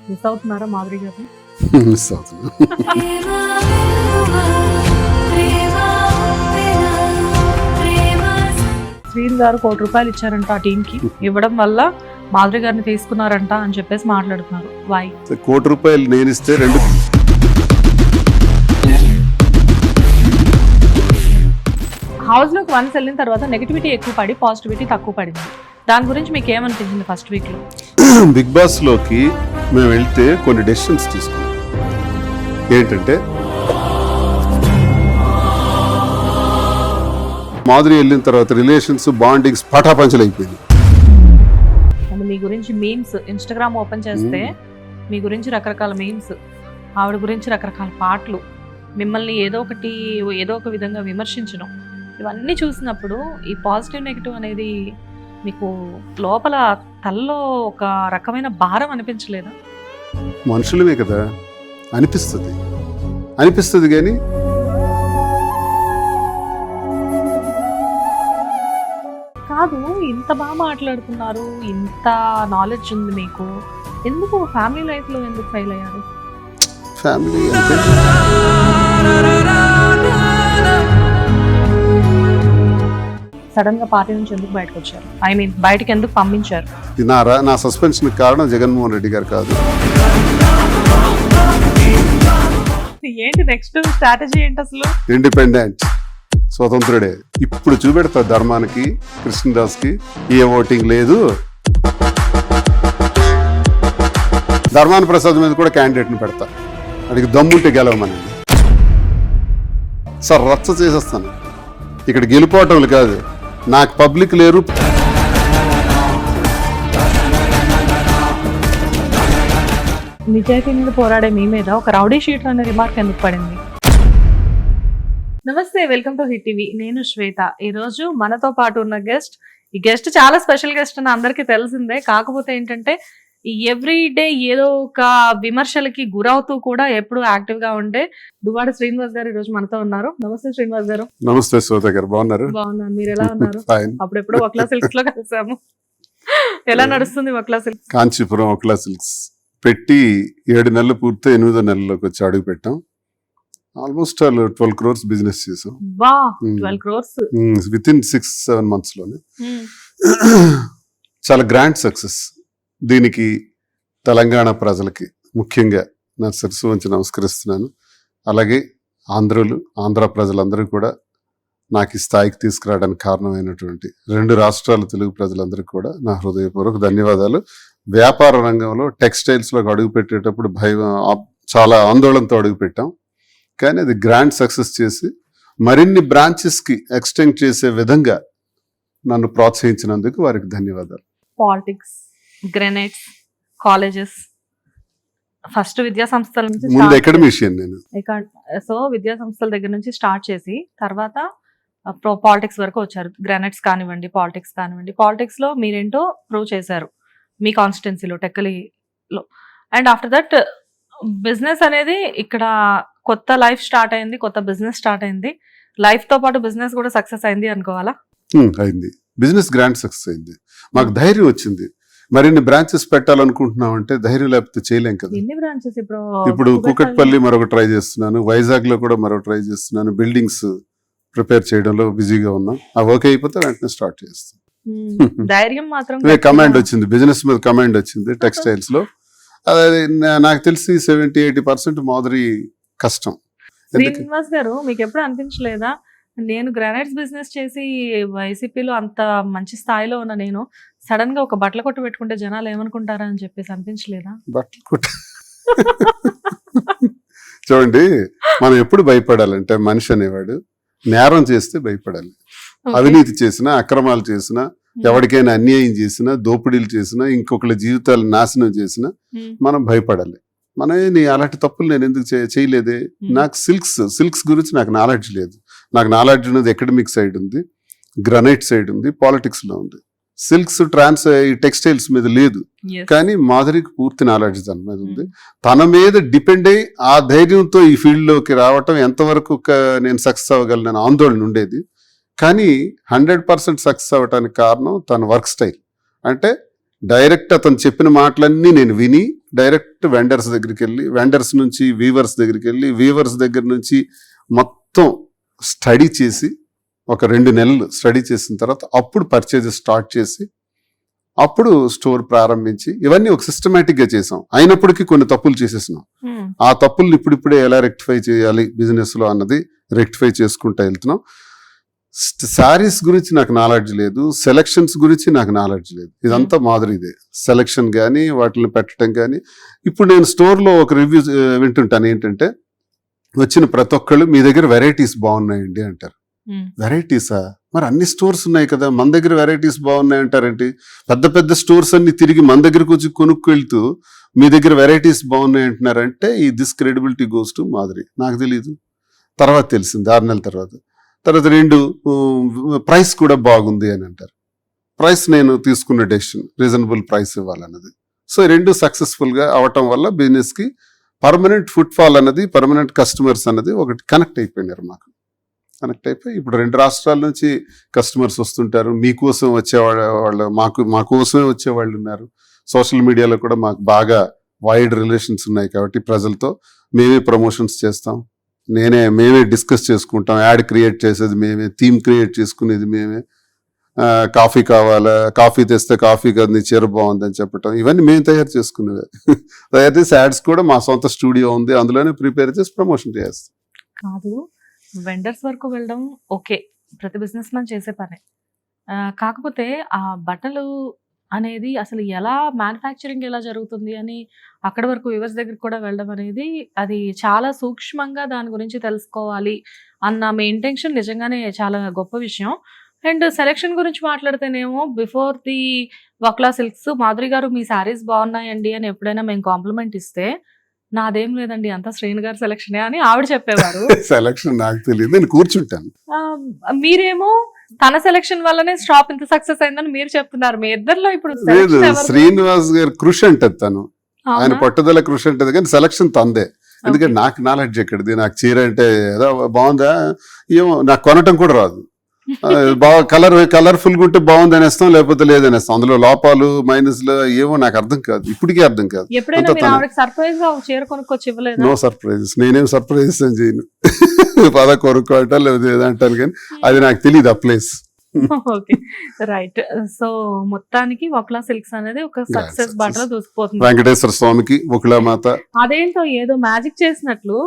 Miss అవుతున్నారా మాధురి గారిని? Miss అవుతున్నా. శ్రీను గారు ₹1 కోటి ఇచ్చారంట ఆ టీంకి, ఇవ్వడం వల్ల మాధురి గారిని తీసుకున్నారంట అని చెప్పేసి మాట్లాడుతున్నారు. వై? ₹1 కోటి నేను ఇస్తే 2 హౌస్ లోకి వన్స్ వెళ్ళిన తర్వాత నెగిటివిటీ ఎక్కువ పడి పాజిటివిటీ తక్కువ పడింది. దాని గురించి మీకు ఏమనిపించింది ఫస్ట్ వీక్ లో? బిగ్ బాస్ లోకి మేము వెళ్తే కొన్ని డెసిషన్స్ తీసుకున్నాం. ఏంటంటే మాధురి వెళ్ళిన తర్వాత రిలేషన్స్ బాండింగ్స్ పటాపంచలు అయిపోయింది. మీ గురించి మీమ్స్ ఇన్స్టాగ్రామ్ ఓపెన్ చేస్తే మీ గురించి రకరకాల మీమ్స్, ఆవిడ గురించి రకరకాల పాటలు, మిమ్మల్ని ఏదో ఒక విధంగా విమర్శించడం, ఇవన్నీ చూసినప్పుడు ఈ పాజిటివ్ నెగిటివ్ అనేది మీకు లోపల తలలో ఒక రకమైన భారం అనిపించలేదా? మనుషులమే కదా, అనిపిస్తుంది కానీ కాదు. ఇంత బాగా మాట్లాడుతున్నారు, ఇంత నాలెడ్జ్ ఉంది మీకు, ఎందుకు ఫ్యామిలీ లైఫ్ లో ఎందుకు ఫెయిల్ అయ్యారు? ఫ్యామిలీ అంటే సడన్ గా పార్టీ నుంచి ఎందుకు బయటకు వచ్చారు? ఐ మీన్ బయటకు ఎందుకు పంపించారు? నా సస్పెన్షన్ కారణం జగన్మోహన్ రెడ్డి గారు కాదు. ఏంటి నెక్స్ట్ స్ట్రాటజీ ఏంటి అసలు? ఇండిపెండెంట్, స్వతంత్రుడే. ఇప్పుడు చూపెడతా ధర్మానికి, కృష్ణదాస్ కి ఏ ఓటింగ్ లేదు. ధర్మాన ప్రసాద్ మీద కూడా క్యాండిడేట్ ని పెడతా, అడిగి దమ్ముంటే గెలవమని. సార్ రచ్చ చేసేస్తాను. ఇక్కడ గెలిపోవటం కాదు, నాకు పబ్లిక్ లేరు. నిజాయితీ మీద పోరాడే మీ మీద ఒక రౌడీ షీటర్ అనే రిమార్క్ ఎందుకు పడింది? నమస్తే, వెల్కమ్ టు హిట్ టీవీ. నేను శ్వేత. ఈ రోజు మనతో పాటు ఉన్న ఈ గెస్ట్ చాలా స్పెషల్ గెస్ట్ అని అందరికీ తెలిసిందే. కాకపోతే ఏంటంటే ఎవ్రీ డే ఏదో ఒక విమర్శలకి గురవుతూ కూడా ఎప్పుడు యాక్టివ్ గా ఉండే దువ్వాడ శ్రీనివాస్ గారు ఈ రోజు మనతో ఉన్నారు. నమస్తే శ్రీనివాస్ గారు. నమస్తే శ్వేత గారు, బాగున్నారు? బాగున్నాను, మీరు ఎలా ఉన్నారు? అప్పుడెప్పుడు వక్లా సిల్క్స్ లో కలిసాము. ఎలా నడుస్తుంది వక్లా సిల్క్స్? కాంచీపురం వక్లా సిల్క్స్ పెట్టి 7 నెలలు పూర్తి 8వ నెలలోకి వచ్చి అడుగు పెట్టాం. ఆల్మోస్ట్ 12 crores బిజినెస్ చేసాం. 12 crores విత్ ఇన్ 6-7 months లోనే. చాలా గ్రాండ్ సక్సెస్. దీనికి తెలంగాణ ప్రజలకి ముఖ్యంగా నా శిరస్సు వంచి నమస్కరిస్తున్నాను. అలాగే ఆంధ్ర ప్రజలందరూ కూడా నాకు ఈ స్థాయికి తీసుకురావడానికి కారణమైనటువంటి 2 రాష్ట్రాల తెలుగు ప్రజలందరికీ కూడా నా హృదయపూర్వక ధన్యవాదాలు. వ్యాపార రంగంలో టెక్స్టైల్స్ లోకి అడుగు పెట్టేటప్పుడు చాలా ఆందోళనతో అడుగు పెట్టాం, కానీ అది గ్రాండ్ సక్సెస్ చేసి మరిన్ని బ్రాంచెస్ కి ఎక్స్టెండ్ చేసే విధంగా నన్ను ప్రోత్సహించినందుకు వారికి ధన్యవాదాలు. పాలిటిక్స్, గ్రెనేడ్స్, కాలేజెస్, ఫస్ట్ విద్యా సంస్థల నుంచి ముందు అకాడమిషియన్ నేను. సో విద్యా సంస్థల దగ్గర నుంచి స్టార్ట్ చేసి తర్వాత పాలిటిక్స్ వరకు వచ్చారు. గ్రెనేడ్స్ కానివ్వండి, పాలిటిక్స్ కానివ్వండి. పాలిటిక్స్ లో మీరేంటో ప్రూవ్ చేశారు మీ కాన్స్టిట్యున్సీలో, టెక్కలిలో. అండ్ ఆఫ్టర్ దట్ బిజినెస్ అనేది ఇక్కడ కొత్త లైఫ్ స్టార్ట్ అయింది, కొత్త బిజినెస్ స్టార్ట్ అయింది. లైఫ్ తో పాటు బిజినెస్ కూడా సక్సెస్ అయింది అనుకోవాలా? అయింది. బిజినెస్ గ్రాండ్ సక్సెస్ అయింది. మాకు ధైర్యం వచ్చింది. మరిన్ని బ్రాంచెస్ పెట్టాలనుకుంటున్నాం అంటే ధైర్యం లేకపోతే చేయలేం కదా. ఎన్ని బ్రాంచెస్? ఇప్పుడు కూకట్పల్లి మరొక ట్రై చేస్తున్నాను, వైజాగ్ లో కూడా మరొక ట్రై చేస్తున్నాను. బిల్డింగ్స్ ప్రిపేర్ చేయడంలో బిజీగా ఉన్నాం. ఆ వర్క్ అయిపోతే వెంటనే స్టార్ట్ చేస్తాం. ధైర్యం మాత్రం. కమాండ్ వచ్చింది, బిజినెస్ మీద కమాండ్ వచ్చింది టెక్స్టైల్స్ లో. అది నాకు తెలిసి 70-80% మాధురి కష్టం. శ్రీనివాస్ గారు, మీకు ఎప్పుడు అనిపించలేదా నేను గ్రానైట్స్ బిజినెస్ చేసి వైసీపీలో అంత మంచి స్థాయిలో ఉన్న నేను సడన్ గా ఒక బట్టల కొట్టు పెట్టుకుంటే జనాలు ఏమనుకుంటారా అని చెప్పేసి అనిపించలేదా? బట్టల కొట్టు చూడండి, మనం ఎప్పుడు భయపడాలంటే మనిషి అనేవాడు నేరం చేస్తే భయపడాలి. అవినీతి చేసినా, అక్రమాలు చేసినా, ఎవరికైనా అన్యాయం చేసినా, దోపిడీలు చేసినా, ఇంకొకరి జీవితాలు నాశనం చేసినా మనం భయపడాలి. నీ అలాంటి తప్పులు నేను ఎందుకు చేయలేదే? నాకు సిల్క్స్ గురించి నాకు నాలెడ్జ్ లేదు. నాకు నాలెడ్జ్ ఉన్నది అకాడమిక్ సైడ్ ఉంది, గ్రనైట్ సైడ్ ఉంది, పాలిటిక్స్ లో ఉంది. సిల్క్స్ టెక్స్టైల్స్ మీద లేదు. కానీ మాధురికి పూర్తి నాలెడ్జ్ దాని మీద ఉంది. తన మీద డిపెండ్ అయ్యి ఆ ధైర్యంతో ఈ ఫీల్డ్ లోకి రావటం ఎంతవరకు నేను సక్సెస్ అవ్వగలను ఆందోళన ఉండేది. కానీ 100% సక్సెస్ అవ్వటానికి కారణం తన వర్క్ స్టైల్. అంటే డైరెక్ట్ అతను చెప్పిన మాటలన్నీ నేను విని డైరెక్ట్ వెండర్స్ దగ్గరికి వెళ్ళి, వెండర్స్ నుంచి వీవర్స్ దగ్గరికి వెళ్ళి, వీవర్స్ దగ్గర నుంచి మొత్తం స్టడీ చేసి ఒక 2 నెలలు స్టడీ చేసిన తర్వాత అప్పుడు పర్చేజెస్ స్టార్ట్ చేసి అప్పుడు స్టోర్ ప్రారంభించి ఇవన్నీ ఒక సిస్టమేటిక్ గా చేసాం. అయినప్పటికీ కొన్ని తప్పులు చేసేసినాం. ఆ తప్పుల్ని ఇప్పుడిప్పుడే ఎలా రెక్టిఫై చేయాలి బిజినెస్ లో అన్నది రెక్టిఫై చేసుకుంటూ వెళ్తున్నాం. శారీస్ గురించి నాకు నాలెడ్జ్ లేదు, సెలక్షన్స్ గురించి నాకు నాలెడ్జ్ లేదు. ఇదంతా మాదిరిదే. సెలక్షన్ కానీ వాటిని పెట్టడం కానీ. ఇప్పుడు నేను స్టోర్ లో ఒక రివ్యూ వింటుంటాను, ఏంటంటే వచ్చిన ప్రతి ఒక్కళ్ళు మీ దగ్గర వెరైటీస్ బాగున్నాయండి అంటారు. వెరైటీసా? మరి అన్ని స్టోర్స్ ఉన్నాయి కదా, మన దగ్గర వెరైటీస్ బాగున్నాయి అంటారేంటి? పెద్ద పెద్ద స్టోర్స్ అన్ని తిరిగి మన దగ్గరకు వచ్చి కొనుక్కెళ్తూ మీ దగ్గర వెరైటీస్ బాగున్నాయి అంటున్నారంటే ఈ దిస్ క్రెడిబిలిటీ గోస్ టు మాదిరి. నాకు తెలీదు, తర్వాత తెలిసింది 6 నెలల తర్వాత. 2 ప్రైస్ కూడా బాగుంది అని అంటారు. ప్రైస్ నేను తీసుకున్న డెసిషన్ రీజనబుల్ ప్రైస్ ఇవ్వాలన్నది. సో 2 సక్సెస్ఫుల్ గా అవటం వల్ల బిజినెస్ కి పర్మనెంట్ ఫుట్ ఫాల్ అన్నది, పర్మనెంట్ కస్టమర్స్ అన్నది ఒకటి కనెక్ట్ అయిపోయినారు. మాకు కనెక్ట్ అయిపోయి ఇప్పుడు 2 రాష్ట్రాల నుంచి కస్టమర్స్ వస్తుంటారు. మీకోసం వచ్చేవాళ్ళు మా కోసమే వచ్చేవాళ్ళు ఉన్నారు. సోషల్ మీడియాలో కూడా మాకు బాగా వైడ్ రిలేషన్స్ ఉన్నాయి కాబట్టి ప్రజలతో మేమే ప్రమోషన్స్ చేస్తాం, మేమే డిస్కస్ చేసుకుంటాం, యాడ్ క్రియేట్ చేసేది మేమే, థీమ్ క్రియేట్ చేసుకునేది మేమే. కాఫీ కావాలా, కాఫీ తెస్తే కాఫీ కాదు నీ చీర బాగుందని చెప్పటం, ఇవన్నీ మేము తయారు చేసుకునేవి. తయారు చేసి యాడ్స్ కూడా మా సొంత స్టూడియో ఉంది, అందులోనే ప్రిపేర్ చేసి ప్రమోషన్ చేస్తాం. కాదు, వెండర్స్ వరకు వెళ్ళడం ఓకే, ప్రతి బిజినెస్ మ్యాన్ చేసే పనే. కాకపోతే ఆ బట్టలు అనేది అసలు ఎలా మ్యానుఫ్యాక్చరింగ్ ఎలా జరుగుతుంది అని అక్కడ వరకు వ్యూవర్స్ దగ్గరికి కూడా వెళ్ళడం అనేది, అది చాలా సూక్ష్మంగా దాని గురించి తెలుసుకోవాలి అన్న మీ ఇంటెన్షన్ నిజంగానే చాలా గొప్ప విషయం. అండ్ సెలెక్షన్ గురించి మాట్లాడితేనేమో బిఫోర్ ది వక్లా సిల్క్స్ మాధురి గారు మీ శారీస్ బాగున్నాయండి అని ఎప్పుడైనా మేము కాంప్లిమెంట్ ఇస్తే, నాదేం లేదండి అంతా శ్రేణి గారి సెలక్షనే అని ఆవిడ చెప్పేవారు. సెలక్షన్ నాకు తెలియదు, నేను కూర్చుంటాను. మీరేమో తన సెలక్షన్ వల్లనే షాప్ ఇంత సక్సెస్ అయిందని మీరు చెప్తున్నారు. మీ ఇద్దరిలో ఇప్పుడు లేదు, శ్రీనివాస్ గారు కృషి అంటది, తను ఆయన పట్టుదల కృషి అంటది, కానీ సెలక్షన్ తందే. ఎందుకంటే నాకు నాలెడ్జ్ ఎక్కడిది, నాకు చీర అంటే ఏదో బాగుందా ఏమో, నాకు కొనటం కూడా రాదు. బాగా కలర్ఫుల్ గా ఉంటే బాగుంది అనేస్తాం, లేకపోతే లేదనేస్తాం. అందులో లోపాలు మైనస్లు ఏమో నాకు అర్థం కాదు, ఇప్పటికీ అర్థం కాదు. నో సర్ప్రైజెస్, నేనేం సర్ప్రైజెస్ అని చేయను. పద కొనుక్కోవటం లేదా ఏదంటాను, కానీ అది నాకు తెలియదు ఆ ప్లేస్. Okay, right. సో మొత్తానికి వక్లా సిల్క్స్ అనేది ఒక సక్సెస్ బాటలో దూసుకుపోతుంది. వెంకటేశ్వర స్వామికి వకులామాత అదేంటో ఏదో మ్యాజిక్ చేసినట్లు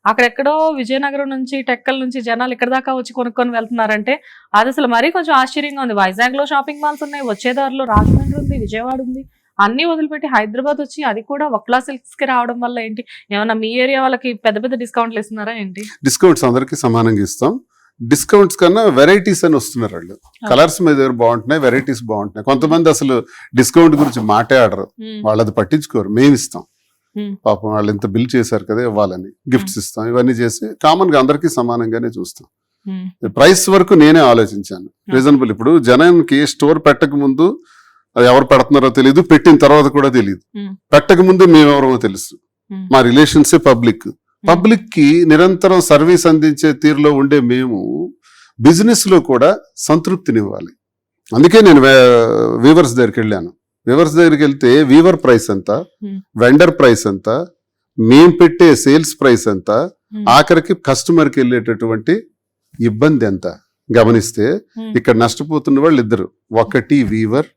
అక్కడెక్కడో విజయనగరం నుంచి టెక్కల నుంచి జనాలు ఇక్కడ దాకా వచ్చి కొనుక్కొని వెళ్తున్నారంటే అది అసలు మరీ కొంచెం ఆశ్చర్యంగా ఉంది. వైజాగ్ లో షాపింగ్ మాల్స్ ఉన్నాయి, వచ్చేదారిలో రాజమండ్రి ఉంది, విజయవాడ ఉంది, అన్ని వదిలిపెట్టి హైదరాబాద్ వచ్చి అది కూడా వక్లా సిల్క్స్ కి రావడం వల్ల ఏంటి, ఏమన్నా మీ ఏరియా వాళ్ళకి పెద్ద పెద్ద డిస్కౌంట్లు ఇస్తున్నారా ఏంటి? డిస్కౌంట్స్ అందరికి సమానంగా ఇస్తాం. డిస్కౌంట్స్ కన్నా వెరైటీస్ అని వస్తున్నారు వాళ్ళు. కలర్స్ మీ దగ్గర బాగుంటున్నాయి, వెరైటీస్ బాగుంటున్నాయి. కొంతమంది అసలు డిస్కౌంట్ గురించి మాట్లాడరు, వాళ్ళది పట్టించుకోరు. మేము ఇస్తాం, పాపం వాళ్ళు ఇంత బిల్ చేశారు కదా ఇవ్వాలని గిఫ్ట్స్ ఇస్తాం. ఇవన్నీ చేసి కామన్ గా అందరికీ సమానంగానే చూస్తాం. ప్రైస్ వరకు నేనే ఆలోచించాను, రీజనబుల్. ఇప్పుడు జనానికి స్టోర్ పెట్టక ముందు అది ఎవరు పెడుతున్నారో తెలియదు, పెట్టిన తర్వాత కూడా తెలియదు. పెట్టక ముందు మేమెవరో తెలుసు, మా రిలేషన్సే పబ్లిక్. పబ్లిక్ కి నిరంతరం సర్వీస్ అందించే తీరులో ఉండే మేము బిజినెస్ లో కూడా సంతృప్తినివ్వాలి. అందుకే నేను వీవర్స్ దగ్గరికి వెళ్ళాను. వీవర్స్ దగ్గరికి వెళ్తే వీవర్ ప్రైస్ ఎంత, వెండర్ ప్రైస్ ఎంత, మేం పెట్టే సేల్స్ ప్రైస్ ఎంత, ఆఖరికి కస్టమర్ కి వెళ్ళేటటువంటి ఇబ్బంది ఎంత గమనిస్తే ఇక్కడ నష్టపోతున్న వాళ్ళు ఇద్దరు, ఒకటి వీవర్,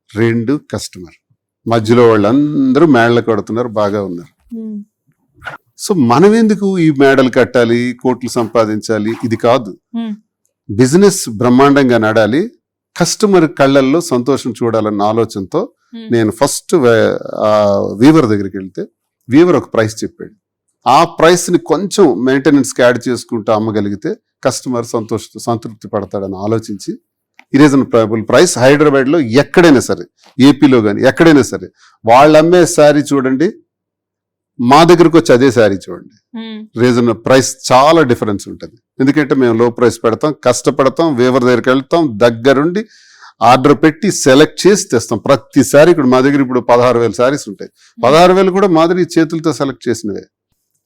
2 కస్టమర్. మధ్యలో వాళ్ళందరూ మేడలు కడుతున్నారు, బాగా ఉన్నారు. సో మనం ఎందుకు ఈ మేడలు కట్టాలి, కోట్లు సంపాదించాలి? ఇది కాదు. బిజినెస్ బ్రహ్మాండంగా నడాలి, కస్టమర్ కళ్ళల్లో సంతోషం చూడాలన్న ఆలోచనతో నేను ఫస్ట్ వీవర్ దగ్గరికి వెళ్తే వీవర్ ఒక ప్రైస్ చెప్పాడు. ఆ ప్రైస్ ని కొంచెం మెయింటెనెన్స్ కి యాడ్ చేసుకుంటూ అమ్మగలిగితే కస్టమర్ సంతృప్తి పడతాడని ఆలోచించి ఈ రీజనబుల్ ప్రైస్ హైదరాబాద్ లో ఎక్కడైనా సరే, ఏపీలో కానీ ఎక్కడైనా సరే వాళ్ళు అమ్మే శారీ చూడండి, మా దగ్గరకు వచ్చి అదే శారీ చూడండి, రీజనబుల్ ప్రైస్ చాలా డిఫరెన్స్ ఉంటుంది. ఎందుకంటే మేము లో ప్రైస్ పెడతాం, కష్టపడతాం, వీవర్ దగ్గరికి వెళ్తాం, దగ్గరుండి ఆర్డర్ పెట్టి సెలెక్ట్ చేసి తెస్తాం. ప్రతిసారి ఇక్కడ మా దగ్గర ఇప్పుడు 16,000 శారీస్ ఉంటాయి. 16,000 కూడా మాదిరి చేతులతో సెలెక్ట్ చేసినవే.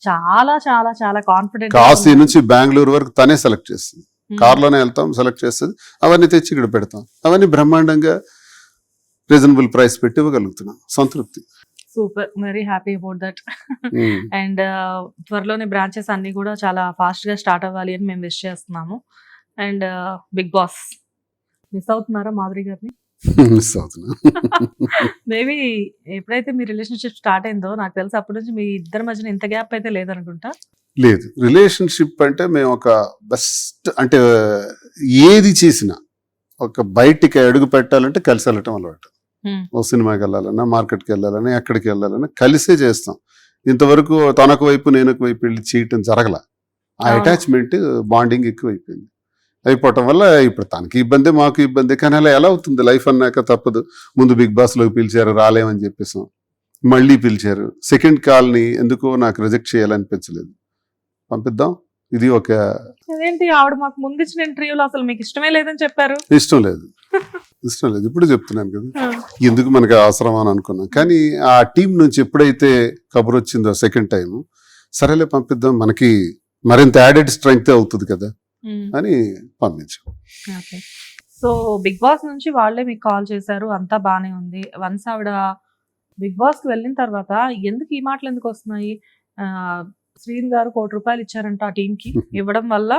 చాలా చాలా చాలా కాన్ఫిడెంట్. కాశీ నుంచి బెంగళూరు వరకు తనే సెలెక్ట్ చేస్తుంది, కార్లోనే వెళ్తాం, సెలెక్ట్ చేస్తుంది, అవన్నీ తెచ్చి ఇక్కడ పెడతాం. అవన్నీ బ్రహ్మాండంగా రీజనబుల్ ప్రైస్ పెట్టి ఇవ్వగలుగుతున్నాం, సంతృప్తి. Super, very happy about that. Um. And త్వరలోనే బ్రాంచెస్ అన్ని కూడా చాలా ఫాస్ట్ గా స్టార్ట్ అవ్వాలి అని మేము విష్ చేస్తున్నాము. అండ్ బిగ్ బాస్ మిస్ అవుతున్నారా మాధురి గారిని? మిస్ అవుతున్నా. మేబీ ఎప్పుడైతే మీ రిలేషన్షిప్ స్టార్ట్ అయిందో నాకు తెలిసి అప్పటి నుంచి మీ ఇద్దరి మధ్యన ఇంత గ్యాప్ అయితే లేదనుకుంటా. లేదు, రిలేషన్షిప్ అంటే మేము ఒక బెస్ట్ అంటే ఏది చేసినా ఒక బయటికి అడుగు పెట్టాలంటే కలిసి వెళ్ళటం అలవాటు. Hmm. ఓ సినిమాకి వెళ్ళాలన్నా, మార్కెట్కి వెళ్ళాలన్నా, ఎక్కడికి వెళ్ళాలన్నా కలిసే చేస్తాం. ఇంతవరకు తనకు వైపు నేను వైపు వెళ్ళి చేయటం జరగల. ఆ అవును. అటాచ్మెంట్ బాండింగ్ ఎక్కువ అయిపోయింది. అయిపోవటం వల్ల ఇప్పుడు తనకి ఇబ్బంది, మాకు ఇబ్బంది. కానీ అలా ఎలా అవుతుంది? లైఫ్ అన్నాక తప్పదు. ముందు బిగ్ బాస్ లోకి పిలిచారు, రాలేమని చెప్పేసాం. మళ్ళీ పిలిచారు. సెకండ్ కాల్ని ఎందుకో నాకు రిజెక్ట్ చేయాలనిపించలేదు. పంపిద్దాం, ఇది ఒక అదేంటి ఆవిడ మాకు ముందు ఇచ్చిన ఇంటర్వ్యూలో అసలు మీకు ఇష్టమే లేదని చెప్పారు. ఇష్టం లేదు. ఇష్టం లేదు, ఇప్పుడు చెప్తున్నాను కదా, ఎందుకు మనకి అవసరం అని అనుకున్నాం. కానీ ఆ టీం నుంచి ఎప్పుడైతే కబురు వచ్చిందో సెకండ్ టైం, సరేలే పంపిద్దాం, మనకి మరింత యాడెడ్ స్ట్రెంగ్త్ అవుతుంది కదా అని పంపించాం. ఓకే. సో బిగ్ బాస్ నుంచి వాళ్ళే మీకు కాల్ చేశారు, అంతా బానే ఉంది. వన్స్ ఆవిడ బిగ్ బాస్ కి వెళ్ళిన తర్వాత ఎందుకు ఈ మాటలు ఎందుకు వస్తున్నాయి? శ్రీన్ గారు ₹1,00,00,000 ఇచ్చారంట ఆ టీం కి, ఇవ్వడం వల్ల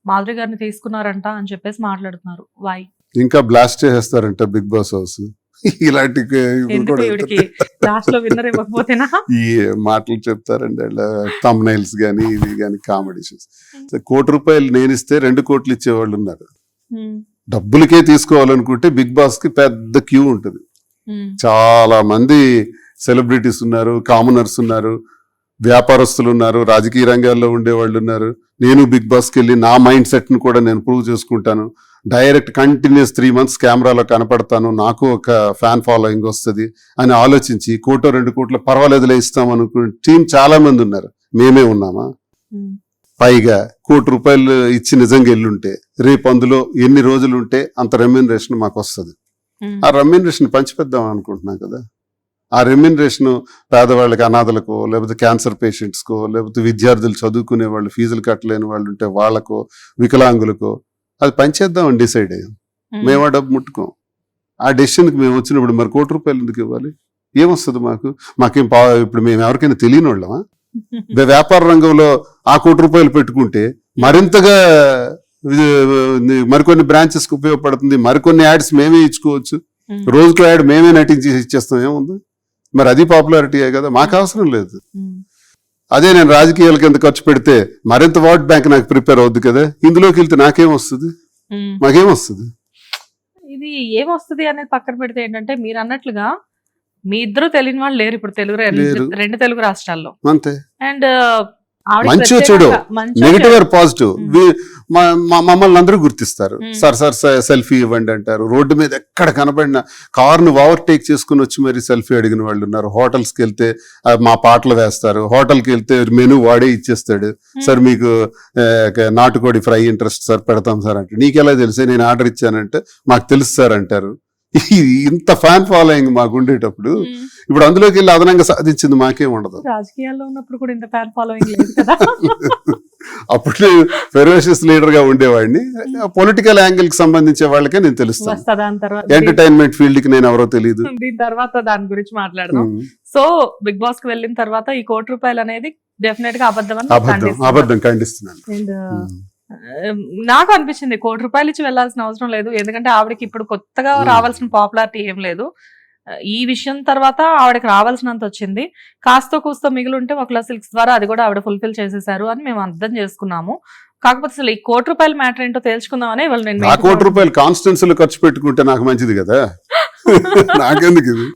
మాధురి గారిని తీసుకున్నారంట అని చెప్పేసి మాట్లాడుతున్నారు. వై? ఇంకా బ్లాస్ట్ చేసేస్తారంట బిగ్ బాస్ హౌస్. ఇలాంటి ఎందుకు ఈవిడికి లాస్ట్ లో విన్నర్ ఇవ్వకపోతేనా? ఈ మాటలు చెప్తారండి. తమ్నైల్స్ గానీ ఇవి గానీ కామెడీస్. ₹1,00,00,000 నేను ఇస్తే 2 కోట్లు ఇచ్చేవాళ్ళు ఉన్నారు. డబ్బులకే తీసుకోవాలనుకుంటే బిగ్ బాస్ కి పెద్ద క్యూ ఉంటుంది. చాలా మంది సెలబ్రిటీస్ ఉన్నారు, కామనర్స్ ఉన్నారు, వ్యాపారస్తులు ఉన్నారు, రాజకీయ రంగాల్లో ఉండేవాళ్ళు ఉన్నారు. నేను బిగ్ బాస్కి వెళ్ళి నా మైండ్ సెట్ ను కూడా నేను ప్రూవ్ చేసుకుంటాను. డైరెక్ట్ కంటిన్యూస్ 3 months కెమెరాలో కనపడతాను, నాకు ఒక ఫ్యాన్ ఫాలోయింగ్ వస్తుంది అని ఆలోచించి 1-2 కోట్లు పర్వాలేదులే ఇస్తాం అనుకునే టీం చాలా మంది ఉన్నారు. మేమే ఉన్నామా? పైగా ₹1,00,00,000 ఇచ్చి నిజంగా ఎల్లుంటే రేపు అందులో ఎన్ని రోజులు ఉంటే అంత రెమ్యూనరేషన్ మాకు వస్తుంది. ఆ రెమ్యూనరేషన్ పంచిపెద్దాం అనుకుంటున్నాం కదా. ఆ రెమ్యూనరేషన్ పేదవాళ్ళకి, అనాథలకు, లేకపోతే క్యాన్సర్ పేషెంట్స్కో, లేకపోతే విద్యార్థులు చదువుకునే వాళ్ళు ఫీజులు కట్టలేని వాళ్ళు ఉంటే వాళ్ళకో, వికలాంగులకో అది పంచేద్దాం అని డిసైడ్ అయ్యాం. మేము ఆ డబ్బు ముట్టుకోం. ఆ డెసిషన్కి మేము వచ్చినప్పుడు మరి ₹1,00,00,000 ఎందుకు ఇవ్వాలి? ఏమొస్తుంది మాకు? మాకేం ఇప్పుడు మేము ఎవరికైనా తెలియని వాళ్ళమా? వ్యాపార రంగంలో ఆ ₹1,00,00,000 పెట్టుకుంటే మరింతగా మరికొన్ని బ్రాంచెస్ కి ఉపయోగపడుతుంది. మరికొన్ని యాడ్స్ మేమే ఇచ్చుకోవచ్చు. రోజుకో యాడ్ మేమే నటించి ఇచ్చేస్తాం, ఏముంది? మరి అది పాపులారిటీయే కదా, మాకు అవసరం లేదు. అదే నేను రాజకీయాలకి ఎంత ఖర్చు పెడితే మరింత ఓట్ బ్యాంక్ నాకు ప్రిపేర్ అవుద్ది కదా. ఇందులోకి వెళ్తే నాకేం వస్తుంది? మాకేం వస్తుంది? ఇది ఏమొస్తుంది అనేది పక్కన పెడితే ఏంటంటే మీరు అన్నట్లుగా మీ ఇద్దరు తెలియని వాళ్ళు లేరు ఇప్పుడు రెండు తెలుగు రాష్ట్రాల్లో. అంతే. అండ్ మంచి చెడు, నెగిటివ్ ఆర్ పాజిటివ్, మమ్మల్ని అందరూ గుర్తిస్తారు. సార్ సెల్ఫీ ఇవ్వండి అంటారు. రోడ్డు మీద ఎక్కడ కనబడిన కార్ను ఓవర్టేక్ చేసుకుని వచ్చి మరి సెల్ఫీ అడిగిన వాళ్ళు ఉన్నారు. హోటల్స్కి వెళ్తే మా పాటలు వేస్తారు. హోటల్కి వెళ్తే మెనూ వాడే ఇచ్చేస్తాడు. సార్ మీకు నాటుకోడి ఫ్రై ఇంట్రెస్ట్ సార్, పెడతాం సార్ అంటే. నీకెలా తెలిసే నేను ఆర్డర్ ఇచ్చానంటే మాకు తెలుసు సార్ అంటారు. ఇంత ఫ్యాన్ ఫాలోయింగ్ మాకు ఉండేటప్పుడు ఇప్పుడు అందులోకి వెళ్ళి అదనంగా సాధించింది మాకేం ఉండదు. రాజకీయాల్లో ఉన్నప్పుడు కూడా ఇంత ఫ్యాన్ ఫాలోయింగ్ లేదు కదా. అప్పుడు ఫెరోషియస్ లీడర్ గా ఉండేవాడిని. పొలిటికల్ యాంగిల్ కి సంబంధించే వాళ్ళకే నేను తెలుస్తాను. ఎంటర్టైన్మెంట్ ఫీల్డ్ కి నేను ఎవరో తెలియదు. దీని తర్వాత దాని గురించి మాట్లాడదాం. సో బిగ్ బాస్ కి వెళ్ళిన తర్వాత ఈ ₹1,00,00,000 అనేది డెఫినెట్ గా అబద్ధం ఖండిస్తున్నాను. అండ్ నాకు అనిపించింది ₹1,00,00,000 ఇచ్చి వెళ్లాల్సిన అవసరం లేదు. ఎందుకంటే ఆవిడకి ఇప్పుడు కొత్తగా రావాల్సిన పాపులారిటీ ఏం లేదు. ఈ విషయం తర్వాత ఆవిడకి రావాల్సినంత వచ్చింది. కాస్తో కూస్తో మిగిలి ఉంటే ఒకలా సిల్క్స్ ద్వారా అది కూడా ఆవిడ ఫుల్ఫిల్ చేసేసారు అని మేము అర్థం చేసుకున్నాము. కాకపోతే అసలు ఈ ₹1,00,00,000 మ్యాటర్ ఏంటో తెలుసుకుందామని ఇవాళ నేను ₹1,00,00,000 కాన్స్టెన్సీలో ఖర్చు పెట్టుకుంటే నాకు మంచిది కదా. నాకెందుకు ఇది?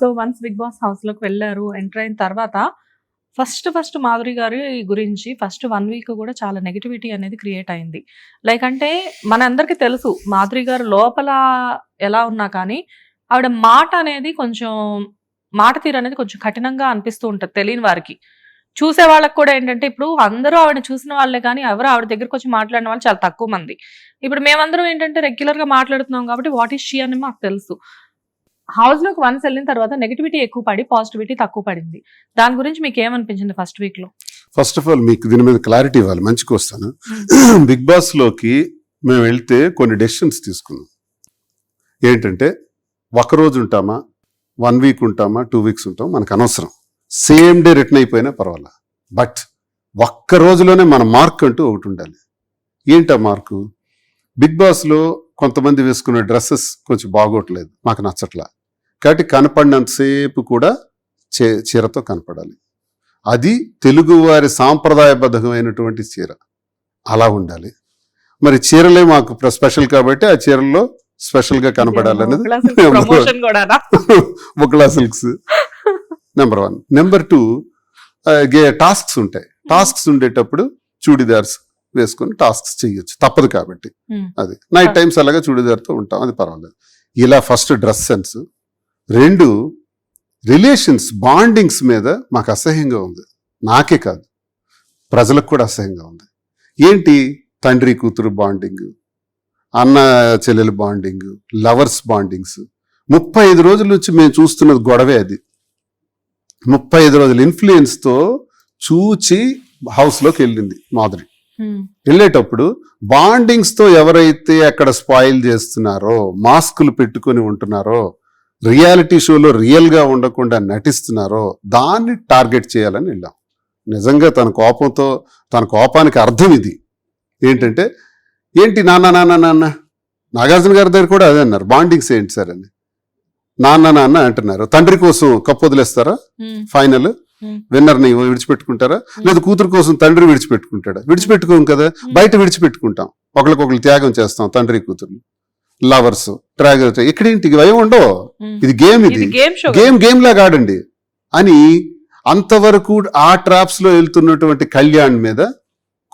So once Bigg Boss house లోకి వెళ్ళారు, ఎంటర్ అయిన తర్వాత ఫస్ట్ మాధురి గారి గురించి ఫస్ట్ 1 week కూడా చాలా నెగిటివిటీ అనేది క్రియేట్ అయింది. లైక్ అంటే మనందరికీ తెలుసు మాధురి గారు లోపల ఎలా ఉన్నా కానీ ఆవిడ మాట అనేది కొంచెం, మాట తీరు అనేది కొంచెం కఠినంగా అనిపిస్తూ ఉంటుంది తెలియని వారికి. చూసే వాళ్ళకి కూడా ఏంటంటే ఇప్పుడు అందరూ ఆవిడ చూసిన వాళ్ళే కానీ ఎవరు ఆవిడ దగ్గరకు వచ్చి మాట్లాడిన వాళ్ళు చాలా తక్కువ మంది. ఇప్పుడు మేమందరం ఏంటంటే రెగ్యులర్ గా మాట్లాడుతున్నాం కాబట్టి వాట్ ఈస్ షీ అని మాకు తెలుసు. హౌస్ లోకి వన్స్ వెళ్ళిన తర్వాత నెగిటివిటీ ఎక్కువ పడి పాజిటివిటీ తక్కువ పడింది. దాని గురించి మీకు ఏమనిపించింది ఫస్ట్ వీక్ లో? ఫస్ట్ ఆఫ్ ఆల్ మీకు దీని మీద క్లారిటీ ఇవ్వాలి, మంచిగా వస్తాను. బిగ్ బాస్ లోకి మేము వెళ్తే కొన్ని డెసిషన్స్ తీసుకున్నాం. ఏంటంటే 1 రోజు ఉంటామా, 1 వీక్ ఉంటామా 2 వీక్స్ ఉంటాం మనకు అనవసరం. సేమ్ డే రిటర్న్ అయిపోయినా పర్వాలా. బట్ ఒక్క రోజులోనే మన మార్క్ అంటూ ఒకటి ఉండాలి. ఏంటా మార్కు? బిగ్ బాస్లో కొంతమంది వేసుకునే డ్రెస్సెస్ కొంచెం బాగోట్లేదు, మాకు నచ్చట్లా, కాబట్టి కనపడినంతసేపు కూడా చీరతో కనపడాలి. అది తెలుగువారి సాంప్రదాయబద్ధమైనటువంటి చీర, అలా ఉండాలి. మరి చీరలే మాకు స్పెషల్ కాబట్టి ఆ చీరల్లో స్పెషల్ గా కనపడాలనేది బుక్లా సిల్క్స్ నెంబర్ 1. నెంబర్ 2, టాస్క్స్ ఉంటాయి. టాస్క్స్ ఉండేటప్పుడు చూడిదార్స్ వేసుకొని టాస్క్స్ చేయొచ్చు, తప్పదు కాబట్టి. అది నైట్ టైమ్స్ అలాగా చూడిదార్తో ఉంటాం, అది పర్వాలేదు. ఇలా first dress sense. 2, relations bondings మీద మాకు అసహ్యంగా ఉంది. నాకే కాదు, ప్రజలకు కూడా అసహ్యంగా ఉంది. ఏంటి? తండ్రి కూతురు బాండింగ్, అన్న చెల్లెలు బాండింగ్, లవర్స్ బాండింగ్స్. 35 రోజుల నుంచి మేము చూస్తున్నది గొడవే అది. 35 రోజుల ఇన్ఫ్లుయెన్స్తో చూచి హౌస్లోకి వెళ్ళింది మాధురి. వెళ్ళేటప్పుడు బాండింగ్స్తో ఎవరైతే అక్కడ స్పాయిల్ చేస్తున్నారో, మాస్కులు పెట్టుకొని ఉంటున్నారో, రియాలిటీ షోలో రియల్గా ఉండకుండా నటిస్తున్నారో దాన్ని టార్గెట్ చేయాలని వెళ్ళాం. నిజంగా తన కోపానికి అర్థం ఇది ఏంటంటే, ఏంటి నాన్న నాగార్జున గారి దగ్గర కూడా అదే అన్నారు, బాండింగ్స్ ఏంటి సార్ అని. నాన్న అంటున్నారు. తండ్రి కోసం కప్పు వదిలేస్తారా? ఫైనల్ విన్నర్ని విడిచిపెట్టుకుంటారా? లేదా కూతురు కోసం తండ్రి విడిచిపెట్టుకుంటాడా? విడిచిపెట్టుకోం కదా, బయట విడిచిపెట్టుకుంటాం, ఒకరికొకరు త్యాగం చేస్తాం. తండ్రి కూతురు లవర్స్ ట్రాగర్ ఇక్కడేంటి భయం ఉండవు, ఇది గేమ్, ఇది గేమ్ లాగా ఆడండి అని. అంతవరకు ఆ ట్రాప్స్ లో వెళ్తున్నటువంటి కళ్యాణ్ మీద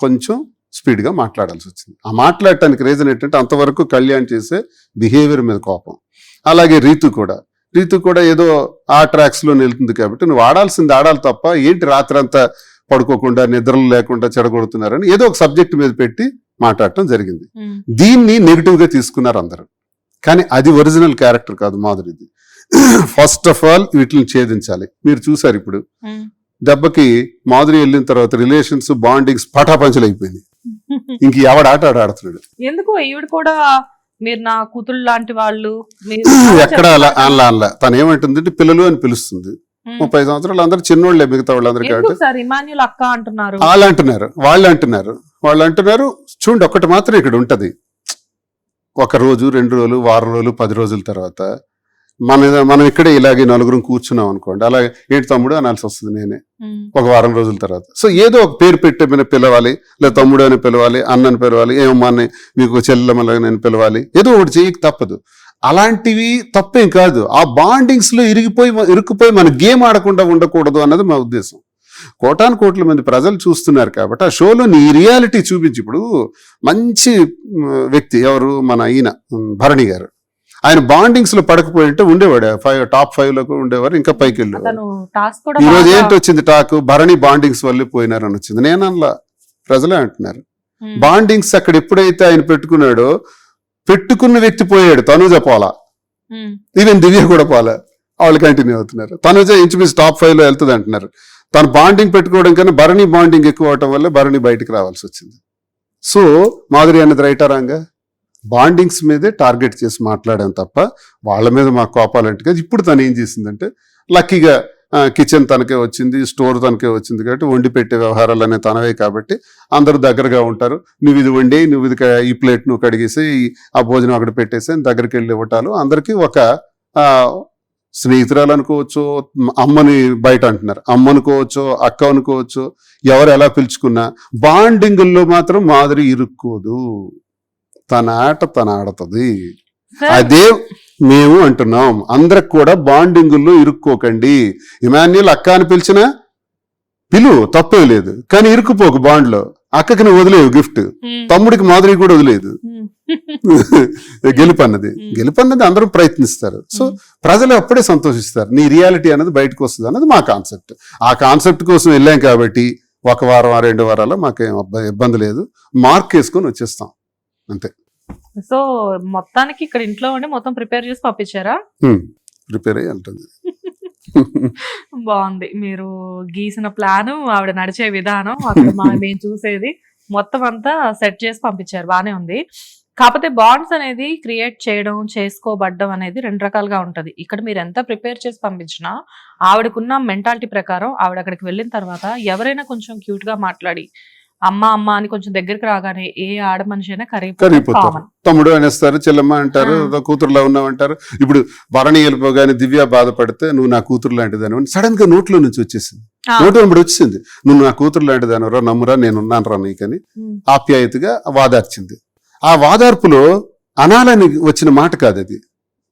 కొంచెం స్పీడ్ గా మాట్లాడాల్సి వచ్చింది. ఆ మాట్లాడటానికి రీజన్ ఏంటంటే అంతవరకు కళ్యాణ్ చేసే బిహేవియర్ మీద కోపం. అలాగే రీతు కూడా ఏదో ఆ ట్రాక్స్ లో వెళ్తుంది కాబట్టి నువ్వు ఆడాల్సింది ఆడాలి తప్ప ఏంటి రాత్రి అంతా పడుకోకుండా నిద్రలు లేకుండా చెడగొడుతున్నారని ఏదో ఒక సబ్జెక్ట్ మీద పెట్టి మాట్లాడటం జరిగింది. దీన్ని నెగిటివ్ గా తీసుకున్నారు అందరూ, కానీ అది ఒరిజినల్ క్యారెక్టర్ కాదు మాధురిది. ఫస్ట్ ఆఫ్ ఆల్ వీటిని ఛేదించాలి. మీరు చూసారు ఇప్పుడు దెబ్బకి మాధురి వెళ్ళిన తర్వాత రిలేషన్స్ బాండింగ్స్ పటాపంచలు అయిపోయింది. ఇంక ఎవడ ఆట ఆడుతున్నాడు. ఎందుకు ఈవిడ కూడా మీరు నా కూతురు లాంటి వాళ్ళు ఎక్కడ అలా తను ఏమంటుందంటే పిల్లలు అని పిలుస్తుంది. 30 సంవత్సరాలు అందరూ చిన్నోళ్లే మిగతా వాళ్ళందరూ కాబట్టి అక్క అంటున్నారు, వాళ్ళు అంటున్నారు. చూడండి, ఒక్కటి మాత్రం ఇక్కడ ఉంటది, 1 రోజు 2 రోజులు వారం రోజులు 10 రోజుల తర్వాత మనం ఇక్కడే ఇలాగే నలుగురం కూర్చున్నాం అనుకోండి, అలాగే ఏంటి తమ్ముడు అనాల్సి వస్తుంది నేనే 1 వారం రోజుల తర్వాత. సో ఏదో ఒక పేరు పెట్టే మీద పిలవాలి, లేదా తమ్ముడు అని పిలవాలి, అన్నని పిలవాలి, ఏమమ్మా అని మీకు చెల్లెమ్మలాగా నేను పిలవాలి, ఏదో ఒకటి చేయక తప్పదు. అలాంటివి తప్పేం కాదు. ఆ బాండింగ్స్ లో ఇరుక్కుపోయి మన గేమ్ ఆడకుండా ఉండకూడదు అన్నది మా ఉద్దేశం. కోటాను మంది ప్రజలు చూస్తున్నారు కాబట్టి ఆ షోలో నీ రియాలిటీ చూపించి. ఇప్పుడు మంచి వ్యక్తి ఎవరు, మన ఈయన భరణి గారు, ఆయన బాండింగ్స్ లో పడకపోయి ఉంటే ఉండేవాడు టాప్ 5 లో ఉండేవారు, ఇంకా పైకి వెళ్ళేవారు. ఈ రోజు ఏంటి వచ్చింది టాక్, భరణి బాండింగ్స్ వల్లే పోయినారని వచ్చింది. నేను అనలా, ప్రజలే అంటున్నారు. బాండింగ్స్ అక్కడ ఎప్పుడైతే ఆయన పెట్టుకున్నాడో, పెట్టుకున్న వ్యక్తి పోయాడు, తనుజ పోలా, ఈవెన్ దివ్య కూడా పోలా, వాళ్ళు కంటిన్యూ అవుతున్నారు. తనుజ ఇంచుమించు టాప్ 5 లో వెళ్తుంది అంటున్నారు. తను బాండింగ్ పెట్టుకోవడం కన్నా భరణి బాండింగ్ ఎక్కువ అవటం వల్ల భరణి బయటకు రావాల్సి వచ్చింది. సో మాధురి అనేది రైటా రాంగా? బాండింగ్స్ మీదే టార్గెట్ చేసి మాట్లాడాను తప్ప వాళ్ళ మీద మాకు కోపాలంటే కాదు. ఇప్పుడు తను ఏం చేసిందంటే లక్కీగా కిచెన్ తనకే వచ్చింది, స్టోర్ తనకే వచ్చింది కాబట్టి వండి పెట్టే వ్యవహారాలు అనే తనవే కాబట్టి అందరూ దగ్గరగా ఉంటారు. నువ్వు ఇది వండి, నువ్వు ఇది ఈ ప్లేట్ నువ్వు కడిగేసి ఆ భోజనం అక్కడ పెట్టేసి దగ్గరికి వెళ్ళి ఇవ్వటాలు అందరికీ ఒక స్నేహితురాలు అనుకోవచ్చు, అమ్మని బయట అంటున్నారు, అమ్మ అనుకోవచ్చు, అక్క అనుకోవచ్చు, ఎవరు ఎలా పిలుచుకున్నా బాండింగుల్లో మాత్రం మాధురి ఇరుక్కోదు. తన ఆట తన ఆడుతుంది. అదే మేము అంటున్నాం, అందరికి కూడా బాండింగుల్లో ఇరుక్కోకండి. ఇమాన్యుల్ అక్క అని పిలిచినా తప్పే లేదు, కానీ ఇరుక్కుపోకు బాండ్లో. అక్కకి నువ్వు వదిలేవు గిఫ్ట్, తమ్ముడికి మాధురి కూడా వదిలేదు. గెలుపన్నది అందరూ ప్రయత్నిస్తారు. సో ప్రజలు అప్పుడే సంతోషిస్తారు, నీ రియాలిటీ అనేది బయటకు వస్తుంది అన్నది మా కాన్సెప్ట్. ఆ కాన్సెప్ట్ కోసం వెళ్ళాం కాబట్టి 1 వారం 2 వారాలు మాకేం ఇబ్బంది లేదు, మార్క్ వేసుకొని వచ్చేస్తాం అంతే. సో మొత్తానికి ఇక్కడ ఇంట్లో ఉండి మొత్తం ప్రిపేర్ చేసి పంపించారా? ప్రిపేర్ అయ్యి ఉంటుంది. బాగుంది, మీరు గీసిన ప్లాను, ఆవిడ నడిచే విధానం, అక్కడ మేము చూసేది మొత్తం అంతా సెట్ చేసి పంపించారు, బానే ఉంది. కాకపోతే బాండ్స్ అనేది క్రియేట్ చేయడం చేసుకోబడ్డం అనేది 2 రకాలుగా ఉంటది. ఇక్కడ మీరు ఎంత ప్రిపేర్ చేసి పంపించినా ఆవిడకున్న మెంటాలిటీ ప్రకారం ఆవిడ అక్కడికి వెళ్ళిన తర్వాత ఎవరైనా కొంచెం క్యూట్ గా మాట్లాడి అమ్మ అమ్మ అని కొంచెం దగ్గరికి రాగానే ఏ ఆడ మనిషి అయినా కరిగిపోతారు. కామన్. తమ్ముడు అనేస్తారు, చెల్లెమ్మ అంటారు, కూతురులా ఉన్నావు అంటారు. ఇప్పుడు భరణి వెళ్ళిపోగానే దివ్య బాధపడితే నువ్వు నా కూతురు లాంటిదాను సడన్ గా నోట్లో నుంచి వచ్చేసింది. నోట్లో వెంబడి వచ్చింది, నువ్వు నా కూతురు లాంటిదాను రా, నమ్మురా, నేనున్నాను రా నీకని ఆప్యాయతగా వాదార్చింది. ఆ వాదార్పులో అనాలని వచ్చిన మాట కాదు, అది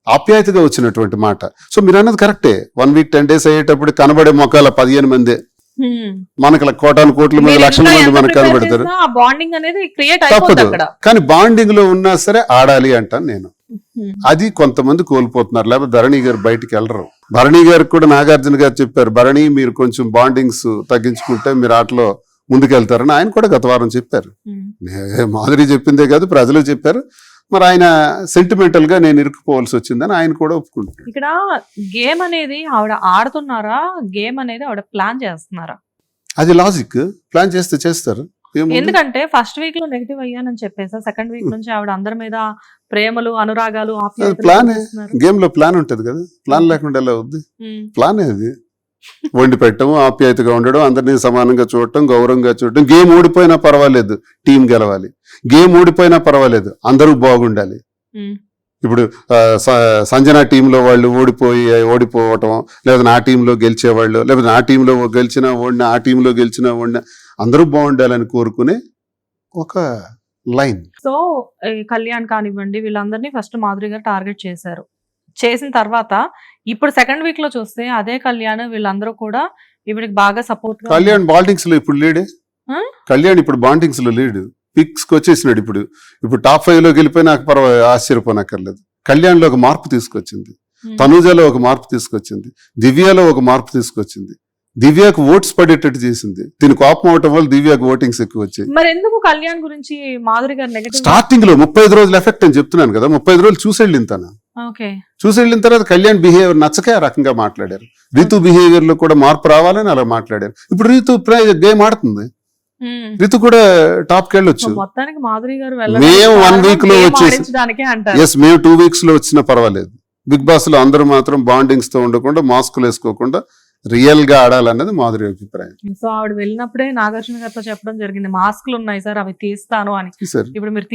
ఆప్యాయతగా వచ్చినటువంటి మాట. సో మీరు అన్నది కరెక్టే. 1 వీక్ 10 days అయ్యేటప్పుడు కనబడే మొక్కల 15 మంది మనకి కోటాను కోట్ల మంది లక్షల మంది మనకు కనబడతారు. బాండింగ్ అనేది క్రియేట్ తప్పదు. అయిపోతుంది. కానీ బాండింగ్ లో ఉన్నా సరే ఆడాలి అంటాను నేను. అది కొంతమంది కోల్పోతున్నారు, లేకపోతే భరణి గారు బయటికి వెళ్ళరు. భరణి గారికి కూడా నాగార్జున గారు చెప్పారు, భరణి మీరు కొంచెం బాండింగ్స్ తగ్గించుకుంటే మీరు ఆటలో ముందుకెళ్తారని ఆయన కూడా గత వారం చెప్పారు. మాధురి చెప్పిందే కాదు, ప్రజలు చెప్పారు. మరి ఆయన సెంటిమెంటల్ గా నేను ఇరుక్కుపోవాల్సి వచ్చిందని ఆయన కూడా ఒప్పుకుంటారు. ఇక్కడ గేమ్ అనేది ఆవిడ ఆడుతున్నారా, గేమ్ అనేది ఆవిడ ప్లాన్ చేస్తున్నారా? అది లాజిక్. ప్లాన్ చేస్తే చేస్తారు. ఎందుకంటే ఫస్ట్ వీక్ లో నెగిటివ్ అయ్యానని చెప్పేసా, సెకండ్ వీక్ నుంచి ఆవిడ అందరి మీద ప్రేమలు అనురాగాలు ప్లాన్. గేమ్ లో ప్లాన్ ఉంటది కదా, ప్లాన్ లేకుండా ఎలా అవుద్ది? ప్లాన్ అది వండి పెట్టడం, ఆప్యాయతగా ఉండడం, అందరినీ సమానంగా చూడటం, గౌరవంగా చూడటం. గేమ్ ఓడిపోయినా పర్వాలేదు, టీం గెలవాలి. గేమ్ ఓడిపోయినా పర్వాలేదు, అందరూ బాగుండాలి. ఇప్పుడు సంజన టీంలో వాళ్ళు ఓడిపోవటం, లేదా నా టీంలో గెలిచేవాళ్ళు, లేదా నా టీంలో గెలిచినా ఓడినా, ఆ టీంలో గెలిచినా ఓడినా, అందరూ బాగుండాలని కోరుకునే ఒక లైన్. సో కళ్యాణ్ కానివ్వండి, వీళ్ళందరినీ ఫస్ట్ మాధురి గారు టార్గెట్ చేశారు. చేసిన తర్వాత ఇప్పుడు సెకండ్ వీక్ లో చూస్తే అదే కళ్యాణ్ వీళ్ళందరూ కూడా ఇవిడికి బాగా సపోర్ట్. కళ్యాణ్ బాండింగ్స్ లో ఇప్పుడు లేడే. కళ్యాణ్ ఇప్పుడు బాండింగ్స్ లో లేడు, పిక్స్ కి వచ్చేసినాడు. ఇప్పుడు టాప్ 5 లోకి వెళ్ళిపోయి నాకు ఆశ్చర్యపోనక్కర్లేదు. కళ్యాణ్ లో ఒక మార్పు తీసుకొచ్చింది, తనూజలో ఒక మార్పు తీసుకొచ్చింది, దివ్యలో ఒక మార్పు తీసుకొచ్చింది. దివ్యకు ఓట్స్ పడేటట్టు చేసింది. దీని కోపం అవటం వల్ల దివ్యకు ఓటింగ్స్ ఎక్కువ వచ్చాయి. మరి ఎందుకు కళ్యాణ్ గురించి మాధురి గారు నెగటివ్? స్టార్టింగ్ లో 35 రోజులు ఎఫెక్ట్ అని చెప్తున్నాను కదా, 35 రోజులు చూసి వెళ్ళిన తర్వాత కళ్యాణ్ బిహేవియర్ నచ్చకే ఆ రకంగా మాట్లాడారు. రితు బిహేవియర్ లో కూడా మార్పు రావాలని అలా మాట్లాడారు. ఇప్పుడు రితు గేమ్ ఆడుతుంది, రితు కూడా టాప్ కి వెళ్ళొచ్చు. మొత్తానికి మాధురి గారు మేము 1 వీక్ లో వచ్చేసి, ఎస్ మేము 2 weeks లో వచ్చినా పర్వాలేదు. బిగ్ బాస్ లో అందరూ మాత్రం బాండింగ్స్ తో ఉండకుండా, మాస్కులు వేసుకోకుండా రియల్ గా ఆడాలన్నది మాధురి అభిప్రాయం. సో ఆవిడ వెళ్ళినప్పుడే నాగార్జున గారితో చెప్పడం జరిగింది, మాస్కులు ఉన్నాయి సార్ అవి తీస్తాను అని. ఇప్పుడు మీరు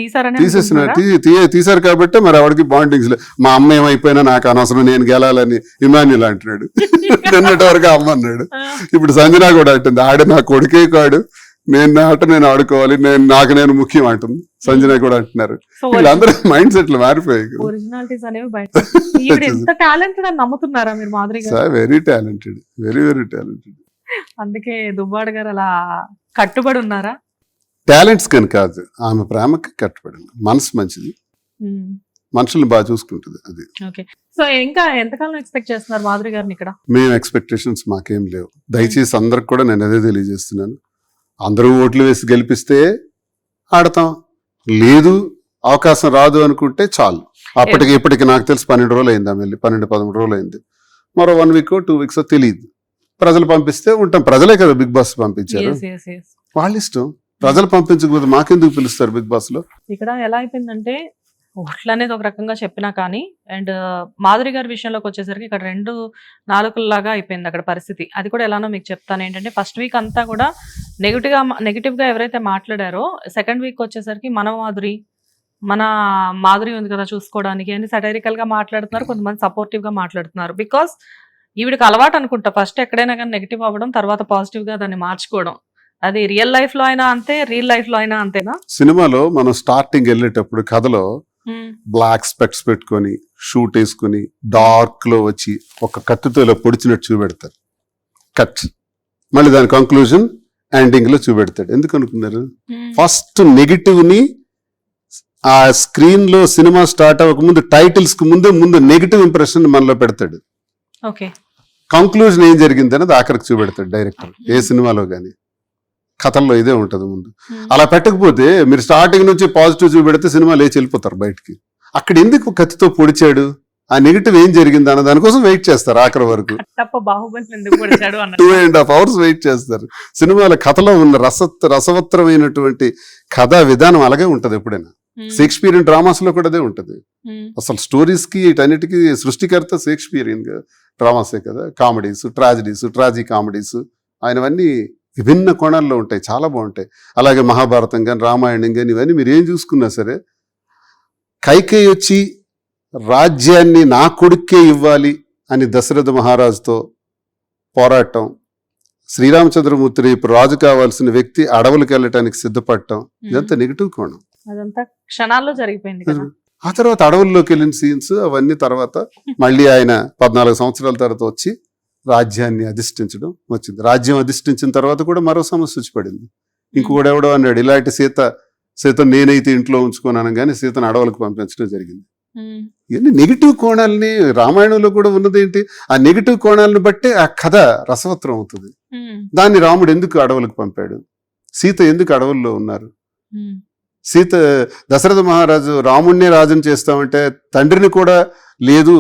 తీసారు కాబట్టి మరి ఆవిడకి బాండింగ్స్. మా అమ్మ ఏమైపోయినా నాకు అనవసరం, నేను గెలాలని ఇమాన్యుల్ అంటున్నాడు. నిన్నటి వరకు అమ్మ అన్నాడు, ఇప్పుడు సంజన కూడా అంటుంది, ఆడ నా కొడుకే కాడు, నేను ఆట నేను ఆడుకోవాలి, నేను ముఖ్యం అంటుంది. సంజన కూడా అంటున్నారు. వీళ్ళందరూ మైండ్ సెట్లు మారిపోయాయి. ఒరిజినాలిటీస్ అనేవి బయట. ఎంత టాలెంటెడ్ అని నమ్ముతున్నారా మీరు మాధురి గారు? Very talented, very very talented. అందుకే దుబ్బాడు గారు అలా కట్టుబడి ఉన్నారా? టాలెంట్స్ కని కాదు, ఆమె ప్రేమకి కట్టుబడి. మనసు మంచిది, మనుషుల్ని బాగా చూసుకుంటుంది. అది ఓకే. సో ఇంకా ఎంతకాలం ఎక్స్పెక్ట్ చేస్తున్నారు మాధురి గారిని ఇక్కడ? మేము ఎక్స్పెక్టేషన్స్ మాకేం లేవు. దయచేసి అందరికి కూడా నేను అదే తెలియజేస్తున్నాను, అందరూ ఓట్లు వేసి గెలిపిస్తే ఆడతాం, లేదు అవకాశం రాదు అనుకుంటే చాలు. ఇప్పటికి నాకు తెలిసి 12 రోజులు అయింది, ఆమె 12-13 రోజులు అయింది. మరో 1 week 2 weeks తెలియదు. ప్రజలు పంపిస్తే ఉంటాం. ప్రజలే కదా బిగ్ బాస్ పంపించారు, వాళ్ళ ఇష్టం. ప్రజలు పంపించకపోతే మాకెందుకు పిలుస్తారు బిగ్ బాస్ లో? ఇక్కడ ఎలా అయిపోయిందంటే ఓట్లు అనేది ఒక రకంగా చెప్పినా కానీ, అండ్ మాధురి గారి విషయంలోకి వచ్చేసరికి ఇక్కడ 2 నాలుకల్లాగా అయిపోయింది అక్కడ పరిస్థితి. అది కూడా ఎలానో మీకు చెప్తాను. ఏంటంటే ఫస్ట్ వీక్ అంతా కూడా నెగిటివ్ గా ఎవరైతే మాట్లాడారో, సెకండ్ వీక్ వచ్చేసరికి మన మాధురి ఉంది కదా చూసుకోవడానికి అని సటైరికల్ గా మాట్లాడుతున్నారు, కొంతమంది సపోర్టివ్ గా మాట్లాడుతున్నారు. బికాస్ ఈవిడికి అలవాటు అనుకుంటా, ఫస్ట్ ఎక్కడైనా కానీ నెగిటివ్ అవ్వడం, తర్వాత పాజిటివ్ గా దాన్ని మార్చుకోవడం. అది రియల్ లైఫ్ లో అయినా అంతే, రియల్ లైఫ్ లో అయినా అంతేనా? సినిమాలో మనం స్టార్టింగ్ వెళ్ళేటప్పుడు కథలో బ్లాక్ స్పెక్ట్స్ పెట్టుకొని, షూట్ వేసుకుని, డార్క్ లో వచ్చి ఒక కత్తితో ఇలా పొడిచినట్టు చూపెడతారు. కట్ మళ్ళీ దాని కంక్లూజన్ ఎండింగ్ లో చూపెడతాడు. ఎందుకు అనుకున్నారు? ఫస్ట్ నెగిటివ్ ని ఆ స్క్రీన్ లో సినిమా స్టార్ట్ అవ్వక ముందు, టైటిల్స్ కు ముందు నెగిటివ్ ఇంప్రెషన్ మనలో పెడతాడు. కంక్లూజన్ ఏం జరిగింది అనేది ఆఖరికి చూపెడతాడు డైరెక్టర్, ఏ సినిమాలో గానీ. కథల్లో ఇదే ఉంటది ముందు. అలా పెట్టకపోతే మీరు స్టార్టింగ్ నుంచి పాజిటివ్ చూపెడితే సినిమా లేచి వెళ్ళిపోతారు బయటికి. అక్కడ ఎందుకు కత్తితో పొడిచాడు, ఆ నెగిటివ్ ఏం జరిగింది అన్న దానికోసం వెయిట్ చేస్తారు ఆఖరి వరకు. 2.5 hours వెయిట్ చేస్తారు. సినిమాల కథలో ఉన్న రసవత్తరమైనటువంటి కథా విధానం అలాగే ఉంటది ఎప్పుడైనా. షేక్స్పియరియన్ డ్రామాస్ లో కూడా అదే ఉంటది. అసలు స్టోరీస్ కి వీటన్నిటికీ సృష్టికర్త షేక్స్పియరియన్ డ్రామాసే కదా. కామెడీస్, ట్రాజిడీస్, ట్రాజీ కామెడీస్ ఆయనవన్నీ విభిన్న కోణాల్లో ఉంటాయి, చాలా బాగుంటాయి. అలాగే మహాభారతం కానీ రామాయణం కానీ ఇవన్నీ మీరు ఏం చూసుకున్నా సరే, కైకేయి వచ్చి రాజ్యాన్ని నా కొడుక్కే ఇవ్వాలి అని దశరథ మహారాజుతో పోరాటం, శ్రీరామచంద్రమూర్తి రేపు రాజు కావాల్సిన వ్యక్తి అడవులకు వెళ్ళటానికి సిద్ధపడటం, ఇదంతా నెగిటివ్ కోణం. అదంతా క్షణాల్లో జరిగిపోయింది కదా. ఆ తర్వాత అడవుల్లోకి వెళ్ళిన సీన్స్ అవన్నీ తర్వాత మళ్ళీ ఆయన 14 సంవత్సరాల తర్వాత వచ్చి రాజ్యాన్ని అధిష్ఠించడం వచ్చింది. రాజ్యం అధిష్ఠించిన తర్వాత కూడా మరో సమస్య వచ్చి పడింది. ఇంకొకడు ఎవడో అన్నాడు, ఇలాంటి సీత నేనైతే ఇంట్లో ఉంచుకున్నాను కానీ సీతను అడవులకు పంపించడం జరిగింది. ఇవన్నీ నెగిటివ్ కోణాలని రామాయణంలో కూడా ఉన్నదేంటి, ఆ నెగిటివ్ కోణాలను బట్టే ఆ కథ రసవత్రం అవుతుంది. దాన్ని రాముడు ఎందుకు అడవులకు పంపాడు, సీత ఎందుకు అడవుల్లో ఉన్నారు, దశరథ మహారాజు రాముడినే రాజుని చేస్తామంటే తండ్రిని కూడా లేదు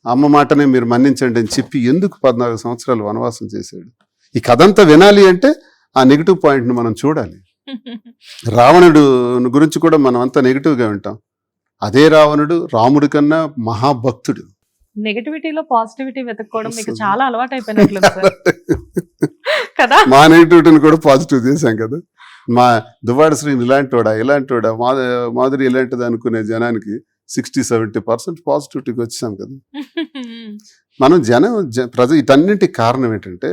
అమ్మ మాటనే మీరు మన్నించండి అని చెప్పి ఎందుకు 14 సంవత్సరాలు వనవాసం చేశాడు. ఈ కథ అంతా వినాలి అంటే ఆ నెగిటివ్ పాయింట్ని మనం చూడాలి. రావణుడు గురించి కూడా మనం అంతా నెగిటివ్గా వింటాం. అదే రావణుడు రాముడి కన్నా మహాభక్తుడు. నెగటివిటీలో పాజిటివిటీ వెతుక్కోవడం మీకు చాలా అలవాటు అయిపోయినట్లు కదా. మా నెగిటివిటీని కూడా పాజిటివ్ చేశాం కదా. మా దువ్వాడ శ్రీని ఇలాంటివాడా మాధురి ఇలాంటిది అనుకునే జనానికి 60-70% పాజిటివిటీకి వచ్చాం కదా. మనం ఇటన్నింటికి కారణం ఏంటంటే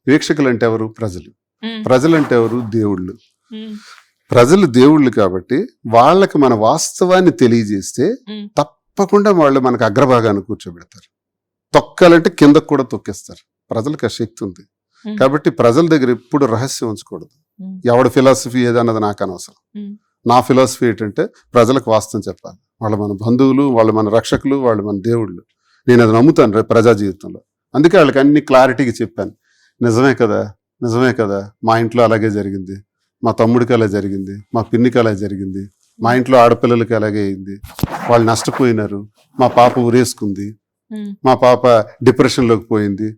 వీక్షకులు అంటే ఎవరు, ప్రజలు అంటే ఎవరు, దేవుళ్ళు. ప్రజలు దేవుళ్ళు కాబట్టి వాళ్ళకి మన వాస్తవాన్ని తెలియజేస్తే తప్పకుండా వాళ్ళు మనకు అగ్రభాగాన్ని కూర్చోబెడతారు. తొక్కాలంటే కిందకు కూడా తొక్కేస్తారు. ప్రజలకు ఆ శక్తి ఉంది కాబట్టి ప్రజల దగ్గర ఎప్పుడు రహస్యం ఉంచకూడదు. ఎవడి ఫిలాసఫీ ఏదన్నది నాకు అనవసరం. నా ఫిలాసఫీ ఏంటంటే ప్రజలకు వాస్తవం చెప్పాలి. వాళ్ళు మన బంధువులు, వాళ్ళు మన రక్షకులు, వాళ్ళు మన దేవుళ్ళు. నేను అది నమ్ముతాను రేపు ప్రజా జీవితంలో. అందుకే వాళ్ళకి అన్ని క్లారిటీగా చెప్పాను. నిజమే కదా, మా ఇంట్లో అలాగే జరిగింది, మా తమ్ముడికి అలా జరిగింది, మా పిన్నికి అలా జరిగింది, మా ఇంట్లో ఆడపిల్లలకి అలాగే అయింది, వాళ్ళు నష్టపోయినారు, మా పాప ఉరేసుకుంది, మా పాప డిప్రెషన్లోకి పోయింది,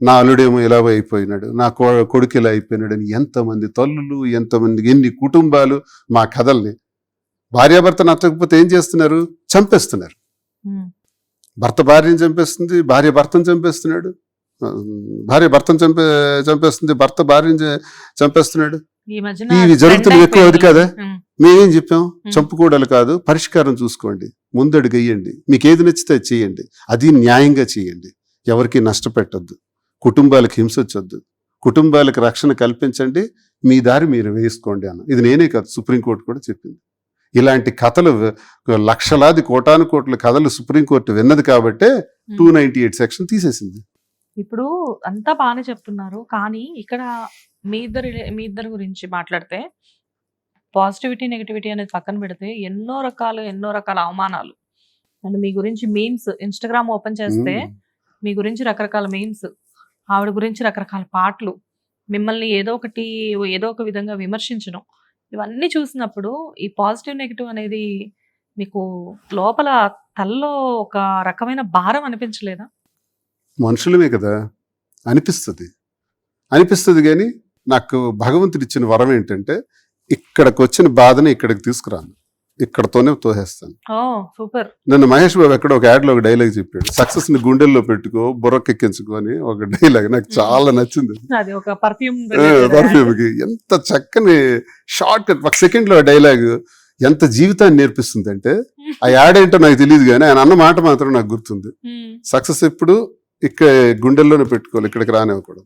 నా అల్లుడేమో ఇలా అయిపోయినాడు, నా కొడుకు ఇలా అయిపోయినాడు అని ఎంతమంది తల్లులు, ఎంతమంది ఎన్ని కుటుంబాలు మా కథల్ని. భార్యాభర్త నచ్చకపోతే ఏం చేస్తున్నారు, చంపేస్తున్నారు. భర్త భార్యను చంపేస్తుంది, భార్య భర్తను చంపేస్తున్నాడు, భార్య భర్తను చంపేస్తుంది, భర్త భార్యను చంపేస్తున్నాడు. ఇవి జరుగుతున్నాయి ఎక్కువ. అది కదా మేమేం చెప్పాం, చంపుకోవడాలు కాదు, పరిష్కారం చూసుకోండి, ముందడుగు వేయండి, మీకు ఏది నచ్చితే అది చేయండి, అది న్యాయంగా చేయండి, ఎవరికి నష్టపెట్టద్దు, కుటుంబాలకు హింసొచ్చొద్దు, కుటుంబాలకు రక్షణ కల్పించండి, మీ దారి మీరు వేసుకోండి అన్న. ఇది నేనే కాదు, సుప్రీంకోర్టు కూడా చెప్పింది. ఇలాంటి కథలు లక్షలాది కోటాను కోట్ల కథలు సుప్రీంకోర్టు విన్నది కాబట్టే 298 సెక్షన్ తీసేసింది. ఇప్పుడు అంతా బాగానే చెప్తున్నారు, కానీ ఇక్కడ మీ ఇద్దరు గురించి మాట్లాడితే పాజిటివిటీ నెగిటివిటీ అనేది పక్కన పెడితే ఎన్నో రకాల అవమానాలు అండ్ మీ గురించి మీమ్స్ ఇన్స్టాగ్రామ్ ఓపెన్ చేస్తే మీ గురించి రకరకాల మీమ్స్, ఆవిడ గురించి రకరకాల పాటలు, మిమ్మల్ని ఏదో ఒక విధంగా విమర్శించడం, ఇవన్నీ చూసినప్పుడు ఈ పాజిటివ్ నెగిటివ్ అనేది మీకు లోపల తలలో ఒక రకమైన భారం అనిపించలేదా? మనుషులమే కదా, అనిపిస్తుంది కానీ నాకు భగవంతుడు ఇచ్చిన వరం ఏంటంటే ఇక్కడికి వచ్చిన బాధని ఇక్కడికి తీసుకురాను, ఇక్కడతోనే తోసేస్తాను. సూపర్. నన్ను మహేష్ బాబు ఎక్కడ ఒక యాడ్ లో ఒక డైలాగ్ చెప్పాడు, సక్సెస్ ని గుండెల్లో పెట్టుకో బుర్రకెక్కించుకో అని ఒక డైలాగ్ నాకు చాలా నచ్చింది. అది ఒక పర్ఫ్యూమ్ కి ఎంత చక్కని షార్ట్ కట్, ఒక సెకండ్ లో డైలాగ్ ఎంత జీవితాన్ని నేర్పిస్తుంది అంటే, ఆ యాడ్ ఏంటో నాకు తెలియదు కానీ ఆయన అన్న మాట మాత్రం నాకు గుర్తుంది. సక్సెస్ ఎప్పుడు ఇక్కడ గుండెల్లోనే పెట్టుకోవాలి, ఇక్కడికి రానివ్వకూడదు.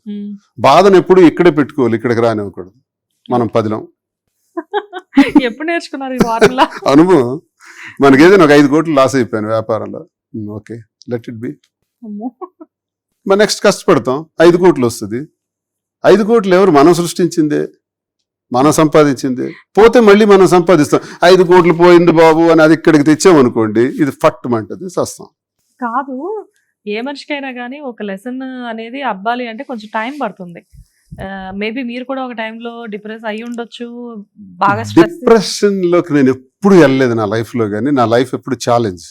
బాధను ఎప్పుడు ఇక్కడే పెట్టుకోవాలి, ఇక్కడికి రానివ్వకూడదు. మనం పదిలం. ఎప్పుడు నేర్చుకున్నారు ఈ వారంలో అనుభవం? మనకేదైనా ఒక 5 కోట్లు లాస్ అయిపోయాను వ్యాపారంలో, ఓకే లెట్ ఇట్ బి. మరి నెక్స్ట్ కష్టపడతాం, 5 కోట్లు వస్తుంది. 5 కోట్లు ఎవరు? మనం సృష్టించిందే, మనం సంపాదించిందే. పోతే మళ్ళీ మనం సంపాదిస్తాం. 5 కోట్లు పోయింది బాబు అని అది ఇక్కడికి తెచ్చామనుకోండి, ఇది ఫట్టుమంటది, సస్తాం. కాదు, ఏ మనిషికైనా కానీ ఒక లెసన్ అనేది అవ్వాలి అంటే కొంచెం టైం పడుతుంది. మేబీ మీరు కూడా ఒక టైంలో డిప్రెస్ అయ్యి ఉండొచ్చు, బాగా డిప్రెషన్ లోకి నేను ఎప్పుడు వెళ్ళలేదు నా లైఫ్ లో. కానీ నా లైఫ్ ఎప్పుడు ఛాలెంజ్.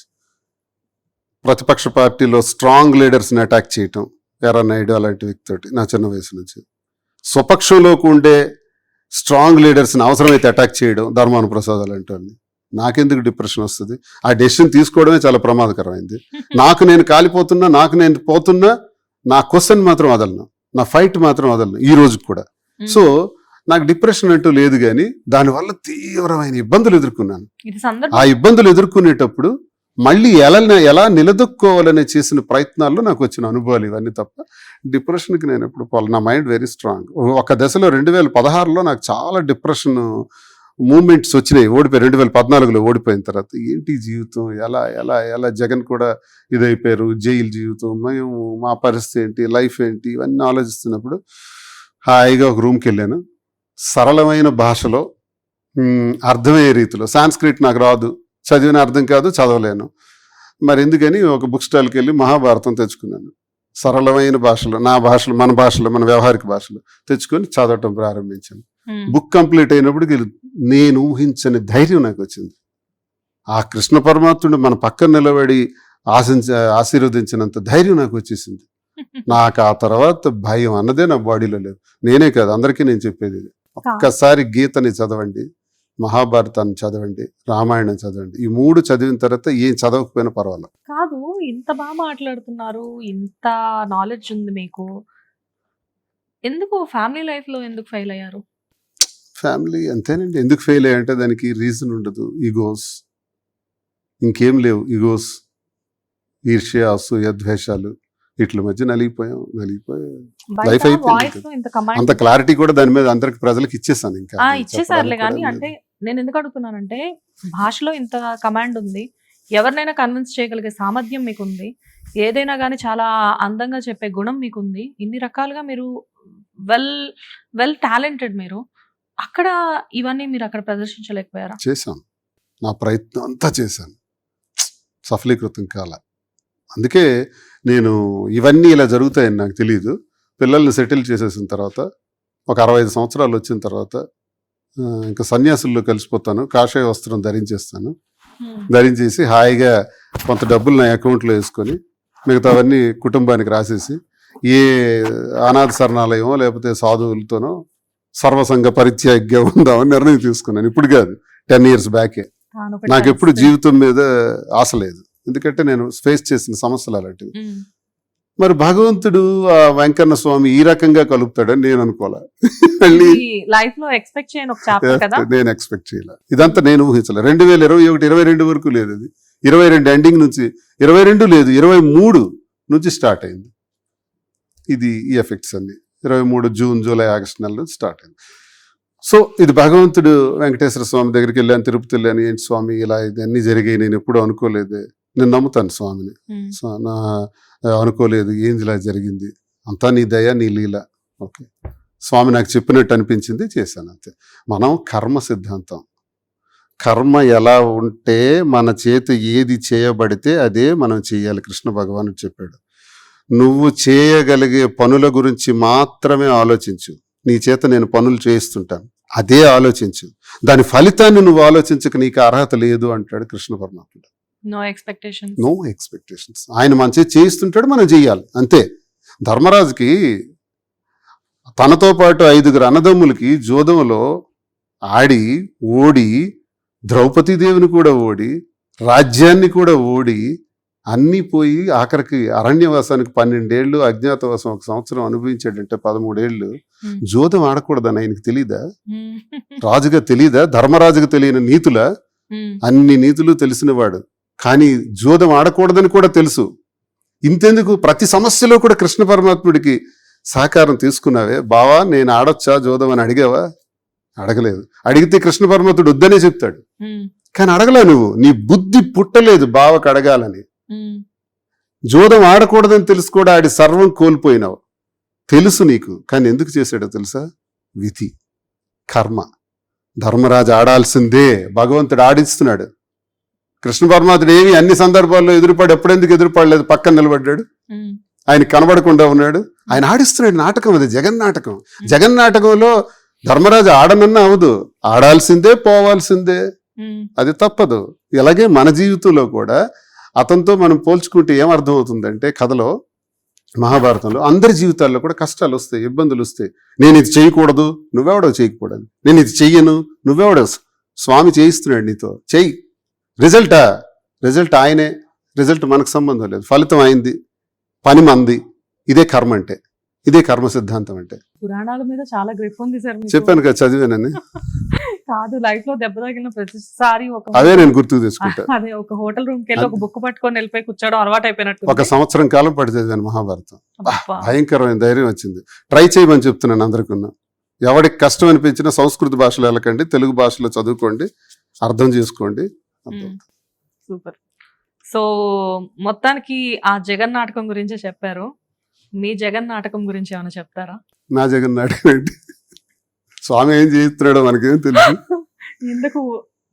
ప్రతిపక్ష పార్టీలో స్ట్రాంగ్ లీడర్స్ ని అటాక్ చేయటం, ఎర్ర నాయుడు అలాంటి వ్యక్తి తోటి నా చిన్న వయసు నుంచి. స్వపక్షంలోకి ఉండే స్ట్రాంగ్ లీడర్స్ని అవసరమైతే అటాక్ చేయడం, ధర్మాన ప్రసాదాలు అంటే నాకెందుకు డిప్రెషన్ వస్తుంది? ఆ డెసిషన్ తీసుకోవడమే చాలా ప్రమాదకరమైంది. నాకు నేను కాలిపోతున్నా, నాకు నేను పోతున్నా, నా క్వశ్చన్ మాత్రం వదలను, నా ఫైట్ మాత్రం వదలను ఈ రోజు కూడా. సో నాకు డిప్రెషన్ అంటూ లేదు, కానీ దానివల్ల తీవ్రమైన ఇబ్బందులు ఎదుర్కొన్నాను. ఆ ఇబ్బందులు ఎదుర్కొనేటప్పుడు మళ్ళీ ఎలా నిలదొక్కోవాలని చేసిన ప్రయత్నాల్లో నాకు వచ్చిన అనుభవాలు ఇవన్నీ తప్ప డిప్రెషన్కి నేను ఎప్పుడు నా మైండ్ వెరీ స్ట్రాంగ్. ఒక దశలో 2016లో నాకు చాలా డిప్రెషన్ మూమెంట్స్ వచ్చినాయి. 2014లో ఓడిపోయిన తర్వాత ఏంటి జీవితం, ఎలా ఎలా ఎలా జగన్ కూడా ఇదైపోయారు, జైలు జీవితం, మేము మా పరిస్థితి ఏంటి, లైఫ్ ఏంటి, ఇవన్నీ ఆలోచిస్తున్నప్పుడు హాయిగా ఒక రూమ్కి వెళ్ళాను. సరళమైన భాషలో అర్థమయ్యే రీతిలో, సాంస్క్రిట్ నాకు రాదు, చదివిన అర్థం కాదు, చదవలేను, మరి ఎందుకని ఒక బుక్ స్టాల్కి వెళ్ళి మహాభారతం తెచ్చుకున్నాను. సరళమైన భాషలో, నా భాషలో, మన భాషలో, మన వ్యవహారిక భాషలో తెచ్చుకొని చదవటం ప్రారంభించాను. బుక్ కంప్లీట్ అయినప్పటికీ నేను ఊహించని ధైర్యం నాకు వచ్చింది. ఆ కృష్ణ పరమాత్ముడు మన పక్కన నిలబడి ఆశీర్వదించినంత ధైర్యం నాకు వచ్చేసింది. నాకు ఆ తర్వాత భయం అన్నదే నా బాడీలో లేదు. నేనే కాదు, అందరికీ నేను చెప్పేది ఇది. ఒక్కసారి గీతని చదవండి, మహాభారతాన్ని చదవండి, రామాయణం చదవండి. ఈ 3 చదివిన తర్వాత ఏం చదవకపోయినా పర్వాలేదు. కాదు, ఇంత బాగా మాట్లాడుతున్నారు, ఇంత నాలెడ్జ్ ఉంది మీకు, ఎందుకు ఫ్యామిలీ లైఫ్ లో ఎందుకు ఫెయిల్ అయ్యారు? ఫ్యామిలీ అంతేనండి, ఎందుకు ఫెయిల్ అయ్యంటే దానికి రీజన్ ఉండదు. ఈగోస్, ఇంకేం లేవు. ఈగోస్, ఈర్ష్య, అసూయ, ద్వేషాలు, వీటి మధ్య నలిగిపోయి లైఫ్ అయిపోయింది. అంత క్లారిటీ కూడా దాని మీద అందరికి ప్రజలకు ఇచ్చేసాను. ఇంకా ఇచ్చేసారులే, కానీ అంటే నేను ఎందుకు అడుగుతున్నానంటే భాషలో ఇంత కమాండ్ ఉంది, ఎవరినైనా కన్విన్స్ చేయగలిగే సామర్థ్యం మీకుంది, ఏదైనా కానీ చాలా అందంగా చెప్పే గుణం మీకుంది, ఇన్ని రకాలుగా మీరు వెల్ టాలెంటెడ్. మీరు అక్కడ ఇవన్నీ మీరు అక్కడ ప్రదర్శించలేకపోయారా? చేశాను, నా ప్రయత్నం అంతా చేశాను, సఫలీకృతం కాల. అందుకే నేను ఇవన్నీ ఇలా జరుగుతాయని నాకు తెలియదు. పిల్లల్ని సెటిల్ చేసేసిన తర్వాత ఒక 65 సంవత్సరాలు వచ్చిన తర్వాత ఇంకా సన్యాసుల్లో కలిసిపోతాను, కాషాయ వస్త్రం ధరించేసి హాయిగా కొంత డబ్బులు నా అకౌంట్లో వేసుకొని మిగతావన్నీ కుటుంబానికి రాసేసి ఏ అనాథ శరణాలయమో లేకపోతే సాధువులతోనో సర్వసంగ పరిత్యాగ్యం ఉందామని నిర్ణయం తీసుకున్నాను. ఇప్పుడు కాదు, 10 years బ్యాకే. నాకు ఎప్పుడు జీవితం మీద ఆశ లేదు, ఎందుకంటే నేను ఫేస్ చేసిన సమస్యలు అలాంటివి. మరి భగవంతుడు ఆ వెంకన్న స్వామి ఈ రకంగా కలుపుతాడని నేను అనుకోలే. నేను ఎక్స్పెక్ట్ చేయలే, ఇదంతా నేను ఊహించలే. 2021, 22 వరకు లేదు, అది 22 ఎండింగ్ నుంచి, 22 లేదు 23 నుంచి స్టార్ట్ అయింది. ఇది ఈ ఎఫెక్ట్స్ అన్ని 23 జూన్, జూలై, ఆగస్టు నెలలో స్టార్ట్ అయింది. సో ఇది భగవంతుడు వెంకటేశ్వర స్వామి దగ్గరికి వెళ్ళాను, తిరుపతి వెళ్ళాను, ఏంటి స్వామి ఇలా ఇదన్నీ జరిగాయి, నేను ఎప్పుడు అనుకోలేదు. నేను నమ్ముతాను స్వామిని, నా అనుకోలేదు, ఏంది ఇలా జరిగింది, అంతా నీ దయ, నీ లీల. ఓకే, స్వామి నాకు చెప్పినట్టు అనిపించింది, చేశాను, అంతే. మనం కర్మ సిద్ధాంతం, కర్మ ఎలా ఉంటే మన చేతి ఏది చేయబడితే అదే మనం చేయాలి. కృష్ణ భగవానుడు చెప్పాడు, నువ్వు చేయగలిగే పనుల గురించి మాత్రమే ఆలోచించు, నీ చేత నేను పనులు చేయిస్తుంటాను, అదే ఆలోచించు, దాని ఫలితాన్ని నువ్వు ఆలోచించక నీకు అర్హత లేదు అంటాడు కృష్ణ పరమాత్ముడు. No expectations. ఆయన మన చేతి చేయిస్తుంటాడు, మనం చెయ్యాలి, అంతే. ధర్మరాజుకి తనతో పాటు 5 అన్నదమ్ములకి జోదంలో ఆడి ఓడి, ద్రౌపదీదేవిని కూడా ఓడి, రాజ్యాన్ని కూడా ఓడి, అన్నీ పోయి ఆఖరికి అరణ్యవాసానికి 12 ఏళ్ళు, అజ్ఞాతవాసం 1 సంవత్సరం అనుభవించాడంటే 13 ఏళ్ళు. జోదం ఆడకూడదని ఆయనకి తెలీదా? రాజుగా తెలీదా? ధర్మరాజుగా తెలియని నీతులా? అన్ని నీతులు తెలిసినవాడు, కానీ జోదం ఆడకూడదని కూడా తెలుసు. ఇంతెందుకు, ప్రతి సమస్యలో కూడా కృష్ణ పరమాత్ముడికి సహకారం తీసుకున్నావే. బావా నేను ఆడొచ్చా జోదం అని అడిగావా? అడగలేదు. అడిగితే కృష్ణ పరమాత్ముడు వద్దనే చెప్తాడు, కానీ అడగలే నువ్వు, నీ బుద్ధి పుట్టలేదు బావకు అడగాలని. జోదం ఆడకూడదని తెలుసు కూడా ఆడి సర్వం కోల్పోయినావు, తెలుసు నీకు, కానీ ఎందుకు చేశాడో తెలుసా? విధి, కర్మ. ధర్మరాజు ఆడాల్సిందే, భగవంతుడు ఆడిస్తున్నాడు. కృష్ణ పరమాత్ముడు ఏమి అన్ని సందర్భాల్లో ఎప్పుడెందుకు ఎదురుపడలేదు, పక్కన నిలబడ్డాడు, ఆయన కనబడకుండా ఉన్నాడు, ఆయన ఆడిస్తున్నాడు. నాటకం అది, జగన్నాటకం. జగన్నాటకంలో ధర్మరాజు ఆడనన్నా అవదు, ఆడాల్సిందే, పోవాల్సిందే, అది తప్పదు. ఇలాగే మన జీవితంలో కూడా అతనితో మనం పోల్చుకుంటే ఏమర్థం అవుతుందంటే, కథలో మహాభారతంలో అందరి జీవితాల్లో కూడా కష్టాలు వస్తాయి, ఇబ్బందులు వస్తాయి. నేను ఇది చేయకూడదు, నువ్వెవడో చేయకూడదు. నేను ఇది చెయ్యను, నువ్వెవడో. స్వామి చేయిస్తున్నాడు నీతో, చెయ్యి. రిజల్ట్ ఆయనే. రిజల్ట్ మనకు సంబంధం లేదు, ఫలితం అయింది, పని మంది. ఇదే కర్మ అంటే, ఇదే కర్మ సిద్ధాంతం అంటే. పురాణాల మీద చాలా గ్రిప్ ఉంది సార్ మీకు. చెప్పాను కదా, చదివానని. కాదు, లైఫ్ లో దెబ్బ తగిలిన ప్రతిసారి అదే నేను గుర్తుకు తెచ్చుకుంటా. అదే ఒక హోటల్ రూమ్ కి వెళ్ళి ఒక బుక్ పట్టుకొని వెళ్ళిపోయి కూర్చోవడం అలవాటు అయిపోయినట్టు. 1 సంవత్సరం కాలం పడి చదివాను మహాభారతం. భయంకరమైన ధైర్యం వచ్చింది. ట్రై చేయమని చెప్తున్నాను అందరికీ. ఎవరికి కష్టం అనిపించినా సంస్కృత భాషలో వెళ్ళకండి, తెలుగు భాషలో చదువుకోండి, అర్థం చేసుకోండి. సూపర్. సో మొత్తానికి ఆ జగన్ నాటకం గురించే చెప్పారు. మీ జగన్ నాటకం గురించి ఏమైనా చెప్తారా? నా జగన్ నాటకం ఏంటి? స్వామి ఏం చేస్తున్నాడో మనకేం తెలుసు. ఎందుకు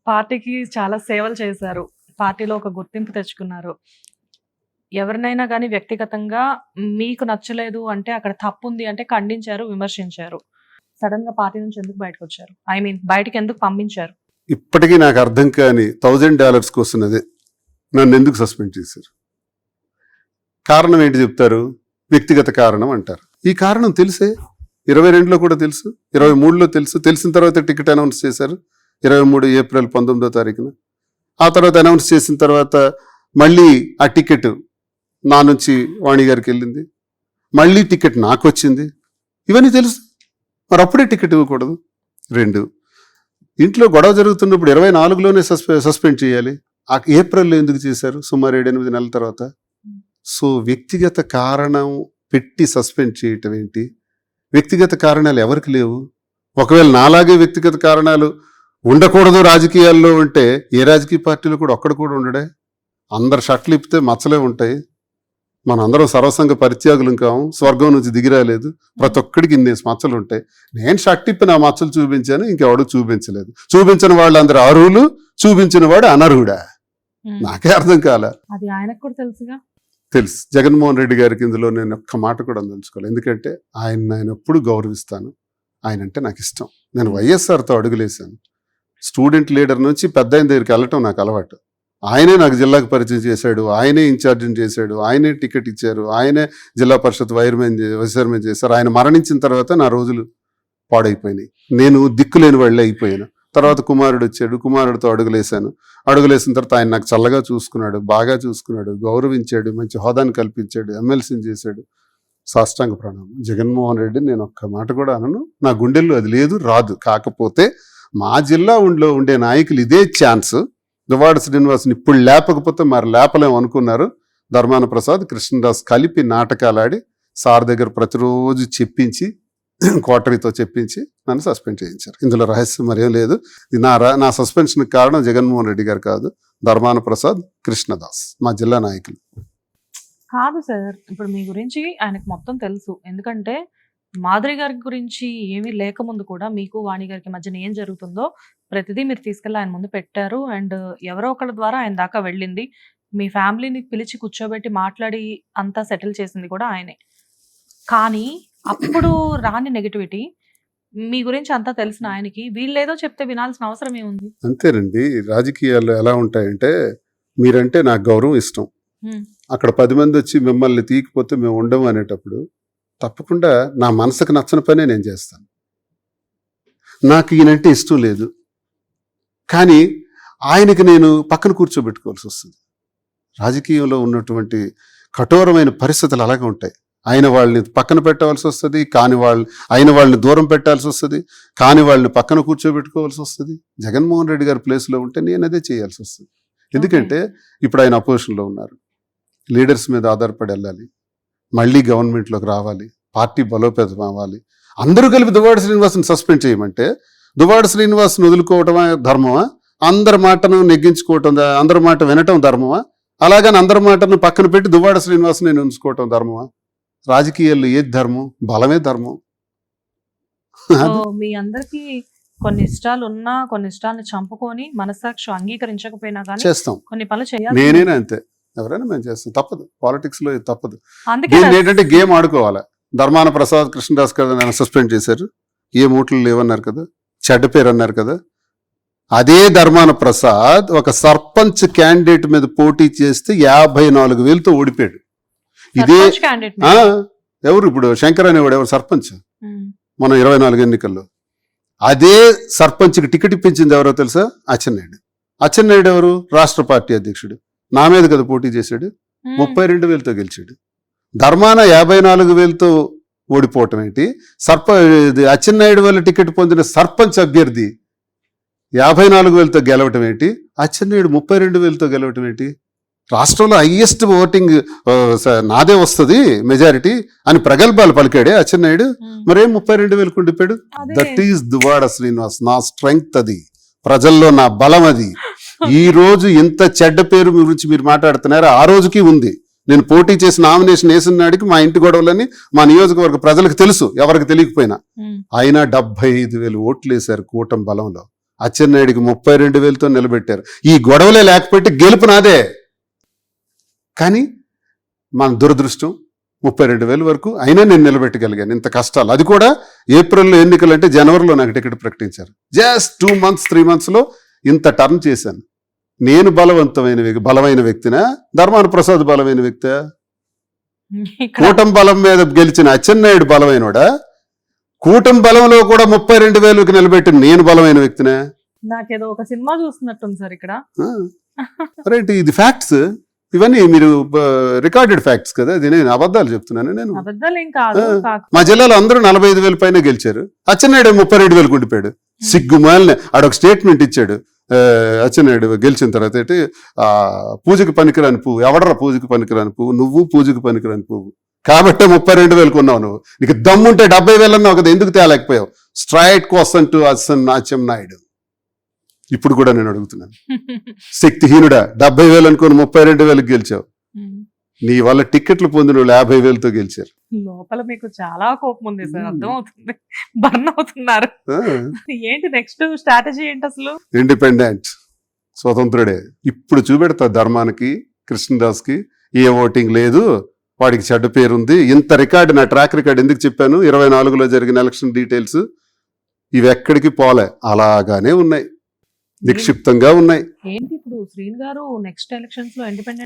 పార్టీకి చాలా సేవలు చేశారు, పార్టీలో ఒక గుర్తింపు తెచ్చుకున్నారు. ఎవరినైనా కానీ వ్యక్తిగతంగా మీకు నచ్చలేదు అంటే, అక్కడ తప్పు ఉంది అంటే ఖండించారు, విమర్శించారు. సడన్ గా పార్టీ నుంచి ఎందుకు బయటకు వచ్చారు? ఐ మీన్ బయటకు ఎందుకు పంపించారు? ఇప్పటికీ నాకు అర్థం కాని $1000 వస్తున్నది, నన్ను ఎందుకు సస్పెండ్ చేశారు? కారణం ఏంటి చెప్తారు? వ్యక్తిగత కారణం అంటారు. ఈ కారణం తెలిసే 22లో కూడా తెలుసు, 23లో తెలుసు. తెలిసిన తర్వాత టికెట్ అనౌన్స్ చేశారు 23 ఏప్రిల్ 19వ తారీఖున. ఆ తర్వాత అనౌన్స్ చేసిన తర్వాత మళ్ళీ ఆ టికెట్ నా నుంచి వాణి గారికి వెళ్ళింది, మళ్ళీ టికెట్ నాకు వచ్చింది. ఇవన్నీ తెలుసు, మరి అప్పుడే టికెట్ ఇవ్వకూడదు. 2, ఇంట్లో గొడవ జరుగుతున్నప్పుడు 24లోనే సస్పెండ్ చేయాలి. ఆ ఏప్రిల్లో ఎందుకు చేశారు? సుమారు 7-8 నెలల తర్వాత. సో వ్యక్తిగత కారణం పెట్టి సస్పెండ్ చేయటం ఏంటి? వ్యక్తిగత కారణాలు ఎవరికి లేవు? ఒకవేళ నాలాగే వ్యక్తిగత కారణాలు ఉండకూడదు రాజకీయాల్లో ఉంటే ఏ రాజకీయ పార్టీలో కూడా ఒక్కడ కూడా ఉండడే. అందరు షర్ట్లు ఇప్పితే మచ్చలే ఉంటాయి. మనం అందరం సర్వసంగ పరిత్యాగులం కాము, స్వర్గం నుంచి దిగిరాలేదు. ప్రతి ఒక్కడికి ఇన్ని మచ్చలు ఉంటాయి. నేను షర్ట్ ఇప్పి నా మచ్చలు చూపించాను, ఇంకెవడు చూపించలేదు. చూపించిన వాళ్ళు అందరు అర్హులు, చూపించిన వాడు అనర్హుడా? నాకే అర్థం కాలే. అది ఆయనకు కూడా తెలుసుగా. తెలుసు. జగన్మోహన్ రెడ్డి గారికి ఇందులో నేను ఒక్క మాట కూడా అందించుకోవాలి. ఎందుకంటే ఆయన ఎప్పుడు గౌరవిస్తాను. ఆయన అంటే నాకు ఇష్టం. నేను వైఎస్ఆర్తో అడుగులేశాను. స్టూడెంట్ లీడర్ నుంచి పెద్ద ఆయన దగ్గరికి వెళ్ళటం నాకు అలవాటు. ఆయనే నాకు జిల్లాకు పరిచయం చేశాడు, ఆయనే ఇన్ఛార్జిని చేశాడు, ఆయనే టికెట్ ఇచ్చారు, ఆయనే జిల్లా పరిషత్ వైస్ చైర్మన్ చేశారు. ఆయన మరణించిన తర్వాత నా రోజులు పాడైపోయినాయి. నేను దిక్కులేని వాళ్ళే అయిపోయాను. తర్వాత కుమారుడు వచ్చాడు, కుమారుడితో అడుగులేసిన తర్వాత ఆయన నాకు చల్లగా చూసుకున్నాడు, బాగా చూసుకున్నాడు, గౌరవించాడు, మంచి హోదాను కల్పించాడు, ఎమ్మెల్సీని చేశాడు. సాష్టాంగ ప్రణామం. జగన్మోహన్ రెడ్డి నేను ఒక్క మాట కూడా అనను. నా గుండెల్లో అది లేదు, రాదు. కాకపోతే మా జిల్లా ఉండే నాయకులు ఇదే ఛాన్స్ దువ్వాడ శ్రీనివాస్ని ఇప్పుడు లేపకపోతే మరి లేపలేం అనుకున్నారు. ధర్మాన ప్రసాద్, కృష్ణదాస్ కలిపి నాటకాలు ఆడి సార్ దగ్గర ప్రతిరోజు చెప్పించి, కోటరీతో చెప్పించి నన్ను సస్పెండ్ చేయించారు. ఇందులో రహస్యం మరేం లేదు. నా సస్పెన్షన్కి కారణం జగన్మోహన్ రెడ్డి గారు కాదు, ధర్మాన ప్రసాద్, కృష్ణదాస్, మా జిల్లా నాయకులు. కాదు సార్, ఇప్పుడు మీ గురించి ఆయనకు మొత్తం తెలుసు. ఎందుకంటే మాధురి గారి గురించి ఏమీ లేకముందు కూడా మీకు వాణి గారికి మధ్యన ఏం జరుగుతుందో ప్రతిదీ మీరు తీసుకెళ్ళి ఆయన ముందు పెట్టారు. అండ్ ఎవరో ఒకళ్ళ ద్వారా ఆయన దాకా వెళ్ళింది. మీ ఫ్యామిలీని పిలిచి కూర్చోబెట్టి మాట్లాడి అంతా సెటిల్ చేసింది కూడా ఆయనే. కానీ అప్పుడు రాని నెగటివిటీ మీ గురించి అంతా తెలిసిన ఆయనకి వీళ్ళేదో చెప్తే వినాల్సిన అవసరం ఏముంది? అంతేనండి. రాజకీయాల్లో ఎలా ఉంటాయంటే, మీరంటే నాకు గౌరవం ఇష్టం, అక్కడ 10 మంది వచ్చి మిమ్మల్ని తీయకపోతే మేము ఉండము అనేటప్పుడు తప్పకుండా నా మనసుకు నచ్చని పనే నేను చేస్తాను. నాకు ఈయనంటే ఇష్టం లేదు, కానీ ఆయనకి నేను పక్కన కూర్చోబెట్టుకోవాల్సి వస్తుంది. రాజకీయంలో ఉన్నటువంటి కఠోరమైన పరిస్థితులు అలాగే ఉంటాయి. ఆయన వాళ్ళని పక్కన పెట్టవలసి వస్తుంది, ఆయన వాళ్ళని దూరం పెట్టాల్సి వస్తుంది, కానీ వాళ్ళని పక్కన కూర్చోబెట్టుకోవాల్సి వస్తుంది. జగన్మోహన్ రెడ్డి గారి ప్లేస్లో ఉంటే నేను అదే చేయాల్సి వస్తుంది. ఎందుకంటే ఇప్పుడు ఆయన అపోజిషన్లో ఉన్నారు, లీడర్స్ మీద ఆధారపడి వెళ్ళాలి, మళ్ళీ గవర్నమెంట్లోకి రావాలి, పార్టీ బలోపేతం అవ్వాలి. అందరూ కలిపి దువ్వాడ శ్రీనివాస్ని సస్పెండ్ చేయమంటే దువ్వాడ శ్రీనివాస్ని వదులుకోవటమా ధర్మమా? అందరి మాటను నెగ్గించుకోవటం, అందరి మాట వినటం ధర్మమా? అలాగని అందరి మాటను పక్కన పెట్టి దువ్వాడ శ్రీనివాస్ని నేను ఉంచుకోవటం ధర్మమా? రాజకీయాల్లో ఏది ధర్మం? బలమే ధర్మం. మీ అందరికి కొన్ని ఇష్టాలు ఉన్నా, కొన్ని ఇష్టాలను చంపుకొని మనసాక్షి అంగీకరించకపోయినా కానీ చేస్తాం. కొన్ని పనులు చేయాలి. నేనైనా అంతే, ఎవరైనా మేము చేస్తాం. తప్పదు, పాలిటిక్స్ లో తప్పదు. అందుకే ఏంటంటే గేమ్ ఆడుకోవాలి. ధర్మాన ప్రసాద్, కృష్ణదాస్ కదా నన్ను సస్పెండ్ చేశారు, ఏ మూటలు లేవన్నారు కదా, చెడ్డ పేరు అన్నారు కదా. అదే ధర్మాన ప్రసాద్ ఒక సర్పంచ్ క్యాండిడేట్ మీద పోటీ చేస్తే 54,000తో ఓడిపోయాడు. ఇదే క్యాండిడేట్ ఎవరు ఇప్పుడు శంకర్ అనేవాడు ఎవరు సర్పంచ్ మన 24 ఎన్నికల్లో అదే సర్పంచ్కి టికెట్ ఇప్పించింది ఎవరో తెలుసా? అచ్చెన్నాయుడు ఎవరు? రాష్ట్ర పార్టీ అధ్యక్షుడు. నా మీద కదా పోటీ చేశాడు, 32,000తో గెలిచాడు. ధర్మాన 54,000తో ఓడిపోవటం ఏంటి? అచ్చెన్నాయుడు వల్ల టికెట్ పొందిన సర్పంచ్ అభ్యర్థి 54,000తో గెలవటం ఏంటి? అచ్చెన్నాయుడు 32,000తో గెలవటం ఏంటి? రాష్ట్రంలో హైయెస్ట్ ఓటింగ్ నాదే వస్తుంది మెజారిటీ అని ప్రగల్భాలు పలికాడే అచ్చెన్నాయుడు. మరేం 32,000 ఉండిపోయాడు? That is Duvvada Srinivas. నా స్ట్రెంగ్త్ అది, ప్రజల్లో నా బలం అది. ఈ రోజు ఇంత చెడ్డ పేరు గురించి మీరు మాట్లాడుతున్నారు, ఆ రోజుకి ఉంది. నేను పోటీ చేసి నామినేషన్ వేసిన నాడికి మా ఇంటి గొడవలని మా నియోజకవర్గ ప్రజలకు తెలుసు, ఎవరికి తెలియకపోయినా. అయినా 75,000 ఓట్లు వేశారు కూటమి బలంలో. అచ్చెన్నాయుడికి 32,000తో నిలబెట్టారు. ఈ గొడవలే లేకపోతే గెలుపు నాదే. కానీ మన దురదృష్టం 32,000 వరకు అయినా నేను నిలబెట్టగలిగాను. ఇంత కష్టాలు, అది కూడా ఏప్రిల్లో ఎన్నికలు అంటే జనవరిలో నాకు టికెట్ ప్రకటించారు. జస్ట్ 2 months 3 months లో ఇంత టర్న్ చేశాను. నేను బలమైన వ్యక్తినా? ధర్మాన ప్రసాద్ బలమైన వ్యక్తా? కూటమి బలం మీద గెలిచిన అచ్చెన్నాయుడు బలమైనోడా? కూటమి బలంలో కూడా 32,000కి నిలబెట్టిన నేను బలమైన వ్యక్తినా? నాకేదో ఒక సినిమా చూస్తున్నట్టుంది సార్ ఇక్కడ. రైట్, ఇది ఫ్యాక్ట్స్. ఇవన్నీ మీరు రికార్డెడ్ ఫ్యాక్ట్స్ కదా, ఇది నేను అబద్ధాలు చెప్తున్నాను. నేను అబద్ధాలు ఏం కాదు. మా జిల్లాలో అందరూ 45,000 పైన గెలిచారు. అచ్చెన్నాయుడు 32,000 ఉండిపోయాడు. సిగ్గుమాలిన ఆడొక స్టేట్మెంట్ ఇచ్చాడు అచ్చెన్నాయుడు గెలిచిన తర్వాత. ఏంటి, పూజకి పనికిరాని పువ్వు, ఎవడరా పూజకి పనికిరాని పువ్వు? నువ్వు పూజకి పనికిరాని పువ్వు కాబట్టి 32,000 ఉన్నావు. నువ్వు నీకు దమ్ముంటే 70,000 అన్నావు కదా, ఎందుకు తేలేకపోయావు? Straight question to Atchannaidu. ఇప్పుడు కూడా నేను అడుగుతున్నాను, శక్తిహీనుడా, 70,000 అనుకుని 32,000కి గెలిచావు. నీ వల్ల టికెట్లు పొందిన వాళ్ళు 50,000తో గెలిచారు. లోపల మీకు చాలా కోపం ఉంది సార్, అర్థం అవుతుంది. బర్న్ అవుతున్నారు. ఏంటి నెక్స్ట్ స్ట్రాటజీ ఏంటి అసలు? ఇండిపెండెంట్, స్వతంత్రుడే. ఇప్పుడు చూపెడతా ధర్మానికి, కృష్ణదాస్కి ఏ ఓటింగ్ లేదు, వాడికి చెడ్డ పేరుంది. ఇంత రికార్డు, నా ట్రాక్ రికార్డ్ ఎందుకు చెప్పాను? 24లో జరిగిన ఎలక్షన్ డీటెయిల్స్ ఇవి ఎక్కడికి పోలే, అలాగానే ఉన్నాయి, నిక్షిప్తంగా ఉన్నాయి. ఏంటి ఇప్పుడు శ్రీన్ గారు నెక్స్ట్ ఎలక్షన్స్ లో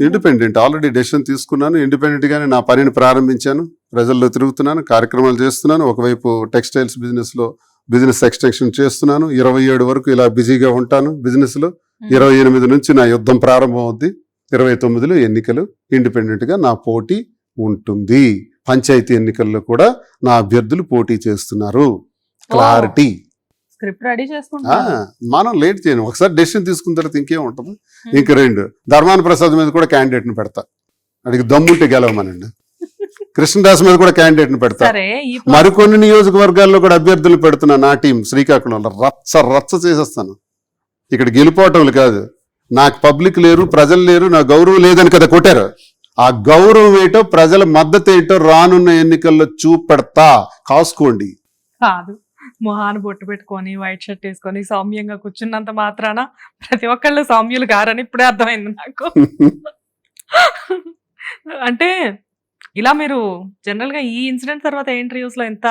ఇండిపెండెంట్ ఆల్రెడీ డెసిషన్ తీసుకున్నాను. ఇండిపెండెంట్ గానే నా పనిని ప్రారంభించాను. ప్రజల్లో తిరుగుతున్నాను, కార్యక్రమాలు చేస్తున్నాను. ఒకవైపు టెక్స్టైల్స్ బిజినెస్ లో బిజినెస్ ఎక్స్టెన్షన్ చేస్తున్నాను. 27 వరకు ఇలా బిజీగా ఉంటాను బిజినెస్ లో. 28 నుంచి నా యుద్ధం ప్రారంభం అవుద్ది. 29లో ఎన్నికలు. ఇండిపెండెంట్ గా నా పోటీ ఉంటుంది. పంచాయతీ ఎన్నికల్లో కూడా నా అభ్యర్థులు పోటీ చేస్తున్నారు. క్లారిటీ. స్క్రిప్ట్ రెడీ చేసుకుంటా. మనం లేట్ చేయను. ఒకసారి డెసిషన్ తీసుకున్న తర్వాత ఇంకేం ఉంటుంది. ఇంక 2 ధర్మాన ప్రసాద్ మీద కూడా క్యాండిడేట్ ని పెడతా, అడిగి దమ్ముంటే గెలవమనండి. కృష్ణదాస్ మీద కూడా క్యాండిడేట్ ని పెడతా. మరికొన్ని నియోజకవర్గాల్లో కూడా అభ్యర్థులు పెడుతున్నా. నా టీం శ్రీకాకుళంలో రచ్చ చేసేస్తాను. ఇక్కడ గెలిపోవటం కాదు, నాకు పబ్లిక్ లేరు, ప్రజలు లేరు, నా గౌరవం లేదని కదా కొట్టారు. ఆ గౌరవం ఏంటో, ప్రజల మద్దతు ఏంటో రానున్న ఎన్నికల్లో చూపెడతా, కాసుకోండి. కాదు, మొహాన్ని బొట్టు పెట్టుకొని వైట్ షర్ట్ వేసుకొని సౌమ్యంగా కూర్చున్నంత మాత్రాన ప్రతి ఒక్కళ్ళు సౌమ్యులు గారని ఇప్పుడే అర్థమైంది నాకు. అంటే ఇలా మీరు జనరల్ గా ఈ ఇన్సిడెంట్ తర్వాత ఇంటర్వ్యూస్ లో ఎంత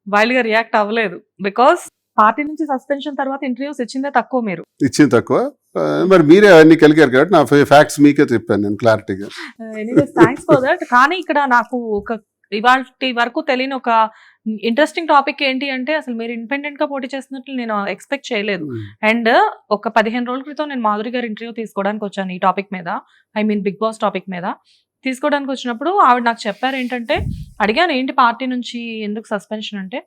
వైల్డ్ గా రియాక్ట్ అవ్వలేదు. బికాస్ పార్టీ నుంచి సస్పెన్షన్ తర్వాత ఇంటర్వ్యూస్ ఇచ్చిందే తక్కువ. మీరు ఇచ్చింది తక్కువ, మరి మీరే అన్ని కలిగారు కాబట్టి నా ఫ్యాక్ట్స్ మీకే చెప్పాను నేను క్లారిటీగా. Anyways thanks for that. కానీ ఇక్కడ నాకు ఒక ఇవాల్టి వరకు తెలియని ఒక ఇంట్రెస్టింగ్ టాపిక్ ఏంటి అంటే, అసలు మీరు ఇండిపెండెంట్ గా పోటీ చేస్తున్నట్లు నేను ఎక్స్పెక్ట్ చేయలేదు. అండ్ ఒక 15 రోజుల క్రితం నేను మాధురి గారి ఇంటర్వ్యూ తీసుకోవడానికి వచ్చాను ఈ టాపిక్ మీద, I mean Bigg Boss topic మీద తీసుకోవడానికి వచ్చినప్పుడు ఆవిడ నాకు చెప్పారు ఏంటంటే, అడిగాను ఏంటి పార్టీ నుంచి ఎందుకు సస్పెన్షన్ అంటే,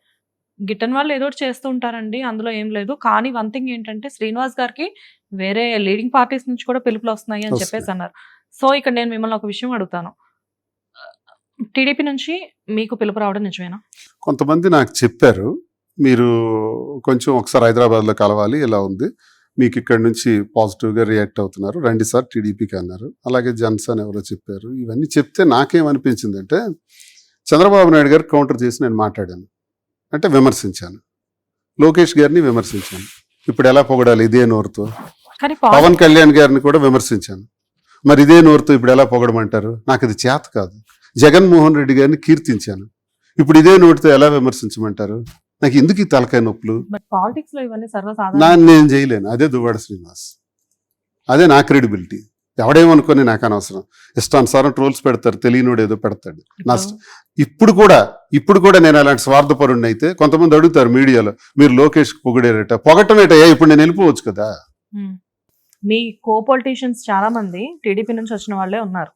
గిట్టన్ వాళ్ళు ఏదో చేస్తూ ఉంటారండి, అందులో ఏం లేదు. కానీ వన్ థింగ్ ఏంటంటే, శ్రీనివాస్ గారికి వేరే లీడింగ్ పార్టీస్ నుంచి కూడా పిలుపులు వస్తున్నాయి అని చెప్పేసి అన్నారు. సో ఇక్కడ నేను మిమ్మల్ని ఒక విషయం అడుగుతాను, టీడీపీ నుంచి మీకు పిలుపు రావడం నిజమేనా? కొంతమంది నాకు చెప్పారు, మీరు కొంచెం ఒకసారి హైదరాబాద్లో కలవాలి, ఇలా ఉంది, మీకు ఇక్కడ నుంచి పాజిటివ్గా రియాక్ట్ అవుతున్నారు, రండి సార్ టీడీపీకి అన్నారు. అలాగే జన్సన్ ఎవరో చెప్పారు. ఇవన్నీ చెప్తే నాకేమనిపించిందంటే, చంద్రబాబు నాయుడు గారు కౌంటర్ చేసి నేను మాట్లాడాను, అంటే విమర్శించాను, లోకేష్ గారిని విమర్శించాను. ఇప్పుడు ఎలా పొగడాలి ఇదే నోరుతో? పవన్ కళ్యాణ్ గారిని కూడా విమర్శించాను. మరి ఇదే నోరుతో ఇప్పుడు ఎలా పొగడమంటారు? నాకు ఇది చేత కాదు. జగన్మోహన్ రెడ్డి గారిని కీర్తించాను, ఇప్పుడు ఇదే నోటితో ఎలా విమర్శించమంటారు? నాకు ఎందుకు ఈ తలకాయ నొప్పులు? నేను చేయలేను. అదే దువ్వాడ శ్రీనివాస్, అదే నా క్రెడిబిలిటీ. ఎవడేమనుకొని నాకు అనవసరం. ఇష్టానుసారం ట్రోల్స్ పెడతారు, తెలియనోడు ఏదో పెడతాడు. ఇప్పుడు కూడా నేను అలాంటి స్వార్థపరుణ్ణి అయితే కొంతమంది అడుగుతారు మీడియాలో, మీరు లోకేష్ పొగిడేరట, పొగటమేటయ్యా, ఇప్పుడు నేను వెళ్ళిపోవచ్చు కదా. మీ కో పొలిటీషియన్స్ చాలా మంది టీడీపీ నుంచి వచ్చిన వాళ్ళే ఉన్నారు,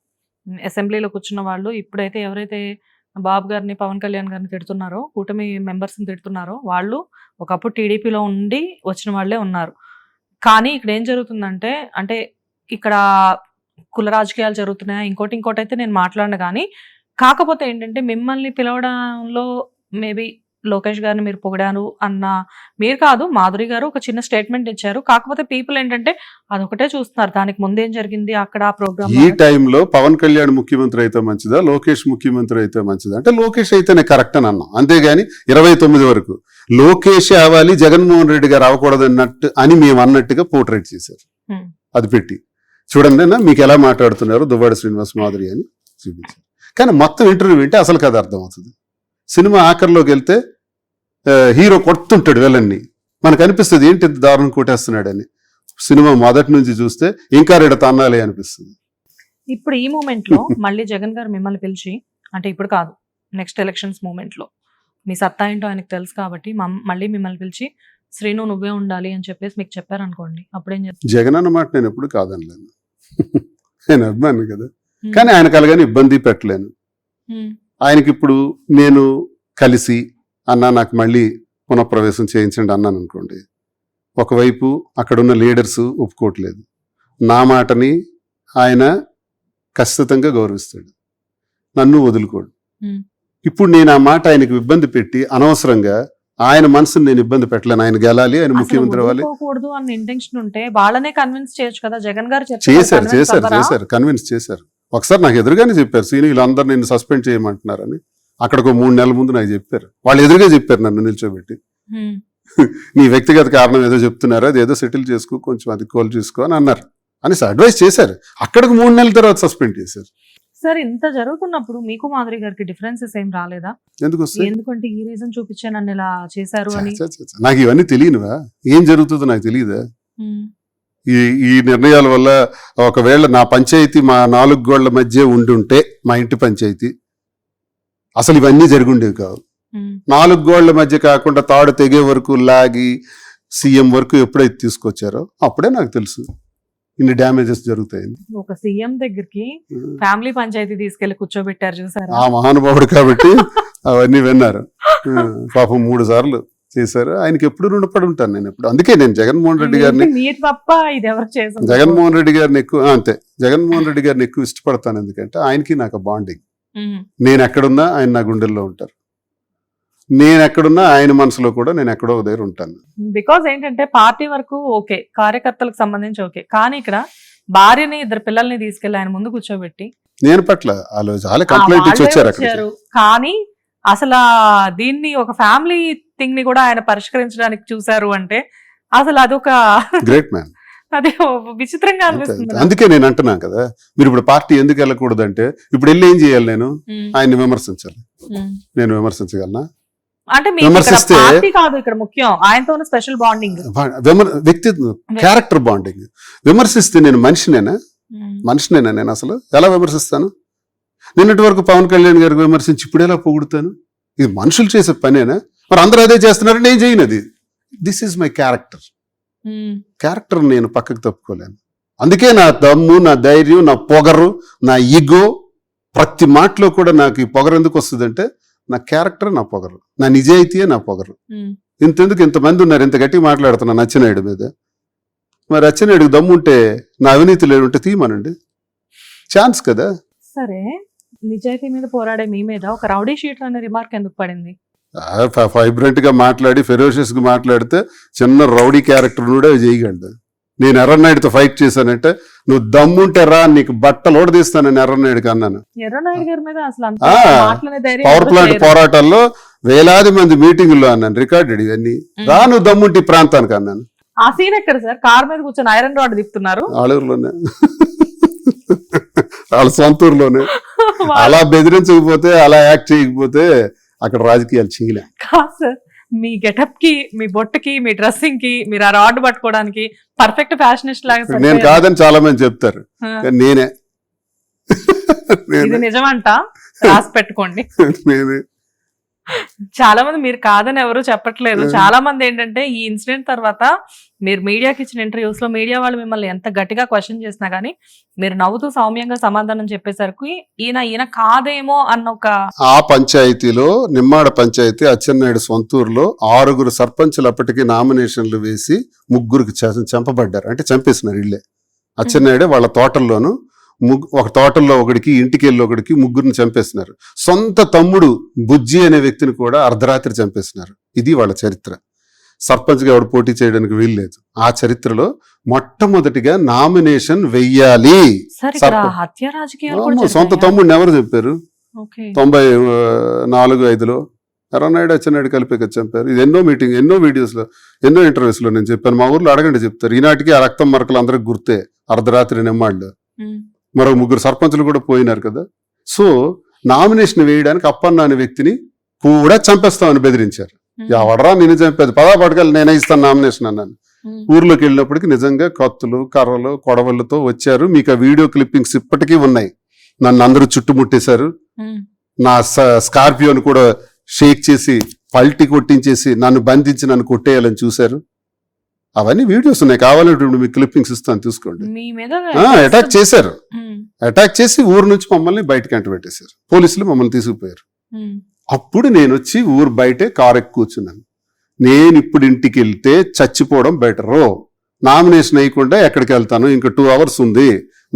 అసెంబ్లీలో కూర్చున్న వాళ్ళు. ఇప్పుడైతే ఎవరైతే బాబు గారిని, పవన్ కళ్యాణ్ గారిని తిడుతున్నారో, కూటమి మెంబర్స్ని తిడుతున్నారో, వాళ్ళు ఒకప్పుడు టీడీపీలో ఉండి వచ్చిన వాళ్ళే ఉన్నారు. కానీ ఇక్కడ ఏం జరుగుతుందంటే, అంటే ఇక్కడ కుల రాజకీయాలు జరుగుతున్నాయా, ఇంకోటి అయితే నేను మాట్లాడను. కానీ కాకపోతే ఏంటంటే, మిమ్మల్ని పిలవడంలో మేబీ లోకేష్ గారిని మీరు పొగిడారు అన్న, మీరు కాదు, మాధురి గారు ఒక చిన్న స్టేట్మెంట్ ఇచ్చారు. కాకపోతే పీపుల్ ఏంటంటే అదొకటే చూస్తున్నారు, దానికి ముందేం జరిగింది అక్కడ ఆ ప్రోగ్రామ్. ఈ టైంలో పవన్ కళ్యాణ్ ముఖ్యమంత్రి అయితే మంచిదా, లోకేష్ ముఖ్యమంత్రి అయితే మంచిదా అంటే లోకేష్ అయితేనే కరెక్ట్ అని అన్నాం. అంతేగాని 29 వరకు లోకేష్ అవ్వాలి, జగన్మోహన్ రెడ్డి గారు అవ్వకూడదు అన్నట్టు అని మేము అన్నట్టుగా పోర్ట్రేట్ చేశారు. అది పెట్టి చూడండి మీకు ఎలా మాట్లాడుతున్నారు దువ్వాడ శ్రీనివాస్, మాధురి అని చూపించారు. కానీ మొత్తం ఇంటర్వ్యూ వింటే అసలు కథ అర్థమవుతుంది. సినిమా ఆఖరిలోకి వెళ్తే హీరో కొడుతుంటాడు విలన్ని, మనకు అనిపిస్తుంది ఏంటి ఇంత దారుణం కొట్టేస్తున్నాడని. సినిమా మొదటి నుంచి చూస్తే ఇంకా రెడ తన్నాలి అనిపిస్తుంది. ఇప్పుడు ఈ మూమెంట్ లో మళ్ళీ జగన్ గారు మిమ్మల్ని పిలిచి, అంటే ఇప్పుడు కాదు, నెక్స్ట్ ఎలక్షన్స్ మూమెంట్ లో మీ సత్తా ఏంటో ఆయనకు తెలుసు కాబట్టి మళ్ళీ మిమ్మల్ని పిలిచి శ్రీను నువ్వే ఉండాలి అని చెప్పేసి మీకు చెప్పారనుకోండి, అప్పుడేం చెప్తారు? జగన్ అన్నమాట నేను ఎప్పుడు కాదనలేను, నేను అభిమాని కదా. కానీ ఆయన కలగానే ఇబ్బంది పెట్టలేను. ఆయనకి ఇప్పుడు నేను కలిసి అన్నా నాకు మళ్ళీ పునఃప్రవేశం చేయించండి అన్నాను అనుకోండి, ఒకవైపు అక్కడున్న లీడర్స్ ఒప్పుకోవట్లేదు, నా మాటని ఆయన ఖచ్చితంగా గౌరవిస్తాడు, నన్ను వదులుకోడు. ఇప్పుడు నేను ఆ మాట ఆయనకు ఇబ్బంది పెట్టి అనవసరంగా ఆయన మనసుని నేను ఇబ్బంది పెట్టలేను. ఆయన గెలాలి, ఆయన ముఖ్యమంత్రి అవ్వాలి అన్న ఇంటెన్షన్ ఉంటే వాళ్ళనే కన్విన్స్ చేయొచ్చు కదా. జగన్ గారు చేశారు కన్విన్స్ చేశారు. ఒకసారి నాకు ఎదురుగానే చెప్పారు, సీని వీళ్ళందరూ నిన్ను సస్పెండ్ చేయమంటున్నారని. అక్కడికి 3 నెలల ముందు నాకు చెప్పారు, వాళ్ళు ఎదురుగా చెప్పారు నన్ను నిల్చోబెట్టి, నీ వ్యక్తిగత కారణం ఏదో చెప్తున్నారు, అది ఏదో సెటిల్ చేసుకో, కొంచెం అది కోల్ చేసుకో అని అన్నారు అని అడ్వైస్ చేశారు. అక్కడికి 3 నెలల తర్వాత సస్పెండ్ చేశారు. సార్ ఇంత జరుగుతున్నప్పుడు మీకు మాధురి గారికి డిఫరెన్సెస్ ఏం రాలేదా? ఎందుకంటే ఈ రీజన్ చూపించే నన్ను ఇలా చేశారు అని. నాకు ఇవన్నీ తెలియనువా, ఏం జరుగుతుందో నాకు తెలియదా? ఈ నిర్ణయాల వల్ల ఒకవేళ నా పంచాయతీ మా 4 గోళ్ల మధ్య ఉండుంటే, మా ఇంటి పంచాయతీ, అసలు ఇవన్నీ జరుగుండేవి కావు. 4 గోళ్ల మధ్య కాకుండా తాడు తెగే వరకు లాగి సీఎం వరకు ఎప్పుడైతే తీసుకొచ్చారో అప్పుడే నాకు తెలుసు ఇన్ని డ్యామేజెస్ జరుగుతాయని. ఒక సీఎం దగ్గరికి ఫ్యామిలీ పంచాయతీ తీసుకెళ్లి కూర్చోబెట్టారు చూసారా, ఆ మహానుభావుడు కాబట్టి అవన్నీ విన్నారు. పాపం 3 సార్లు చేశారు. ఆయనకి ఎప్పుడు రుణపడి ఉంటాను నేను ఎప్పుడు. అందుకే నేను జగన్మోహన్ రెడ్డి గారిని జగన్మోహన్ రెడ్డి గారిని ఎక్కువ ఇష్టపడతాను. ఎందుకంటే ఆయనకి నాకు బాండింగ్. నేను ఎక్కడున్నా ఆయన నా గుండెల్లో ఉంటారు, నేను ఎక్కడున్నా ఆయన మనసులో కూడా నేను ఎక్కడో ఒక దగ్గర ఉంటాను. బికాజ్ ఏంటంటే పార్టీ వరకు ఓకే, కార్యకర్తలకు సంబంధించి ఓకే, కానీ ఇక్కడ భార్యని 2 పిల్లల్ని తీసుకెళ్లి ఆయన ముందు కూర్చోబెట్టి నేను పట్ల చాలా కంప్లైంట్ ఇచ్చి వచ్చారు. కానీ అసలు దీన్ని ఒక ఫ్యామిలీ థింగ్ ని కూడా ఆయన పరిష్కరించడానికి చూసారు అంటే అసలు అదొక గ్రేట్ మ్యాన్. అదే విచిత్రంగా అనిపిస్తుంది. అందుకే నేను అంటున్నాను కదా, మీరు ఇప్పుడు పార్టీ ఎందుకు వెళ్ళకూడదు అంటే, ఇప్పుడు వెళ్ళి ఏం చేయాలి? నేను ఆయన్ని విమర్శించాలి. నేను విమర్శించగలనా? అంటే పార్టీ కాదు ఇక్కడ ముఖ్యం, ఆయనతో ఉన్న స్పెషల్ బాండింగ్, వ్యక్తిత్వం, క్యారెక్టర్ బాండింగ్. విమర్శిస్తే నేను మనిషినేనా నేను అసలు ఎలా విమర్శిస్తాను? నిన్నటి వరకు పవన్ కళ్యాణ్ గారికి విమర్శించి ఇప్పుడు ఎలా పొగుడుతాను? ఇది మనుషులు చేసే పనేనా? మరి అందరూ అదే చేస్తున్నారు, నేను చేయనది. This is my character. నేను పక్కకు తప్పుకోలేను. అందుకే నా దమ్ము, నా ధైర్యం, నా పొగరు, నా ఈగో, ప్రతి మాటలో కూడా నాకు ఈ పొగరు ఎందుకు వస్తుందంటే నా క్యారెక్టర్, నా పొగరు, నా నిజాయితీయే నా పొగరు. ఇంతెందుకు ఇంతమంది ఉన్నారు ఇంత గట్టి మాట్లాడుతున్నా అచ్చెన్నాయుడు మీద. మరి అచ్చెన్నాయుడికి దమ్ముంటే, నా అవినీతి లేకుంటే తీయమనండి, ఛాన్స్ కదా. సరే, నిజాయితీ మీద పోరాడే మీ మీద ఒక రౌడీ షీటర్ అనే రిమార్క్ ఎందుకు పడింది? వైబ్రెంట్ గా మాట్లాడి ఫెరోషియస్ గా మాట్లాడితే చిన్న రౌడీ క్యారెక్టర్ కూడా చేయగలడు. నేను ఎర్రనాయుడితో ఫైట్ చేశానంటే, నువ్వు దమ్ముంటే రా, నీకు బట్టలు ఓడదీస్తానని ఎర్రనాయుడికి అన్నాను. పవర్ ప్లాంట్ పోరాటాల్లో వేలాది మంది మీటింగుల్లో అన్నాను, రికార్డెడ్ ఇవన్నీ. రా నువ్వు దమ్ముంటే ఈ ప్రాంతానికి అన్నాను. ఆ సీన్ ఎక్కడ సార్? కార్ మీద కూర్చొని ఐరన్ రాడ్ తిప్పుతున్నారు. ఆలూరులోనే, వాళ్ళ సొంత ఊరులోనే. అలా బెదిరించకపోతే, అలా యాక్ట్ చేయకపోతే అక్కడ రాజకీయాలు చేయలే. కాదు సార్, మీ గెటప్ కి, మీ బొట్టుకి, మీ డ్రెస్సింగ్ కి, మీరు ఆ రాడ్ పట్టుకోవడానికి పర్ఫెక్ట్ ఫ్యాషనిస్ట్ లాగా నేను సరిపోయారు. కాదని చాలా మంది చెప్తారు, ఆ, కానీ నేనే ఇది నిజమంట, రాసి పెట్టుకోండి. నేనే చాలా మంది మీరు కాదని ఎవరు చెప్పట్లేదు. చాలా మంది ఏంటంటే ఈ ఇన్సిడెంట్ తర్వాత మీరు మీడియాకి ఇచ్చిన ఇంటర్వ్యూస్ లో మీడియా వాళ్ళు మిమ్మల్ని ఎంత గట్టిగా క్వశ్చన్ చేసినా గానీ మీరు నవ్వుతూ సౌమ్యంగా సమాధానం చెప్పేసరికి ఈయన కాదేమో అన్న ఒక ఆ పంచాయతీలో నిమ్మాడ పంచాయతీ అచ్చెన్నాయుడు సొంతూరులో 6 సర్పంచులు అప్పటికి నామినేషన్లు వేసి 3కి చంపబడ్డారు, అంటే చంపేసినారు ఇళ్ళే. అచ్చెన్నాయుడే వాళ్ళ తోటల్లోనూ ఒక తోటల్లో ఒకడికి, ఇంటికి వెళ్ళి ఒకడికి 3ని చంపేసినారు. సొంత తమ్ముడు బుజ్జి అనే వ్యక్తిని కూడా అర్ధరాత్రి చంపేసినారు. ఇది వాళ్ళ చరిత్ర. సర్పంచ్గా ఎవడు పోటీ చేయడానికి వీల్లేదు. ఆ చరిత్రలో మొట్టమొదటిగా నామినేషన్ వెయ్యాలి. సార్ ఇక్కడ హత్య రాజకీయాలు కూడా సొంత జరిగాయా? తమ్ముడిని ఎవరు చెప్పారు? ఓకే. 94-5లో ఎర్రనాయుడు అచ్చెన్నాయుడు కలిపి కదా చంపారు. ఇది ఎన్నో మీటింగ్, ఎన్నో వీడియోస్ లో, ఎన్నో ఇంటర్వ్యూస్ లో నేను చెప్పాను. మా ఊర్లో అడగండి చెప్తారు. ఈనాటికి ఆ రక్తం మరకలు అందరికి గుర్తే. అర్ధరాత్రి నిమ్మాళ్ళు ఉమ్, మరో 3 సర్పంచులు కూడా పోయినారు కదా. సో నామినేషన్ వేయడానికి అప్పన్న అనే వ్యక్తిని కూడా చంపేస్తామని బెదిరించారు. ఉమ్, ఎవడరా నేను చంపేది, పదా పడకలు నేనే ఇస్తాను నామినేషన్ అన్నాను. ఉమ్, ఊర్లోకి వెళ్ళినప్పటికీ నిజంగా కత్తులు, కర్రలు, కొడవళ్ళతో వచ్చారు. మీకు ఆ వీడియో క్లిప్పింగ్స్ ఇప్పటికీ ఉన్నాయి. నన్ను అందరూ చుట్టుముట్టేశారు. ఉమ్, నా స్కార్పియోను కూడా షేక్ చేసి పల్టీ కొట్టించేసి నన్ను బంధించి నన్ను కొట్టేయాలని చూశారు. అవన్నీ వీడియోస్ ఉన్నాయి, కావాలంటే మీకు క్లిప్పింగ్స్ ఇస్తాను చూసుకోండి. మీ మీద అటాక్ చేశారు. ఉమ్, అటాక్ చేసి ఊరు నుంచి మమ్మల్ని బయటకి అంటబెట్టేశారు. పోలీసులు మమ్మల్ని తీసుకుపోయారు. ఉమ్, అప్పుడు నేను వచ్చి ఊరు బయటే కారు ఎక్కి కూర్చున్నాను. నేను ఇప్పుడు ఇంటికి వెళ్తే చచ్చిపోవడం బెటరు, నామినేషన్ వేయకుండా ఎక్కడికి వెళ్తాను, ఇంకా 2 hours ఉంది,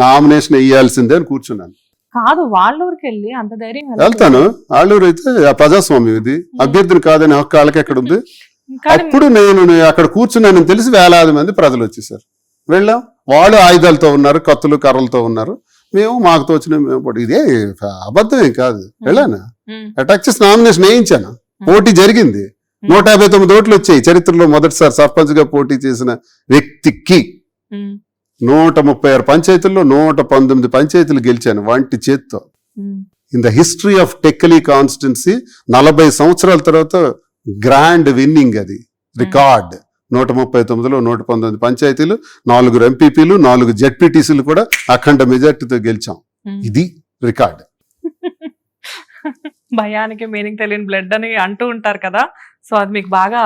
నామినేషన్ వేయాల్సిందే అని కూర్చున్నాను. కాదు వాళ్ళ ఊరికి వెళ్ళి అంత ధైర్యం ఎలా? వెళ్తాను, ఆళ్ళూరు అయితే ఆ ప్రజాస్వామ్యం ఇది, అభ్యర్థిని కాదని హక్కు వాళ్ళకి ఎక్కడ ఉంది. కానీ అప్పుడు నేను అక్కడ కూర్చున్నానని తెలిసి వేలాది మంది ప్రజలు వచ్చేసారు. వెళ్ళాం, వాళ్ళు ఆయుధాలతో ఉన్నారు, కత్తులు కర్రలతో ఉన్నారు. మేము మాకు తోచిన మేము పడి, ఇదే అబద్ధమేం కాదు. వెళ్ళాను, ఉమ్, అటాక్ చేసి నామినేషన్ వేయించాను. పోటీ జరిగింది. 159 ఓట్లు వచ్చాయి. చరిత్రలో మొదటిసారి సర్పంచ్ గా పోటీ చేసిన వ్యక్తికి. ఉమ్, 136 పంచాయతీల్లో 119 పంచాయతీలు గెలిచాను వంటి చేత్తో. Um, in the history of Tekkali constituency 40 సంవత్సరాల తర్వాత గ్రాండ్ విన్నింగ్ అది, రికార్డ్. 139లో 119 పంచాయతీలు, 4 ఎంపీపీలు, 4 జెడ్పీటీసీలు కూడా అఖండ మెజార్టీతో గెలిచాం. ఉమ్. ఇది రికార్డ్. భయానికి మీనింగ్ తెలియని బ్లడ్ అని అంటూ ఉంటారు కదా, సో అది మీకు బాగా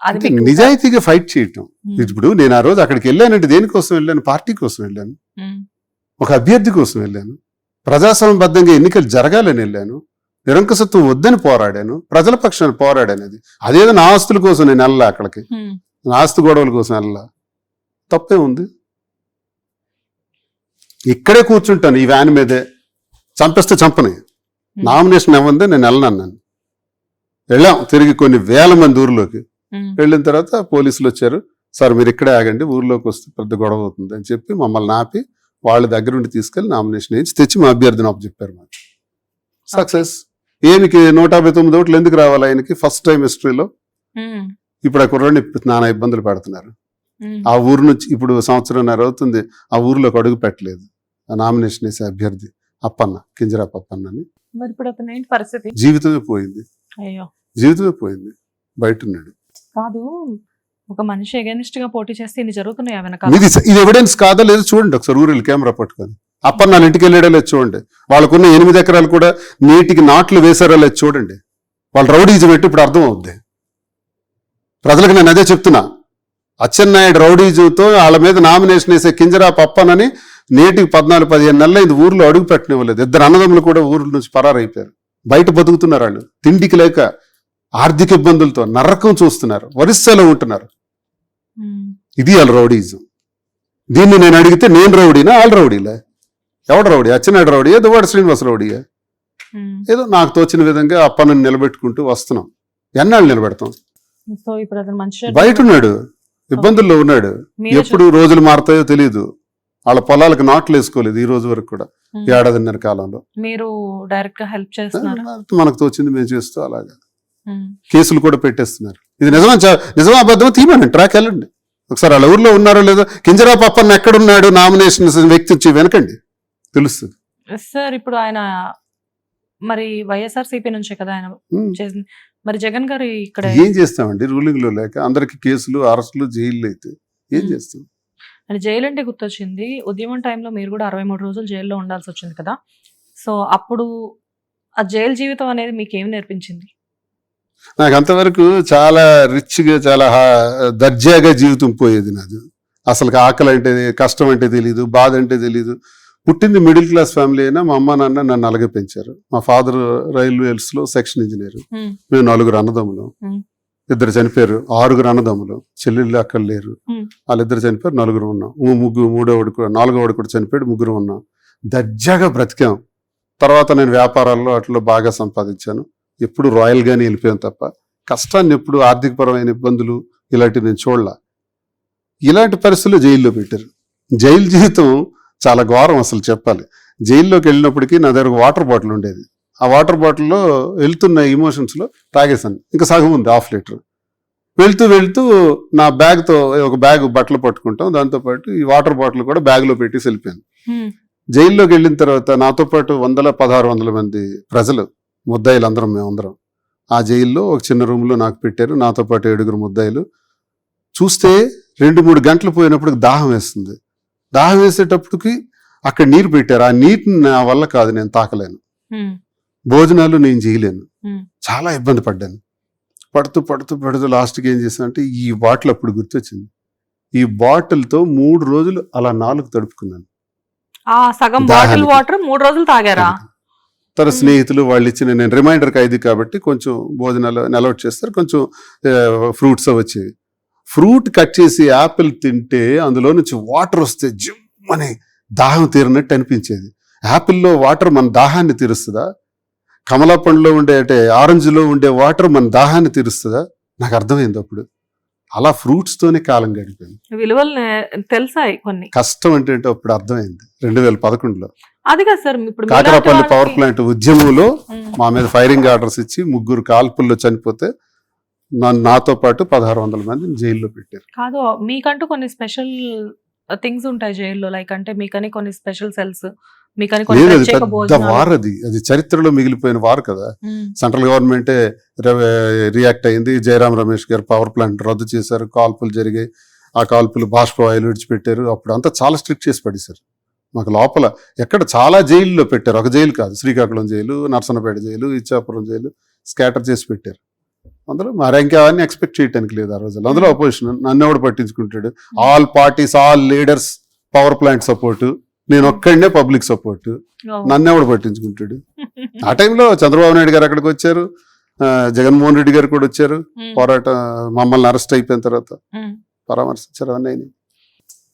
అది అంటే మీకు- నిజాయితీగా ఫైట్ చేయటం. ఉమ్, ఇప్పుడు నేను ఆ రోజు అక్కడికి వెళ్ళానంటే దేనికోసం వెళ్ళాను? పార్టీ కోసం వెళ్ళాను, ఉమ్, ఒక అభ్యర్థి కోసం వెళ్ళాను, ప్రజాస్వామ్యబద్ధంగా ఎన్నికలు జరగాలని వెళ్ళాను, నిరంకుశత్వం వద్దని పోరాడాను, ప్రజల పక్షాన్ని పోరాడాను. అదేదో నా ఆస్తుల కోసం నేను వెళ్ళా, అక్కడికి ఉమ్, నా ఆస్తి గొడవల కోసం వెళ్ళా. తప్పే ఉంది? ఇక్కడే కూర్చుంటాను ఈ వ్యాన్ మీదే, చంపేస్తే చంపని, నామినేషన్ ఏముంది నేను వెళ్ళనన్నాను. వెళ్ళాం తిరిగి కొన్ని వేల మంది ఊర్లోకి. ఉమ్, వెళ్ళిన తర్వాత పోలీసులు వచ్చారు. సార్ మీరు ఇక్కడే ఆగండి, ఊర్లోకి వస్తే పెద్ద గొడవ అవుతుంది అని చెప్పి మమ్మల్ని ఆపి వాళ్ళ దగ్గర నుండి తీసుకెళ్లి నామినేషన్ వేయించి తెచ్చి మా అభ్యర్థిని అప్పచెప్పారు. మాకు సక్సెస్. ఏమికి 159 ఓట్లు ఎందుకు రావాలి ఆయనకి? ఫస్ట్ టైం హిస్టరీలో. ఉమ్, ఇప్పుడు ఆ కుర్రాడిని నానా ఇబ్బందులు పెడుతున్నారు. ఉమ్, ఆ ఊరు నుంచి ఇప్పుడు 1.5 సంవత్సరం అవుతుంది ఆ ఊర్లోకి అడుగు పెట్టలేదు ఆ నామినేషన్ వేసే అభ్యర్థి అప్పన్న, కింజరాపు అప్పన్న అని. మరి ఇప్పుడు అతను ఏంటి పరిస్థితి? జీవితమే పోయింది, అయ్యో. జీవితమే పోయింది. బయట ఉన్నాడు. కాదు, ఒక మనిషి ఎగనిస్ట్ గా పోటీ చేస్తే ఇన్ని జరుగుతున్నాయి వెనకాల. ఇది ఎవిడెన్స్ కాదా లేదో చూడండి ఒకసారి. ఊరు కెమెరా పట్టుకొని అప్పన్న నా ఇంటికి వెళ్ళాడో లేదు చూడండి. వాళ్ళకున్న 8 ఎకరాలు కూడా నీటికి నాట్లు వేసారో లేదు చూడండి. వాళ్ళు రౌడీజం పెట్టి ఇప్పుడు అర్థం అవుద్ది ప్రజలకు. నేను అదే చెప్తున్నా, అచ్చెన్నాయుడు రౌడీజంతో వాళ్ళ మీద నామినేషన్ వేసే కింజరాపు అప్పనని నేటికి 14-15 నెలలు ఇది ఊర్లో అడుగు పెట్టనివ్వలేదు. 2 అన్నదమ్ములు కూడా ఊర్ల నుంచి పరారైపోయారు. బయట బతుకుతున్నారు. వాళ్ళు తిండికి లేక ఆర్థిక ఇబ్బందులతో నరకం చూస్తున్నారు, వరిస్సాలో ఉంటున్నారు. ఉమ్, ఇది వాళ్ళ రౌడీజం. దీన్ని నేను అడిగితే నేను రౌడీనా వాళ్ళ రౌడీలే? ఎవడు రౌడీ? అచ్చెన్నాయుడు రౌడీయా, దువ్వాడ శ్రీనివాస రౌడీయా? ఉమ్. ఏదో నాకు తోచిన విధంగా అప్పనని నిలబెట్టుకుంటూ వస్తున్నాం. ఎన్నాళ్ళు నిలబెడతాం? సో ఇప్పుడు అతను మంచి బయట ఉన్నాడు, ఇబ్బందుల్లో ఉన్నాడు. మీరే ఎప్పుడు రోజులు మారుతాయో తెలియదు. వాళ్ళ పొలాలకు నాట్లు వేసుకోలేదు ఈ రోజు వరకు కూడా, ఉమ్, 1.5 కాలంలో. మీరు డైరెక్ట్ గా హెల్ప్ చేస్తున్నారు. మనకు తోచింది మేము చేస్తూ అలాగా ఉమ్, కేసులు కూడా పెట్టేస్తున్నారు. ఇది నిజమా అబద్ధమా తీయమని ట్రాక్ వెళ్ళండి ఒకసారి. వాళ్ళ ఊర్లో ఉన్నారో లేదో, కింజరాపు అప్పన్న ఎక్కడున్నాడు నామినేషన్ వ్యక్తి వచ్చి వెనకండి, తెలుస్తుంది. సార్ ఇప్పుడు ఆయన మరి వైఎస్ఆర్సీపీ నుంచే కదా ఆయన ఉమ్. చేసింది. మరి జగన్ గారు ఇక్కడ ఏం చేస్తామండి రూలింగ్ లో లేక అందరికి కేసులు అరెస్టులు జైళ్ళు అయితే ఏం చేస్తాం. అని జైలు అంటే గుర్తొచ్చింది, ఉద్యమం టైంలో మీరు కూడా 63 రోజులు జైల్లో ఉండాల్సి వచ్చింది కదా. సో అప్పుడు ఆ జైలు జీవితం అనేది మీకు ఏం నేర్పించింది? నాకు అంతవరకు చాలా రిచ్గా చాలా దర్జాగా జీవితం పోయేది నాది. అసలు ఆకలి అంటే కష్టం అంటే తెలీదు, బాధ అంటే తెలీదు. పుట్టింది మిడిల్ క్లాస్ ఫ్యామిలీ అయినా మా అమ్మ నాన్న నన్ను అలాగే పెంచారు. మా ఫాదర్ రైల్వేస్ లో సెక్షన్ ఇంజనీర్. మేము 4 అన్నదమ్ములు, 2 చనిపోయారు. 6 అన్నదమ్ములు, చెల్లెళ్ళు అక్కడ లేరు. వాళ్ళిద్దరు చనిపోయారు, 4 ఉన్నాం. నాలుగోవాడు కూడా చనిపోయాడు, 3 ఉన్నాం. దర్జాగా బ్రతికాం. తర్వాత నేను వ్యాపారాల్లో అట్లా బాగా సంపాదించాను. ఎప్పుడు రాయల్ గానే వెళ్ళిపోయాను తప్ప కష్టాన్ని ఎప్పుడు ఆర్థికపరమైన ఇబ్బందులు ఇలాంటివి నేను చూడలా. ఇలాంటి పరిస్థితుల్లో జైల్లో పెట్టారు. జైలు జీవితం చాలా ఘోరం అసలు చెప్పాలి. జైల్లోకి వెళ్ళినప్పటికీ నా దగ్గర వాటర్ బాటిల్ ఉండేది. ఆ వాటర్ బాటిల్లో వెళ్తున్న ఇమోషన్స్ లో తాగేశాను. ఇంకా సగం ఉంది, 1/2 లీటర్. వెళ్తూ నా బ్యాగ్తో ఒక బ్యాగ్ బట్టలు పట్టుకుంటాం, దాంతోపాటు ఈ వాటర్ బాటిల్ కూడా బ్యాగ్లో పెట్టేసి వెళ్ళిపోయాను. జైల్లోకి వెళ్ళిన తర్వాత నాతో పాటు 1600 మంది ప్రజలు, ముద్దాయిలు అందరం, మేమందరం ఆ జైల్లో ఒక చిన్న రూమ్లో నాకు పెట్టారు. నాతో పాటు 7 ముద్దాయిలు. చూస్తే 2-3 గంటలు పోయినప్పుడు దాహం వేస్తుంది. దాహం వేసేటప్పటికి అక్కడ నీరు పెట్టారు. ఆ నీటిని నా వల్ల కాదు, నేను తాకలేను. భోజనాలు నేను చేయలేను. చాలా ఇబ్బంది పడ్డాను. పడుతూ లాస్ట్కి ఏం చేశానంటే ఈ బాటిల్ అప్పుడు గుర్తొచ్చింది. ఈ బాటిల్తో 3 రోజులు అలా నాలుగు తడుపుకున్నాను. సగం బాటిల్ వాటర్ 3 రోజులు తాగారా? తన స్నేహితులు వాళ్ళు ఇచ్చిన, నేను రిమైండర్ ఖైదీ కాబట్టి కొంచెం భోజనాలు అలౌట్ చేస్తారు, కొంచెం ఫ్రూట్స్ వచ్చేవి. ఫ్రూట్ కట్ చేసి యాపిల్ తింటే అందులో నుంచి వాటర్ వస్తే జిమ్ అని దాహం తీరినట్టు అనిపించేది. యాపిల్లో వాటర్ మన దాహాన్ని తీరుస్తుందా? కమలా పండులో ఉండే అంటే ఆరెంజ్లో ఉండే వాటర్ మన దాహాన్ని తీరుస్తుందా? నాకు అర్థమైంది అప్పుడు. అలా ఫ్రూట్స్ తోనే కాలం గడిపోయింది. విలువలు తెలుసాయి కొన్ని. కష్టం అంటే అప్పుడు అర్థమైంది 2011లో. అది కాదు సార్, ఇప్పుడు కాకరాపల్లి పవర్ ప్లాంట్ ఉద్యమంలో మా మీద ఫైరింగ్ ఆర్డర్స్ ఇచ్చి 3 కాల్పుల్లో చనిపోతే నాతో పాటు 1600 మందిని జైల్లో పెట్టారు. కాదు, మీకంటూ కొన్ని స్పెషల్ థింగ్స్ ఉంటాయి జైల్లో, లైక్ అంటే మీకని కొన్ని స్పెషల్ సెల్స్, మీకని కొన్ని ప్రత్యేక భోజనాలు. వార్ అది చరిత్రలో మిగిలిపోయిన వార్ కదా. సెంట్రల్ గవర్నమెంటే రియాక్ట్ అయింది. జయరాం రమేష్ గారు పవర్ ప్లాంట్ రద్దు చేశారు, కాల్పులు జరిగాయి. ఆ కాల్పులు బాష్పవాయువులు విడిచిపెట్టారు. అప్పుడు అంతా చాలా స్ట్రిక్ట్ చేసి పడేశారు. మాకు లోపల ఎక్కడ చాలా జైల్లో పెట్టారు. ఒక జైలు కాదు, Srikakulam jail, Narasannapeta jail, Ichchapuram jail scatter చేసి పెట్టారు. అందులో మరి ఇంకా అవన్నీ ఎక్స్పెక్ట్ చేయడానికి లేదు ఆ రోజుల్లో. అందులో అపోజిషన్ నన్ను ఎవడు పట్టించుకుంటాడు? All parties, all leaders power plant support, నేను ఒక్కడనే పబ్లిక్ సపోర్ట్. నన్ను ఎవడు పట్టించుకుంటాడు? ఆ టైంలో చంద్రబాబు నాయుడు గారు అక్కడికి వచ్చారు, జగన్మోహన్ రెడ్డి గారు కూడా వచ్చారు. పోరాటం మమ్మల్ని అరెస్ట్ అయిపోయిన తర్వాత పరామర్శించారు. అవన్నీ.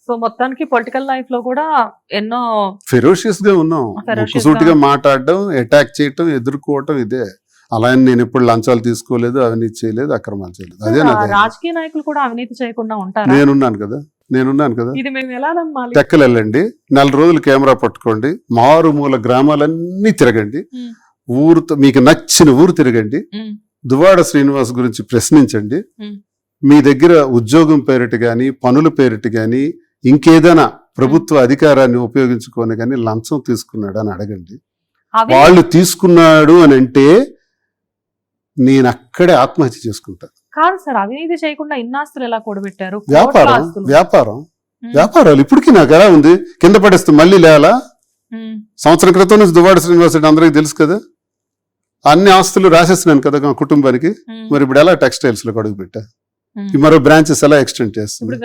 సో మొత్తానికి పొలిటికల్ లైఫ్ లో కూడా ఎన్నో ఫెరోషియస్ గా ఉన్నాం. సూటిగా మాట్లాడడం, అటాక్ చేయటం, ఎదుర్కోవటం ఇదే. అలా నేను ఎప్పుడు లంచాలు తీసుకోలేదు, అవినీతి చేయలేదు, అక్రమాలు చేయలేదు. అదే రాజకీయ నాయకులు కూడా అవినీతి చేయకుండా ఉంటారు. నేనున్నాను కదా. ఇది మేము ఎలా నమ్మాలి? టెక్కలెళ్ళండి, 4 రోజులు కెమెరా పట్టుకోండి, మారుమూల గ్రామాలన్నీ తిరగండి, ఊరుతో మీకు నచ్చిన ఊరు తిరగండి, దువ్వాడ శ్రీనివాస్ గురించి ప్రశ్నించండి. మీ దగ్గర ఉద్యోగం పేరిట గాని, పనుల పేరిట గాని, ఇంకేదైనా ప్రభుత్వ అధికారాన్ని ఉపయోగించుకొని కానీ లంచం తీసుకున్నాడు అని అడగండి. వాళ్ళు తీసుకున్నాడు అని అంటే నేను అక్కడే ఆత్మహత్య చేసుకుంటా. కాదు సార్, అవినీతి చేయకుండా ఇన్నాస్తులు ఎలా కూడబెట్టారు? వ్యాపారాలు ఇప్పటికీ నాకు ఎలా ఉంది, కింద పడేస్తే మళ్ళీ లేలా? సంవత్సరం క్రితం నుంచి దువ్వాడ శ్రీనివాస్ రెడ్డి అందరికీ తెలుసు కదా, అన్ని ఆస్తులు రాసేస్తున్నాను కదా మా కుటుంబానికి. మరి ఇప్పుడు ఎలా టెక్స్టైల్స్ లో అడుగు పెట్టా? మరో బ్రాంచెస్ ఎలా ఎక్స్టెండ్ చేస్తుంది?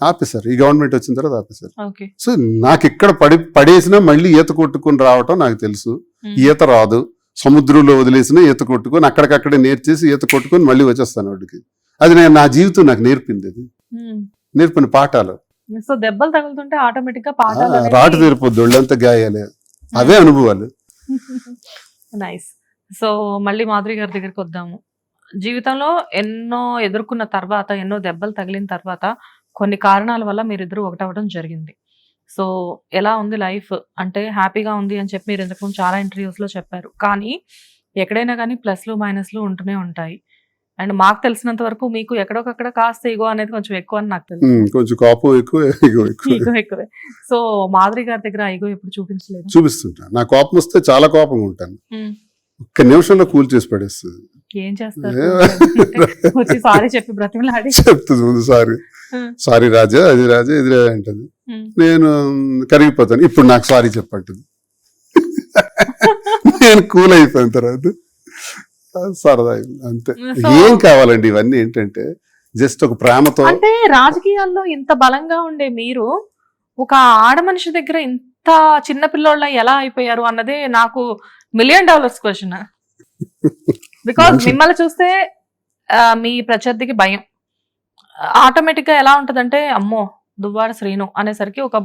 ఆపేశారు. ఈ గవర్నమెంట్ వచ్చిన తర్వాత ఆపేశారు. సో నాకు ఇక్కడ పడేసినా మళ్ళీ ఈత కొట్టుకుని రావటం నాకు తెలుసు. ఈత రాదు, సముద్రంలో వదిలేసిన ఈత కొట్టుకొని అక్కడికక్కడే నేర్చేసి ఈత కొట్టుకొని మళ్ళీ వచ్చేస్తాను వాడికి. అది నేను నా జీవితం నాకు నేర్పింది, అది నేర్పిన పాఠాలు. సో దెబ్బలు తగులుతుంటే ఆటోమేటిక్ గా పాఠాలు, రాటు తీరిపోద్ది, ఒళ్ళంతా గాయాలే, అవే అనుభవాలు. నైస్. సో మళ్ళీ మాధురి గారి దగ్గరికి వద్దాము. జీవితంలో ఎన్నో ఎదుర్కొన్న తర్వాత, ఎన్నో దెబ్బలు తగిలిన తర్వాత కొన్ని కారణాల వల్ల మీరిద్దరు ఒకటవడం జరిగింది. సో ఎలా ఉంది లైఫ్ అంటే? హ్యాపీగా ఉంది అని చెప్పి మీరు ఇంతకుముందు చాలా ఇంటర్వ్యూస్లో చెప్పారు. కానీ ఎక్కడైనా కానీ ప్లస్లు మైనస్లు ఉంటూనే ఉంటాయి. అండ్ మాకు తెలిసినంత వరకు మీకు ఎక్కడొకక్కడ కాస్త ఈగో అనేది కొంచెం ఎక్కువ అని నాకు తెలుసు. కొంచెం కోపం ఎక్కువ, ఈగో ఎక్కువే. సో మాధురి గారి దగ్గర ఈగో ఎప్పుడు చూపించలేదు? చూపిస్తుంటా. నా కోపం వస్తే చాలా కోపంగా ఉంటాను, ఒక్క నిమిషంలో కూల్ చేసి పడేస్తుంది. ఏం చేస్తారు వచ్చి సారీ చెప్పి బ్రతిమలాడి చెప్తుంది ముందు సారీ రాజా అది రాజా ఇది రాజా అంటది. నేను కరిగిపోతాను, ఇప్పుడు నాకు సారీ చెప్పంటుంది. నేను కూల్ అయిపోయిన తర్వాత సరదా అంతే. ఏం కావాలండి ఇవన్నీ ఏంటంటే జస్ట్ ఒక ప్రేమతో. అంటే రాజకీయాల్లో ఇంత బలంగా ఉండే మీరు ఒక ఆడ మనిషి దగ్గర ఇంత చిన్న పిల్లోళ్ళ ఎలా అయిపోయారు అన్నదే నాకు $1 million క్వశ్చన్. బికాస్ మిమ్మల్ని చూస్తే మీ ప్రత్యర్థికి భయం. ఆటోమేటిక్ గా ఎలా ఉంటదంటే అమ్మో దువ్వాడ శ్రీను అనేసరికి ఒక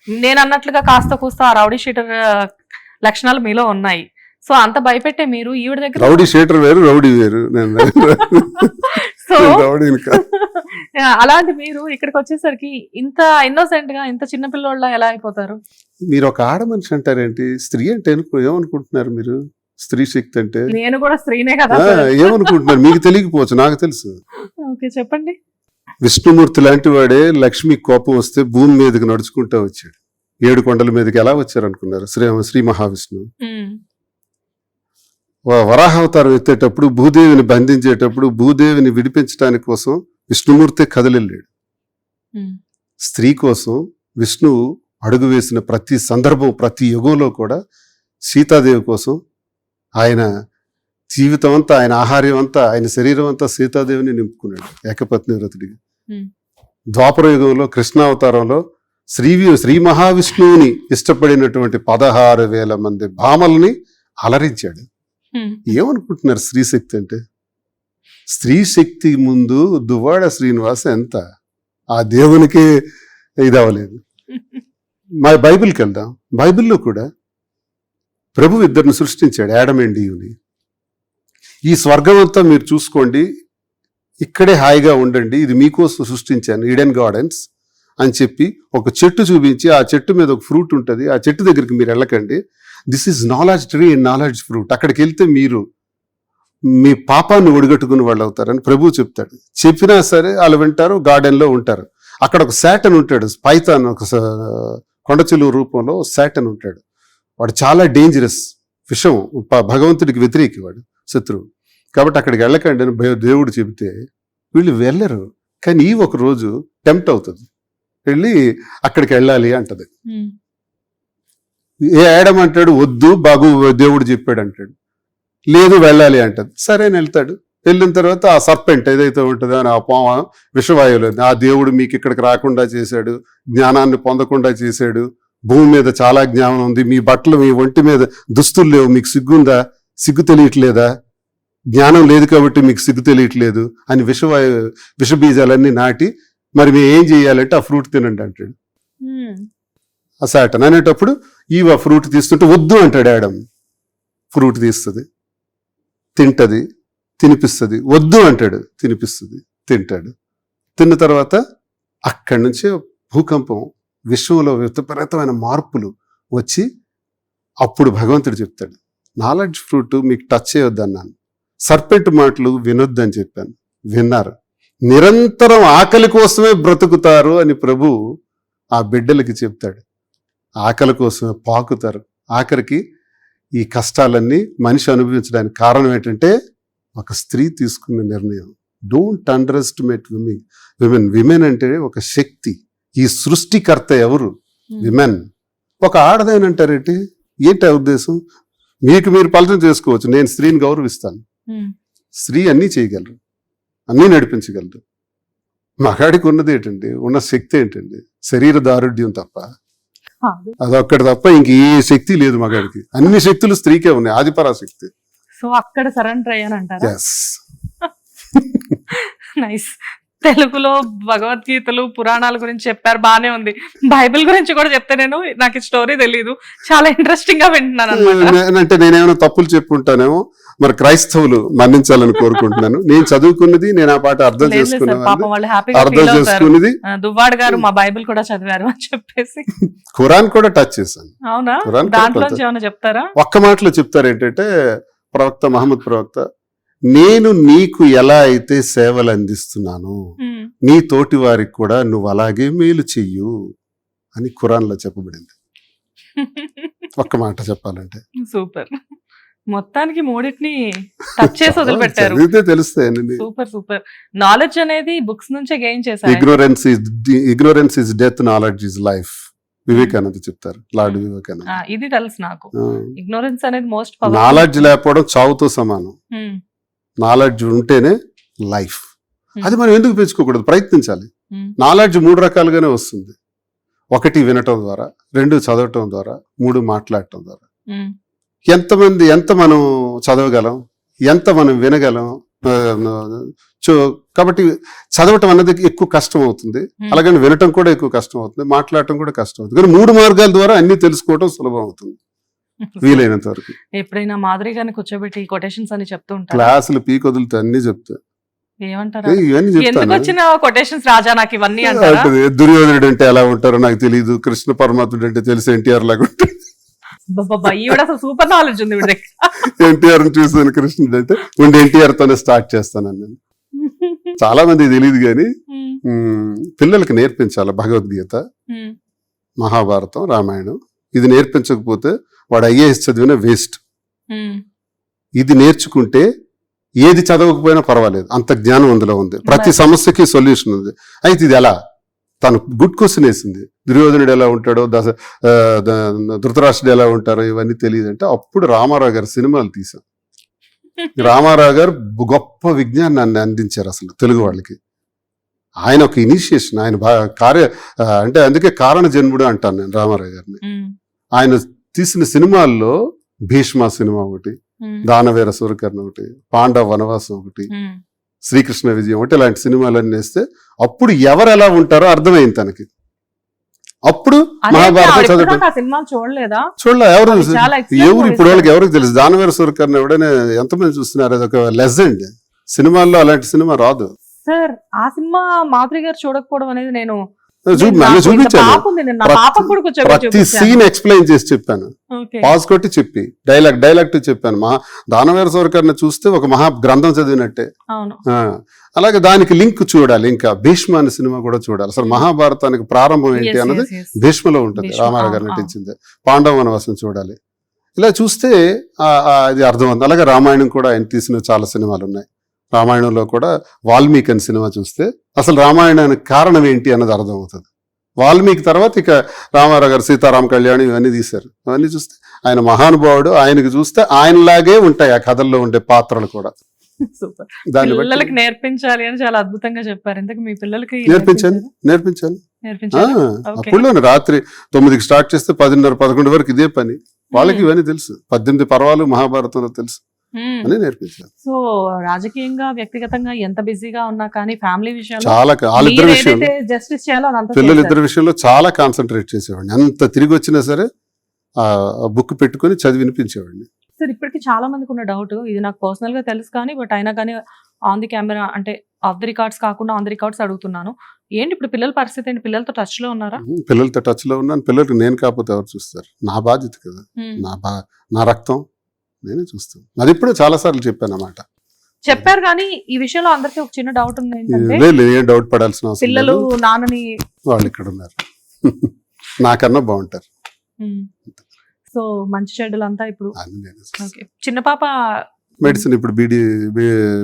నేను అన్నట్లుగా కాస్త కూస్త ఆ రౌడీ షీటర్ లక్షణాలు మీలో ఉన్నాయి. సో అంత భయపెట్టే మీరు ఈవిడ దగ్గర రౌడీ షీటర్ వేరు రౌడీ వేరు. సో అలాంటి మీరు ఇక్కడికి వచ్చేసరికి ఇంత ఇన్నోసెంట్ గా ఇంత చిన్న పిల్లోళ్ళ ఎలా అయిపోతారు? మీరు ఒక ఆడ మనిషి అంటారేంటి? స్త్రీ అంటే ఏమనుకుంటున్నారు మీరు? స్త్రీ శక్తి అంటే నేను కూడా స్త్రీనే కదా ఏమనుకుంటున్నారు? మీకు తెలియకపోవచ్చు, నాకు తెలుసు. ఓకే చెప్పండి. విష్ణుమూర్తి లాంటి వాడే లక్ష్మి కోపం వస్తే భూమి మీదకి నడుచుకుంటూ వచ్చాడు. 7 కొండల మీదకి ఎలా వచ్చారు అనుకున్నారు? శ్రీ మహావిష్ణువు వరాహావతారం ఎత్తేటప్పుడు భూదేవిని బంధించేటప్పుడు భూదేవిని విడిపించడానికి కోసం విష్ణుమూర్తి కదలెళ్ళాడు. స్త్రీ కోసం విష్ణువు అడుగు వేసిన ప్రతి సందర్భం ప్రతి యుగంలో కూడా సీతాదేవి కోసం ఆయన జీవితం అంతా, ఆయన ఆహార్యం అంతా, ఆయన శరీరం అంతా సీతాదేవిని నింపుకున్నాడు ఏకపత్ని వ్రతుడిగా. ద్వాపర యుగంలో కృష్ణావతారంలో శ్రీ మహావిష్ణువుని ఇష్టపడినటువంటి 16,000 మంది భామల్ని అలరించాడు. ఏమనుకుంటున్నారు స్త్రీ శక్తి అంటే? స్త్రీ శక్తి ముందు దువ్వాడ శ్రీనివాస ఎంత? ఆ దేవునికి ఇది అవ్వలేదు. మా బైబిల్కి వెళ్దాం. బైబిల్లో కూడా ప్రభు ఇద్దరిని సృష్టించాడు, యాడమ్ అండ్ ఈవ్ని. ఈ స్వర్గం అంతా మీరు చూసుకోండి, ఇక్కడే హాయిగా ఉండండి, ఇది మీకోసం సృష్టించాను, ఈడెన్ గార్డెన్స్ అని చెప్పి ఒక చెట్టు చూపించి ఆ చెట్టు మీద ఒక ఫ్రూట్ ఉంటుంది, ఆ చెట్టు దగ్గరికి మీరు వెళ్ళకండి, this is knowledge tree and knowledge fruit, అక్కడికి వెళ్తే మీరు మీ పాపాన్ని ఒడిగట్టుకుని వాళ్ళు అవుతారని ప్రభు చెప్తాడు. చెప్పినా సరే వాళ్ళు వింటారు, గార్డెన్లో ఉంటారు. అక్కడ ఒక శాటన్ ఉంటాడు, పైథాన్, ఒక కొండచిలువ రూపంలో శాటన్ ఉంటాడు. వాడు చాలా డేంజరస్, విషం, భగవంతుడికి వ్యతిరేకి, వాడు శత్రువు. కాబట్టి అక్కడికి వెళ్ళకండి అని దేవుడు చెబితే వీళ్ళు వెళ్ళరు. కానీ ఈ ఒక రోజు టెంప్ట్ అవుతుంది, వెళ్ళి అక్కడికి వెళ్ళాలి అంటది. ఏ యాడమ్ అంటాడు వద్దు బాగు దేవుడు చెప్పాడు అంటాడు, లేదు వెళ్ళాలి అంటది. సరే అని వెళ్తాడు. వెళ్ళిన తర్వాత ఆ సర్పెంట్ ఏదైతే ఉంటుందో అని ఆ పాము విషవాయువులు, ఆ దేవుడు మీకు ఇక్కడికి రాకుండా చేశాడు, జ్ఞానాన్ని పొందకుండా చేశాడు, భూమి మీద చాలా జ్ఞానం ఉంది, మీ బట్టలు మీ ఒంటి మీద దుస్తులు లేవు, మీకు సిగ్గుందా, సిగ్గు తెలియట్లేదా, జ్ఞానం లేదు కాబట్టి మీకు సిగ్గు తెలియట్లేదు అని విషబీజాలన్నీ నాటి మరి మేము ఏం చేయాలంటే ఆ ఫ్రూట్ తినండి అంటాడు. ఆ సాటన్ అనేటప్పుడు ఆ ఫ్రూట్ తీస్తుంటే వద్దు అంటాడు యాడమ్. ఫ్రూట్ తీస్తుంది, తింటది, తినిపిస్తుంది. వద్దు అంటాడు, తినిపిస్తుంది, తింటాడు. తిన్న తర్వాత అక్కడి నుంచి భూకంపం, విశ్వంలో విపరీతమైన మార్పులు వచ్చి అప్పుడు భగవంతుడు చెప్తాడు, నాలెడ్జ్ ఫ్రూట్ మీకు టచ్ చేయొద్దన్నాను, సర్పెంట్ మాటలు వినొద్దని చెప్పాను, విన్నారు, నిరంతరం ఆకలి కోసమే బ్రతుకుతారు అని ప్రభు ఆ బిడ్డలకి చెప్తాడు. ఆకలి కోసమే పాకుతారు. ఆఖరికి ఈ కష్టాలన్నీ మనిషి అనుభవించడానికి కారణం ఏంటంటే ఒక స్త్రీ తీసుకున్న నిర్ణయం. డోంట్ అండర్ ఎస్టిమేట్ విమెన్ అంటే ఒక శక్తి. ఈ సృష్టికర్త ఎవరు? విమెన్. ఒక ఆడదేనంటారేంటి? ఏంటి ఆ ఉద్దేశం? మీకు మీరు పలచన చేసుకోవచ్చు, నేను స్త్రీని గౌరవిస్తాను. స్త్రీ అన్నీ చేయగలరు, అన్నీ నడిపించగలరు. మగాడికి ఉన్నది ఏంటండి, ఉన్న శక్తి ఏంటండి? శరీర దారుఢ్యం తప్ప, అదొక్కటి తప్ప ఇంక ఏ శక్తి లేదు మగాడికి. అన్ని శక్తులు స్త్రీకే ఉన్నాయి, ఆదిపరాశక్తి. సో అక్కడ సరెండర్ అయ్యానంటారా? నైస్. తెలుగులో భగవద్గీతలు పురాణాల గురించి చెప్పారు, బానే ఉంది. బైబిల్ గురించి కూడా చెప్తే నాకు ఈ స్టోరీ తెలీదు, చాలా ఇంట్రెస్టింగ్ గా వింటున్నాను అన్నమాట. అంటే నేనేమైనా తప్పులు చెప్పుంటానేమో, మరి క్రైస్తవులు మన్నించాలని కోరుకుంటున్నాను. నేను చదువుకున్నది, నేను ఆ పాట అర్థం చేసుకున్నది. దువ్వాడ గారు మా బైబిల్ కూడా చదివారు అని చెప్పేసి ఖురాన్ కూడా టచ్ చేశాను. అవునా? దాంట్లో ఏమైనా చెప్తారా? ఒక్క మాటలో చెప్తారు ఏంటంటే, ప్రవక్త మహమ్మద్ ప్రవక్త, నేను నీకు ఎలా అయితే సేవలు అందిస్తున్నాను నీ తోటి వారికి కూడా నువ్వు అలాగే మేలు చెయ్యు అని ఖురాన్లో చెప్పబడింది. ఒక్క మాట చెప్పాలంటే. సూపర్. మొత్తానికి మూడింటిని టచ్ చేసి వదిలిపెట్టారు. చదివితే తెలుస్తాయండి. Super super. నాలెడ్జ్ అనేది బుక్స్ నుంచే గెయిన్ చేశారు. Ignorance is death, knowledge is life. Vivekananda చెప్తారు, లార్డ్ వివేకానంద. ఇది తెలుసు నాకు. ఇగ్నోరెన్స్ అనేది మోస్ట్ నాలెడ్జ్ లేకపోవడం చావుతో సమానం. నాలెడ్జ్ ఉంటేనే లైఫ్. అది మనం ఎందుకు పెంచుకోకూడదు, ప్రయత్నించాలి. నాలెడ్జ్ 3 రకాలుగానే వస్తుంది. 1 వినటం ద్వారా, 2 చదవటం ద్వారా, 3 మాట్లాడటం ద్వారా. ఎంత మనం చదవగలం, ఎంత మనం వినగలం. కాబట్టి చదవటం అన్నది ఎక్కువ కష్టం అవుతుంది, అలాగని వినటం కూడా ఎక్కువ కష్టం అవుతుంది, మాట్లాడటం కూడా కష్టం అవుతుంది. కానీ 3 మార్గాల ద్వారా అన్ని తెలుసుకోవటం సులభం అవుతుంది వీలైనంత వరకు. ఎప్పుడైనా మాదిరి గారిని కూర్చోబెట్టి కొటేషన్స్ అని చెప్తూ ఉంటారు. క్లాసులు పీక్ వదులుతా అన్ని చెప్తా. ఏమంటారు, ఎందుకు వచ్చిన కొటేషన్స్ రాజా నాకు ఇవన్నీ అంటారా? దుర్యోధనుడు అంటే ఎలా ఉంటారో నాకు తెలియదు, కృష్ణ పరమాత్ముడు అంటే తెలిసి ఎన్టీఆర్ లాగా ఉంటాడు. సూపర్ నాలెడ్జ్ ఉంది ఎన్టీఆర్ చూసాను, కృష్ణుడు అంటే ఉండి ఎన్టీఆర్ తోనే స్టార్ట్ చేస్తాను. నేను చాలా మంది తెలియదు కానీ పిల్లలకి నేర్పించాలి. భగవద్గీత, మహాభారతం, రామాయణం ఇది నేర్పించకపోతే వాడు ఐఏఎస్ చదివిన వేస్ట్. ఇది నేర్చుకుంటే ఏది చదవకపోయినా పర్వాలేదు, అంత జ్ఞానం అందులో ఉంది. ప్రతి సమస్యకి సొల్యూషన్ ఉంది. అయితే ఇది ఎలా, తను గుడ్ క్వశ్చన్ వేసింది. దుర్యోధనుడు ఎలా ఉంటాడో, ధృతరాష్ట్రుడు ఎలా ఉంటారో ఇవన్నీ తెలియదంటే అప్పుడు రామారావు గారు సినిమాలు తీశాం. రామారావు గారు గొప్ప విజ్ఞానాన్ని అందించారు అసలు తెలుగు వాళ్ళకి. ఆయన ఒక ఇనిషియేషన్, ఆయన అంటే అందుకే కారణ జన్ముడు అంటాను నేను రామారావు గారిని. ఆయన తీసిన సినిమాల్లో భీష్మ సినిమా ఒకటి, దానవేర సూరకర్ణ ఒకటి, పాండవ వనవాసం ఒకటి, శ్రీకృష్ణ విజయం ఒకటి, ఇలాంటి సినిమాలన్నీ వేస్తే అప్పుడు ఎవరు ఎలా ఉంటారో అర్థమైంది తనకి. అప్పుడు మహాభారతం చదవడం చూడలే ఎవరు ఇప్పుడు వాళ్ళకి ఎవరికి తెలుసు. దానవేర సూరకర్ణ ఎవడైనా ఎంతమంది చూస్తున్నారు, అది ఒక లెజెండ్. సినిమాల్లో అలాంటి సినిమా రాదు సార్. ఆ సినిమా మాధురి గారు చూడకపోవడం అనేది నేను చూపించాను. ప్రతి సీన్ ఎక్స్ప్లెయిన్ చేసి చెప్పాను, పాజ్ కొట్టి చెప్పి డైలాగ్ చెప్పాను. దానవేర సూరకర్ణ చూస్తే ఒక మహా గ్రంథం చదివినట్టే. అలాగే దానికి లింక్ చూడాలి. ఇంకా భీష్మ అనే సినిమా కూడా చూడాలి. అసలు మహాభారతానికి ప్రారంభం ఏంటి అన్నది భీష్మలో ఉంటుంది, రామారావు గారు నటించింది. పాండవ వనవాసం చూడాలి. ఇలా చూస్తే అది అర్థమవుతుంది. అలాగే రామాయణం కూడా ఆయన తీసిన చాలా సినిమాలు ఉన్నాయి. రామాయణంలో కూడా వాల్మీకి అనే సినిమా చూస్తే అసలు రామాయణానికి కారణం ఏంటి అన్నది అర్థమవుతుంది. వాల్మీకి తర్వాత ఇక రామారావు గారు సీతారామ కళ్యాణం ఇవన్నీ తీశారు. అవన్నీ చూస్తే ఆయన మహానుభావుడు. ఆయనకి చూస్తే ఆయనలాగే ఉంటాయి ఆ కథల్లో ఉండే పాత్రలు కూడా. పిల్లలకి నేర్పించాలి అని చాలా అద్భుతంగా చెప్పారు. ఇంతకు మీ పిల్లలకి నేర్పించాను. అప్పుడులోనే రాత్రి 9కి స్టార్ట్ చేస్తే 10:30-11 వరకు ఇదే పని. వాళ్ళకి ఇవన్నీ తెలుసు. 18 పర్వాలు మహాభారతంలో తెలుసు అని నేర్పించారు. సో రాజకీయంగా, వ్యక్తిగతంగా ఎంత బిజీగా ఉన్నా కానీ ఫ్యామిలీ విషయంలో చాలా, వాళ్ళిద్దరి విషయంలో, పిల్లలిద్దరి విషయంలో చాలా కాన్సన్ట్రేట్ చేసేవాడిని. ఎంత తిరిగి వచ్చినా సరే ఆ బుక్ పెట్టుకుని చదివి వినిపించేవాడిని. సార్ ఇప్పటికి చాలా మందికి ఉన్న డౌట్, ఇది నాకు పర్సనల్ గా తెలుసు కానీ బట్ అయినా కానీ ఆన్ ది కెమెరా అంటే ఆఫ్ ది రికార్డ్స్ కాకుండా ఆన్ ది రికార్డ్స్ అడుగుతున్నాను. ఏంటి ఇప్పుడు పిల్లల పరిస్థితి ఏంటి? పిల్లలతో టచ్ లో ఉన్నారా? పిల్లలతో టచ్ లో ఉన్నాను. పిల్లలకి నేను కాకపోతే ఎవరు చూస్తారు? నా బాధ్యత కదా, నా రక్తం నేనే చూస్తాను. అది ఇప్పుడే చాలా సార్లు చెప్పాను అన్నమాట. చెప్పారు కానీ ఈ విషయంలో అందరికీ ఒక చిన్న డౌట్ ఉంది. ఏం డౌట్ పడాల్సిన అవసరం. పిల్లలు నాన్నని వాళ్ళు ఇక్కడ ఉన్నారు, నాకన్నా బాగుంటారు. సో మంచి చెడ్డలు అంతా ఇప్పుడు చిన్న పాప మెడిసిన్, ఇప్పుడు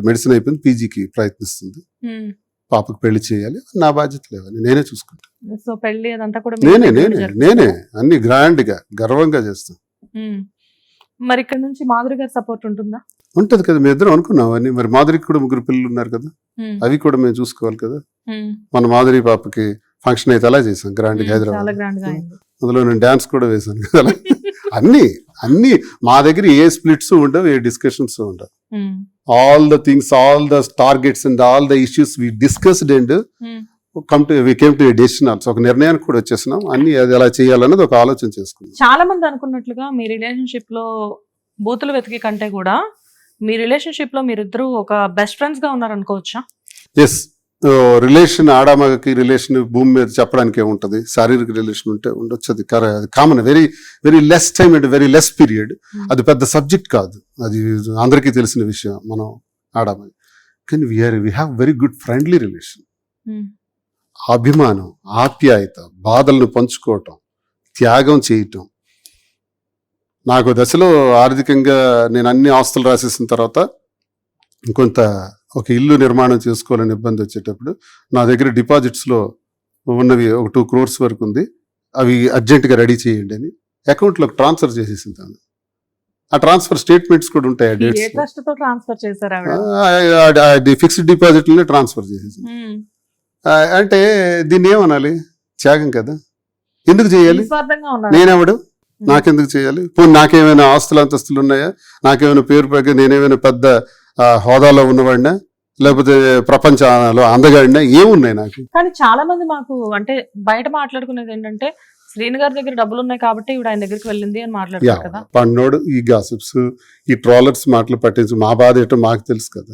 మెడిసిన్ అయిపోయింది, పీజీకి ప్రయత్నిస్తుంది. పాపకు పెళ్లి చేయాలి, నా బాధ్యత లేవని నేనే చూసుకుంటాను. సో పెళ్లి అదంతా కూడా నేనే అన్ని గ్రాండ్ గా గర్వంగా చేస్తాను. మరి ఇక్కడ నుంచి మాధురి గారి సపోర్ట్ ఉంటుందా? ఉంటది కదా, మేము ఇద్దరం అనుకున్నాం అని. మరి మాధురికి కూడా 3 పిల్లలు ఉన్నారు కదా, అవి కూడా మేము చూసుకోవాలి కదా. మన మాధురి పాపకి ఫంక్షన్ అయితే అలా చేసాం గ్రాండ్ గా, హైదరాబాద్. అందులో నేను డాన్స్ కూడా వేసాను కదా. అన్ని మా దగ్గర ఏ స్ప్లిట్స్ ఉండవు, ఏ డిస్కషన్స్ ఉండవు. All the things, all the targets and all the issues we discussed and we came to a decision also. ఒక నిర్ణయానికి కూడా వచ్చేసినాం. అన్ని అది ఎలా చేయాలన్నది ఒక ఆలోచన చేసుకున్నాం. చాలా మంది అనుకున్నట్లుగా మీ రిలేషన్షిప్ లో బూతులు వెతికి కంటే కూడా మీ రిలేషన్షిప్ లో మీరిద్దరు ఒక బెస్ట్ ఫ్రెండ్స్ గా ఉన్నారు అనుకోవచ్చా? ఎస్, రిలేషన్ ఆడామగకి రిలేషన్ భూమి మీద చెప్పడానికి ఏముంటది, శారీరక రిలేషన్ ఉంటే ఉండొచ్చు. అది common, very less time and very less period. అది పెద్ద సబ్జెక్ట్ కాదు, అది అందరికీ తెలిసిన విషయం మనం ఆడామని. కానీ we have very good friendly relation. అభిమానం, ఆప్యాయత, బాధలను పంచుకోవటం, త్యాగం చేయటం, నాకు దశలో ఆర్థికంగా నేను అన్ని ఆస్తులు రాసేసిన తర్వాత కొంత ఒక ఇల్లు నిర్మాణం చేసుకోవాలని ఇబ్బంది వచ్చేటప్పుడు నా దగ్గర డిపాజిట్స్లో ఉన్నవి ఒక 2 crores వరకు ఉంది, అవి అర్జెంటుగా రెడీ చేయండి అని అకౌంట్లోకి ట్రాన్స్ఫర్ చేసేసింది. ఆ ట్రాన్స్ఫర్ స్టేట్మెంట్స్ కూడా ఉంటాయి ఆ ఏ డేట్స్, ట్రస్ట్ తో ట్రాన్స్ఫర్ చేశారు ఆవిడ? ఫిక్స్డ్ డిపాజిట్లోనే ట్రాన్స్ఫర్ చేసేసింది. అంటే దీన్ని ఏమనాలి? త్యాగం కదా. ఎందుకు చేయాలి? నిస్వార్థంగా ఉన్నారు. నేనెవడు? నాకెందుకు చేయాలి? పోనీ నాకేమైనా ఆస్తులు అంతస్తులు ఉన్నాయా? నాకేమైనా పేరు పైగా నేనేమైనా పెద్ద హోదాలో ఉన్నవాడినా, లేకపోతే ప్రపంచంలో అందగాడినా? ఏమున్నాయి నాకు? కానీ చాలా మంది మాకు అంటే బయట మాట్లాడుకునేది ఏంటంటే శ్రీను గారి దగ్గర డబ్బులు ఉన్నాయి కాబట్టి ఇవిడ ఆయన దగ్గరికి వెళ్ళింది అని మాట్లాడతారు కదా. పన్నోడు ఈ గాసిప్స్, ఈ ట్రోలర్స్ మాటలు పట్టించు, మా బాధ ఏంటో మాకు తెలుసు కదా,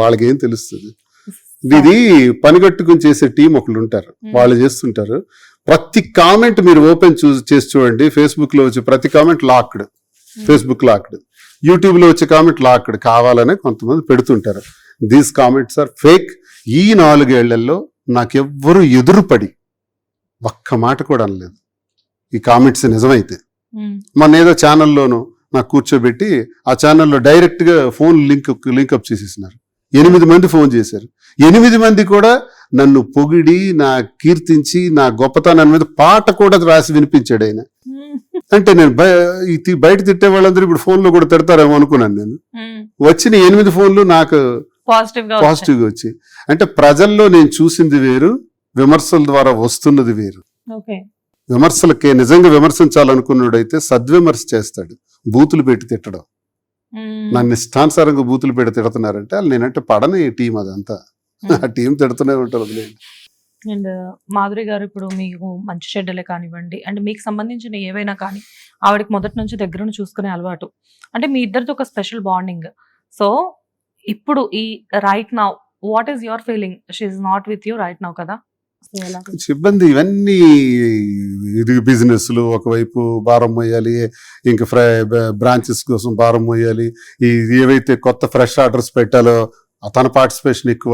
వాళ్ళకి ఏం తెలుస్తుంది? ఇది పనిగట్టుకుని చేసే టీం ఒకళ్ళు ఉంటారు, వాళ్ళు చేస్తుంటారు. ప్రతి కామెంట్ మీరు ఓపెన్ చేసి చూడండి, ఫేస్బుక్ లో వచ్చే ప్రతి comment locked, Facebook locked, YouTube లో వచ్చే కామెంట్ లాక్డ్, కావాలనే కొంతమంది పెడుతుంటారు. These comments are fake. ఈ 4 ఏళ్లలో నాకెవ్వరూ ఎదురుపడి ఒక్క మాట కూడా అనలేదు ఈ కామెంట్స్ నిజమైతే. మన ఏదో ఛానల్లోనూ నాకు కూర్చోబెట్టి ఆ ఛానల్లో డైరెక్ట్ గా ఫోన్ లింకప్ చేసేసినారు. 8 మంది ఫోన్ చేశారు. 8 మంది కూడా నన్ను పొగిడి, నా కీర్తించి, నా గొప్పతనాన్ని మీద పాట కూడా రాసి వినిపించాడు ఆయన. అంటే నేను బయట తిట్టే వాళ్ళందరూ ఇప్పుడు ఫోన్లో కూడా తిడతారేమో అనుకున్నాను నేను. వచ్చిన 8 ఫోన్లు నాకు పాజిటివ్గా వచ్చి, అంటే ప్రజల్లో నేను చూసింది వేరు, విమర్శల ద్వారా వస్తున్నది వేరు. విమర్శలకే నిజంగా విమర్శించాలనుకున్నాడైతే సద్విమర్శ చేస్తాడు. బూతులు పెట్టి తిట్టడం, నన్ను ఇష్టానుసారంగా బూతులు పెట్టి తిడుతున్నారంటే వాళ్ళు నేనంటే పడని టీం అదంతా, ఆ టీం తిడుతూనే ఉంటారు. అండ్ మాధురి గారు ఇప్పుడు మీకు మంచి చెడ్డలే కానివ్వండి, అండ్ మీకు సంబంధించిన ఏవైనా కానీ ఆవిడకి మొదటి నుంచి దగ్గరను చూసుకునే అలవాటు, అంటే మీ ఇద్దరితో ఒక స్పెషల్ బాండింగ్. సో ఇప్పుడు ఈ right now what is your feeling? She is not with you right now కదా. ఇబ్బంది ఇవన్నీ, ఇది బిజినెస్లు ఒకవైపు భారం మోయాలి, ఇంకా బ్రాంచెస్ కోసం భారం మోయాలి, ఈ ఏవైతే కొత్త ఫ్రెష్ ఆర్డర్స్ పెట్టాలో తన పార్టిసిపేషన్ ఎక్కువ,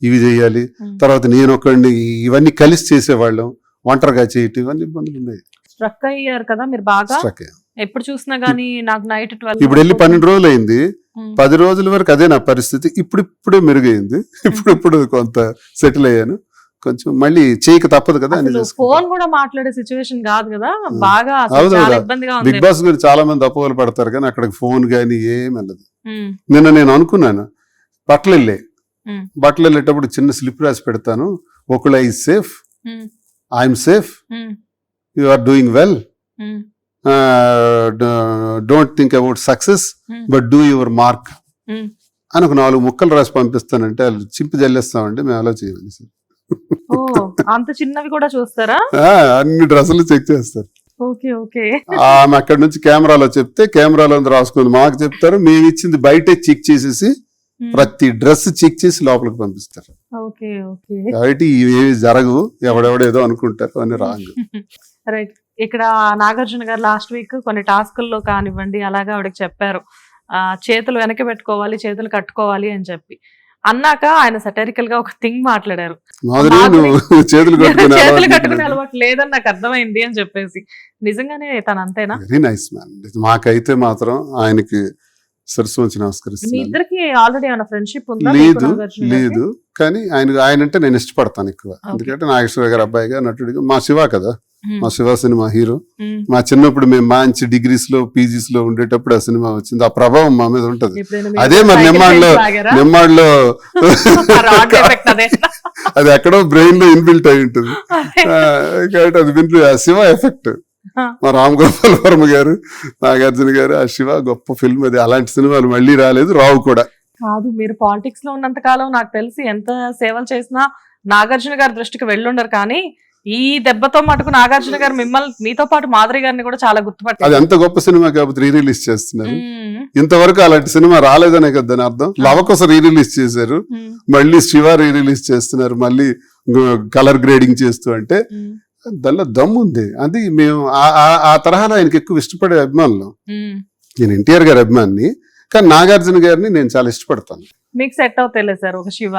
ఇవి చేయాలి. తర్వాత నేను ఒకడిని, ఇవన్నీ కలిసి చేసేవాళ్ళం, ఒంటరిగా చేయటం, ఇవన్నీ ఇబ్బందులు ఉన్నాయి. స్ట్రక్ అయ్యారు కదా మీరు బాగా, ఎప్పుడు చూసినా గానీ నాకు నైట్ 12 ఇప్పుడు వెళ్ళి 12 రోజులు అయింది. 10 రోజుల వరకు అదే నా పరిస్థితి. ఇప్పుడే మెరుగైంది, ఇప్పుడు కొంత సెటిల్ అయ్యాను. కొంచెం మళ్ళీ చేయక తప్పదు కదా. ఫోన్ కూడా మాట్లాడే సిచ్యువేషన్ కాదు కదా, బాగా ఇబ్బందిగా ఉంది. బిగ్ బాస్ గురించి చాలా మంది అపోహలు పడతారు కానీ అక్కడికి ఫోన్ గానీ ఏం వెళ్ళదు. నిన్న నేను అనుకున్నాను, బట్టలు వెళ్ళేటప్పుడు చిన్న స్లిప్ రాసి పెడతాను, ఒకళ్ళు I safe, I'm safe, you are doing well, don't think about success but do your mark అని ఒక 4 ముక్కలు రాసి పంపిస్తానంటే వాళ్ళు చింపి జల్లేస్తామండి, మేము అలా చేయాలి సార్. అంత చిన్నవి కూడా చూస్తారా? అన్ని డ్రెస్సులు చెక్ చేస్తారు. ఆమె అక్కడ నుంచి కెమెరాలో చెప్తే కెమెరాలో రాసుకుంది, మాకు చెప్తారు, మేము ఇచ్చింది బయటే చెక్ చేసేసి ప్రతి డ్రెస్ చెక్ చేసి లోపలికి పంపిస్తారు. కాబట్టి ఇవి జరగవు, ఎవడెవడేదో అనుకుంటారు అని రాంగ్. రైట్. ఇక్కడ నాగార్జున గారు లాస్ట్ వీక్ కొన్ని టాస్కుల్లో కానివ్వండి అలాగా ఆవిడకి చెప్పారు, చేతులు వెనక్కి పెట్టుకోవాలి, చేతులు కట్టుకోవాలి అని చెప్పి అన్నాక ఆయన సటరికల్ గా ఒక థింగ్ మాట్లాడారు, చేతులు కట్టుకునే అలవాటు లేదని నాకు అర్థమైంది అని చెప్పేసి. నిజంగానే తను అంతేనా? Very nice man. మాకైతే మాత్రం ఆయనకి సరస్సు వచ్చి నమస్కరిస్తున్నాను. మీ ఇద్దరికి ఆల్రెడీ ఏమైనా ఫ్రెండ్షిప్ ఉందా? లేదు, కానీ ఆయన అంటే నేను ఇష్టపడతాను ఎక్కువ. ఎందుకంటే నాగేశ్వర గారి అబ్బాయిగా, నటుడిగా, మా శివ కదా, మా శివ సినిమా హీరో. మా చిన్నప్పుడు మేము మంచి డిగ్రీస్ లో పీజీస్ లో ఉండేటప్పుడు ఆ సినిమా వచ్చింది, ఆ ప్రభావం మా మీద ఉంటది. అదే మరి నిమ్మాడ్లో అది ఎక్కడో బ్రెయిన్ లో ఇన్బిల్ట్ అయి ఉంటుంది కాబట్టి అది వింటు శివ ఎఫెక్ట్. మా రామ్ గోపాల్ వర్మ గారు, నాగార్జున గారు, ఆ శివ గొప్ప ఫిల్మ్ అది. అలాంటి సినిమాలు మళ్ళీ రాలేదు, రావు కూడా. కాదు, మీరు పాలిటిక్స్ లో ఉన్నంత కాలం నాకు తెలిసి ఎంత సేవలు చేసినా నాగార్జున గారి దృష్టికి వెళ్ళుండరు, కానీ ఈ దెబ్బతో మటుకు నాగార్జున గారు మిమ్మల్ని, మీతో పాటు మాధురి గారిని కూడా చాలా గుర్తుపట్టారు. అది ఎంత గొప్ప సినిమా కాబట్టి రీ రిలీజ్ చేస్తున్నారు. ఇంతవరకు అలాంటి సినిమా రాలేదనే కదా దాని అర్థం. లవ కోసం రీ రిలీజ్ చేశారు, మళ్ళీ శివ రీ రిలీజ్ చేస్తున్నారు, మళ్ళీ కలర్ గ్రేడింగ్ చేస్తూ. అంటే దానిలో దమ్ము ఉంది. అది మేము ఆ తరహాలో ఆయనకి ఎక్కువ ఇష్టపడే అభిమానులు. నేను ఎన్టీఆర్ గారి అభిమాని, కానీ నాగార్జున గారిని నేను చాలా ఇష్టపడతాను. మీకు సెట్ అవుతాయి సార్ ఒక శివ,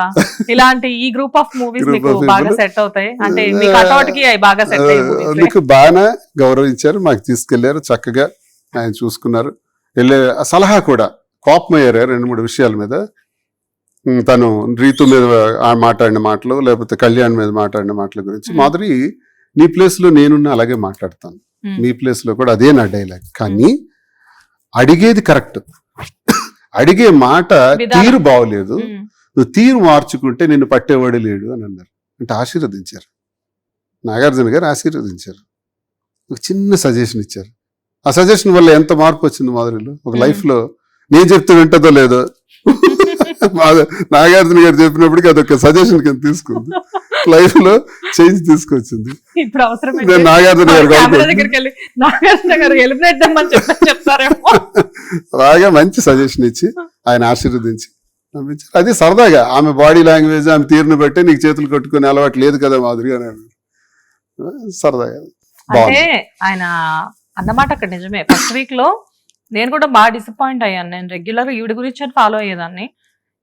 ఇలాంటి ఈ గ్రూప్ ఆఫ్ మూవీస్ మీకు బాగా సెట్ అవుతాయి, అంటే మీకు అటౌట్కి బాగా సెట్ అయ్యాయి. మీకు బాగా గౌరవించారు, మాకు తీసుకెళ్లారు, చక్కగా ఆయన చూసుకున్నారు. వెళ్ళే సలహా కూడా కోపం అయ్యారు 2-3 విషయాల మీద. తను రీతు మీద మాట్లాడిన మాటలు, లేకపోతే కళ్యాణ్ మీద మాట్లాడిన మాటల గురించి, మాధురి నీ ప్లేస్ లో నేనున్నా అలాగే మాట్లాడతాను, మీ ప్లేస్ లో కూడా అదే నా డైలాగ్, కానీ అడిగేది కరెక్ట్, అడిగే మాట తీరు బాగోలేదు, నువ్వు తీరు మార్చుకుంటే నిన్ను పట్టేవాడు లేడు అని అన్నారు. అంటే ఆశీర్వదించారు, నాగార్జున గారు ఆశీర్వదించారు, ఒక చిన్న సజెషన్ ఇచ్చారు. ఆ సజెషన్ వల్ల ఎంత మార్పు వచ్చింది మాధురిలో. ఒక లైఫ్ లో నేను చెప్తే వింటదో లేదో నాగార్జున గారు చెప్పినప్పటికీ అదొక సజెషన్ కింద తీసుకుంది, లైఫ్ లో చేంజ్ తీసుకొచ్చింది. ఇప్పుడు అవసరం నేను నాగార్జున బాగా మంచి సజెషన్ ఇచ్చి ఆయన ఆశీర్వదించి పంపించారు. అది సరదాగా ఆమె బాడీ లాంగ్వేజ్, ఆమె తీరుని బట్టి నీకు చేతులు కట్టుకునే అలవాటు లేదు కదా మాధురి అని సరదాగా. అంటే ఆయన అన్నమాట అక్కడ నిజమే. ఫస్ట్ వీక్ లో నేను కూడా బాగా డిసప్పాయింట్ అయ్యాను. నేను రెగ్యులర్ ఈవిడ గురించి ఫాలో అయ్యేదాన్ని.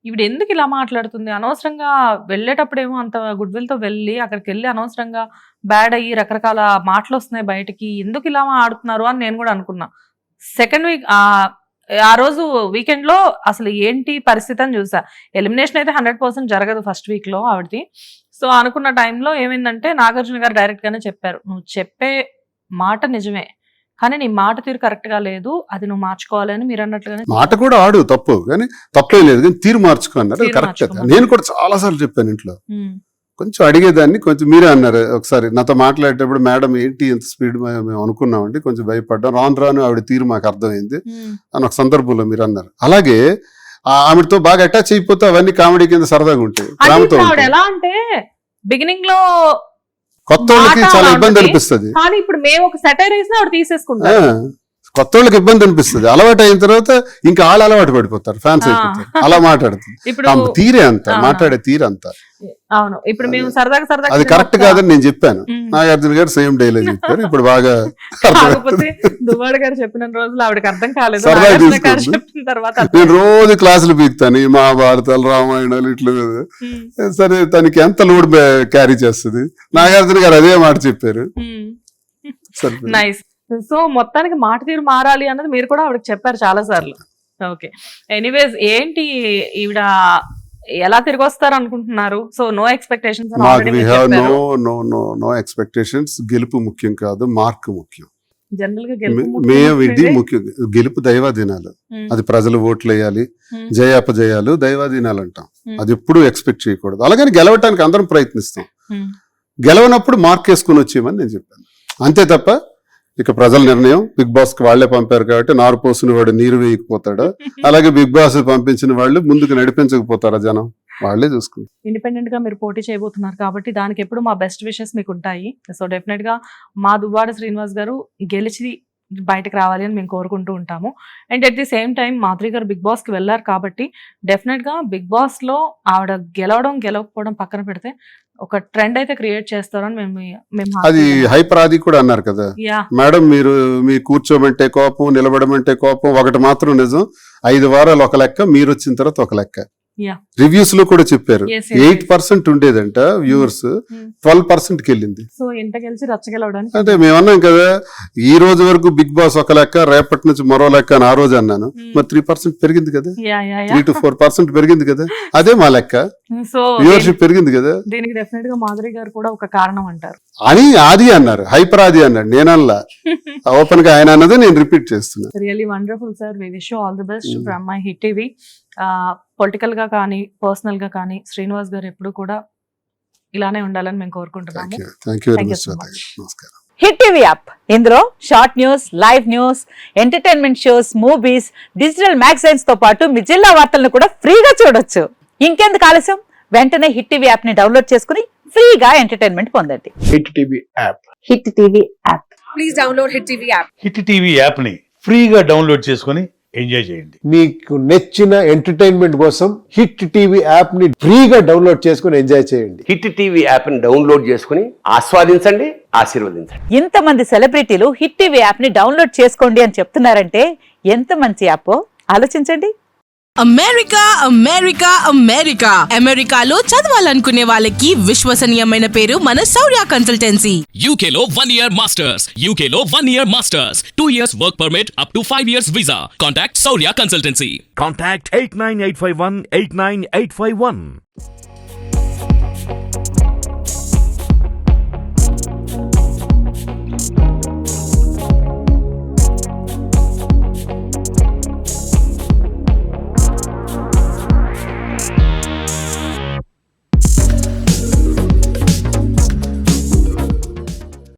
ఈవిడ ఎందుకు ఇలా మాట్లాడుతుంది, అనవసరంగా వెళ్ళేటప్పుడు ఏమో అంత గుడ్ విల్ తో వెళ్ళి అక్కడికి వెళ్ళి అనవసరంగా బ్యాడ్ అయ్యి రకరకాల మాటలు వస్తున్నాయి బయటికి, ఎందుకు ఇలా ఆడుతున్నారు అని నేను కూడా అనుకున్నా. సెకండ్ వీక్ ఆ రోజు వీకెండ్ లో అసలు ఏంటి పరిస్థితి అని చూసా. ఎలిమినేషన్ అయితే 100% జరగదు ఫస్ట్ వీక్ లో ఆవిడది. సో అనుకున్న టైంలో ఏమైందంటే నాగార్జున గారు డైరెక్ట్ గానే చెప్పారు, నువ్వు చెప్పే మాట నిజమే కానీ నీ మాట తీరు కరెక్ట్ గా లేదు, అది నువ్వు మార్చుకోవాలి అని మీరు అన్నట్లుగానే. మాట కూడా ఆడు తప్పు కానీ తప్పే లేదు, కానీ తీరు మార్చుకో అన్నారు. కరెక్ట్. నేను కూడా చాలా సార్లు చెప్పాను ఇంట్లో, కొంచెం అడిగేదాన్ని, కొంచెం మీరే అన్నారు ఒకసారి నాతో మాట్లాడేటప్పుడు, మేడం ఏంటి ఎంత స్పీడ్ మేము అనుకున్నామండి, కొంచెం భయపడ్డాం, రాను ఆవిడ తీరు మాకు అర్థమైంది అని ఒక సందర్భంలో మీరు అన్నారు. అలాగే ఆవిడతో బాగా అటాచ్ అయిపోతే అవన్నీ కామెడీ కింద సరదాగా ఉంటాయి. ఎలా అంటే బిగినింగ్ లో కొత్త వాళ్ళకి చాలా ఇబ్బంది అనిపిస్తుంది, కానీ ఇప్పుడు మేము ఒక సెటైర్ వేసినా ఆవిడ తీసేసుకుంటాం. కొత్త వాళ్ళకి ఇబ్బంది అనిపిస్తుంది, అలవాటు అయిన తర్వాత ఇంకా వాళ్ళు అలవాటు పడిపోతారు, ఫ్యాన్స్ అయిపోతారు. అలా మాట్లాడుతుంది, తీరే అంత మాట్లాడే తీరే అంత. అవును, ఇప్పుడు మేము సరదాగా అది కరెక్ట్ కాదని నేను చెప్పాను. నాగార్జున గారు సేమ్ డైలాగ్ చెప్పారు. ఇప్పుడు బాగా దువ్వాడ గారు చెప్పిన రోజులు ఆవిడకి అర్థం కాలేదు. చెప్పిన తర్వాత నేను రోజు క్లాసులు పీకుతాను, ఈ మహాభారతాలు రామాయణాలు ఇట్లా కదా. సరే తనకి ఎంత లోడ్ క్యారీ చేస్తుంది, నాగార్జున గారు అదే మాట చెప్పారు. నైస్. సో మొత్తానికి మాట తీరు మారాలి అన్నది మీరు కూడా ఆవిడకి చెప్పారు చాలా సార్లు. ఓకే, ఎనీవేస్ ఏంటి ఈవిడ ఎలా తిరిగి వస్తారు అనుకుంటున్నారు? So no expectations. No expectations. గెలుపు ముఖ్యం కాదు, మార్క్ ముఖ్యం. జనరల్ గా ఇది ముఖ్యం. గెలుపు దైవాధీనాలు, అది ప్రజలు ఓట్లు వేయాలి. జయాపజయాలు దైవాధీనాలు అంటాం, అది ఎప్పుడు ఎక్స్పెక్ట్ చేయకూడదు. అలాగని గెలవటానికి అందరం ప్రయత్నిస్తాం, గెలవనప్పుడు మార్క్ వేసుకుని వచ్చేయమని నేను చెప్పాను, అంతే తప్ప ఇక ప్రజల నిర్ణయం. బిగ్ బాస్ కి వాళ్లే పంపారు కాబట్టి నారు పోసిన వాడు నీరు వేయకపోతాడు, అలాగే బిగ్ బాస్ పంపించిన వాళ్ళు ముందుకు నడిపించకపోతారా జనం, వాళ్లే చూసుకుంటారు. ఇండిపెండెంట్ గా మీరు పోటీ చేయబోతున్నారు కాబట్టి దానికి ఎప్పుడు మా బెస్ట్ విషెస్ మీకు ఉంటాయి. సో డెఫినెట్ గా మా దువ్వాడ శ్రీనివాస్ గారు గెలిచి బయటకు రావాలి అని మేము కోరుకుంటూ ఉంటాము. And at the same time Madhuri గారు బిగ్ బాస్ కి వెళ్ళారు కాబట్టి డెఫినెట్ గా బిగ్ బాస్ లో ఆవిడ గెలవకపోవడం పక్కన పెడితే ఒక ట్రెండ్ అయితే క్రియేట్ చేస్తారని మేము అది హైపర్ ఆది కూడా అన్నారు కదా మేడం, మీరు మీ కూర్చోమంటే కోపం, నిలబడమంటే కోపం. ఒకటి మాత్రం నిజం, 5 వారాలు ఒక లెక్క, మీరు వచ్చిన తర్వాత ఒక లెక్క. రివ్యూస్ లో కూడా చెప్పారు 8% ఉండేదంట వ్యూవర్స్, 12%కి వెళ్ళింది. సో ఎంత గెలిచి రచ్చగలవడానికి అంటే మేమన్నాం కదా, ఈ రోజు వరకు బిగ్ బాస్ ఒక లెక్క, రేపటి నుంచి మరో లెక్క అని ఆ రోజు అన్నాను. మరి 3% పెరిగింది కదా, 3 to 4% పెరిగింది కదా, అదే మా లెక్క. సో వ్యూవర్షిప్ పెరిగింది కదా. దీనికి డెఫినెట్ గా మాధురి గారు కూడా ఒక కారణం అంటారు అని ఆది అన్నారు, హైపర్ ఆది అన్నాడు, నేనల్లా ఓపెన్ గా ఆయన అన్నదే నేను రిపీట్ చేస్తున్నా. Really wonderful sir, we wish you all the best from my hit TV. Political గా కానీ పర్సనల్ గా కానీ శ్రీనివాస్ గారు ఎప్పుడు కూడా ఇలానే ఉండాలని మేము కోరుకుంటున్నాము. హిట్ టీవీ యాప్, ఇందులో short news, live news, entertainment shows, movies, digital magazines తో పాటు మీ జిల్లా వార్తలను కూడా ఫ్రీగా చూడొచ్చు. ఇంకెందుకు ఆలస్యం, వెంటనే హిట్ టీవీ యాప్ ని డౌన్లోడ్ చేసుకుని ఫ్రీగా ఎంటర్టైన్మెంట్ పొందండి. Hit TV app, hit TV app, please download hit TV app. Hit TV app ని ఫ్రీగా డౌన్లోడ్ చేసుకుని ఎంజాయ్ చేయండి. మీకు నచ్చిన ఎంటర్టైన్మెంట్ కోసం హిట్ టీవీ యాప్ ని ఫ్రీగా డౌన్లోడ్ చేసుకుని ఎంజాయ్ చేయండి. హిట్ టీవీ యాప్ ని డౌన్లోడ్ చేసుకుని ఆస్వాదించండి, ఆశీర్వదించండి. ఇంతమంది సెలబ్రిటీలు హిట్ టీవీ యాప్ ని డౌన్లోడ్ చేసుకోండి అని చెప్తున్నారంటే ఎంత మంచి యాప్ ఆలోచించండి. అమెరికా అమెరికా అమెరికా అమెరికాలో చదవాలనుకునే వాళ్ళకి విశ్వసనీయమైన పేరు మన శౌర్య consultancy. UK Law 1 Year Masters. UK Law 1 Year Masters. 2 years work permit up to 5 years visa. Contact Saurya Consultancy. Contact 89851 89851.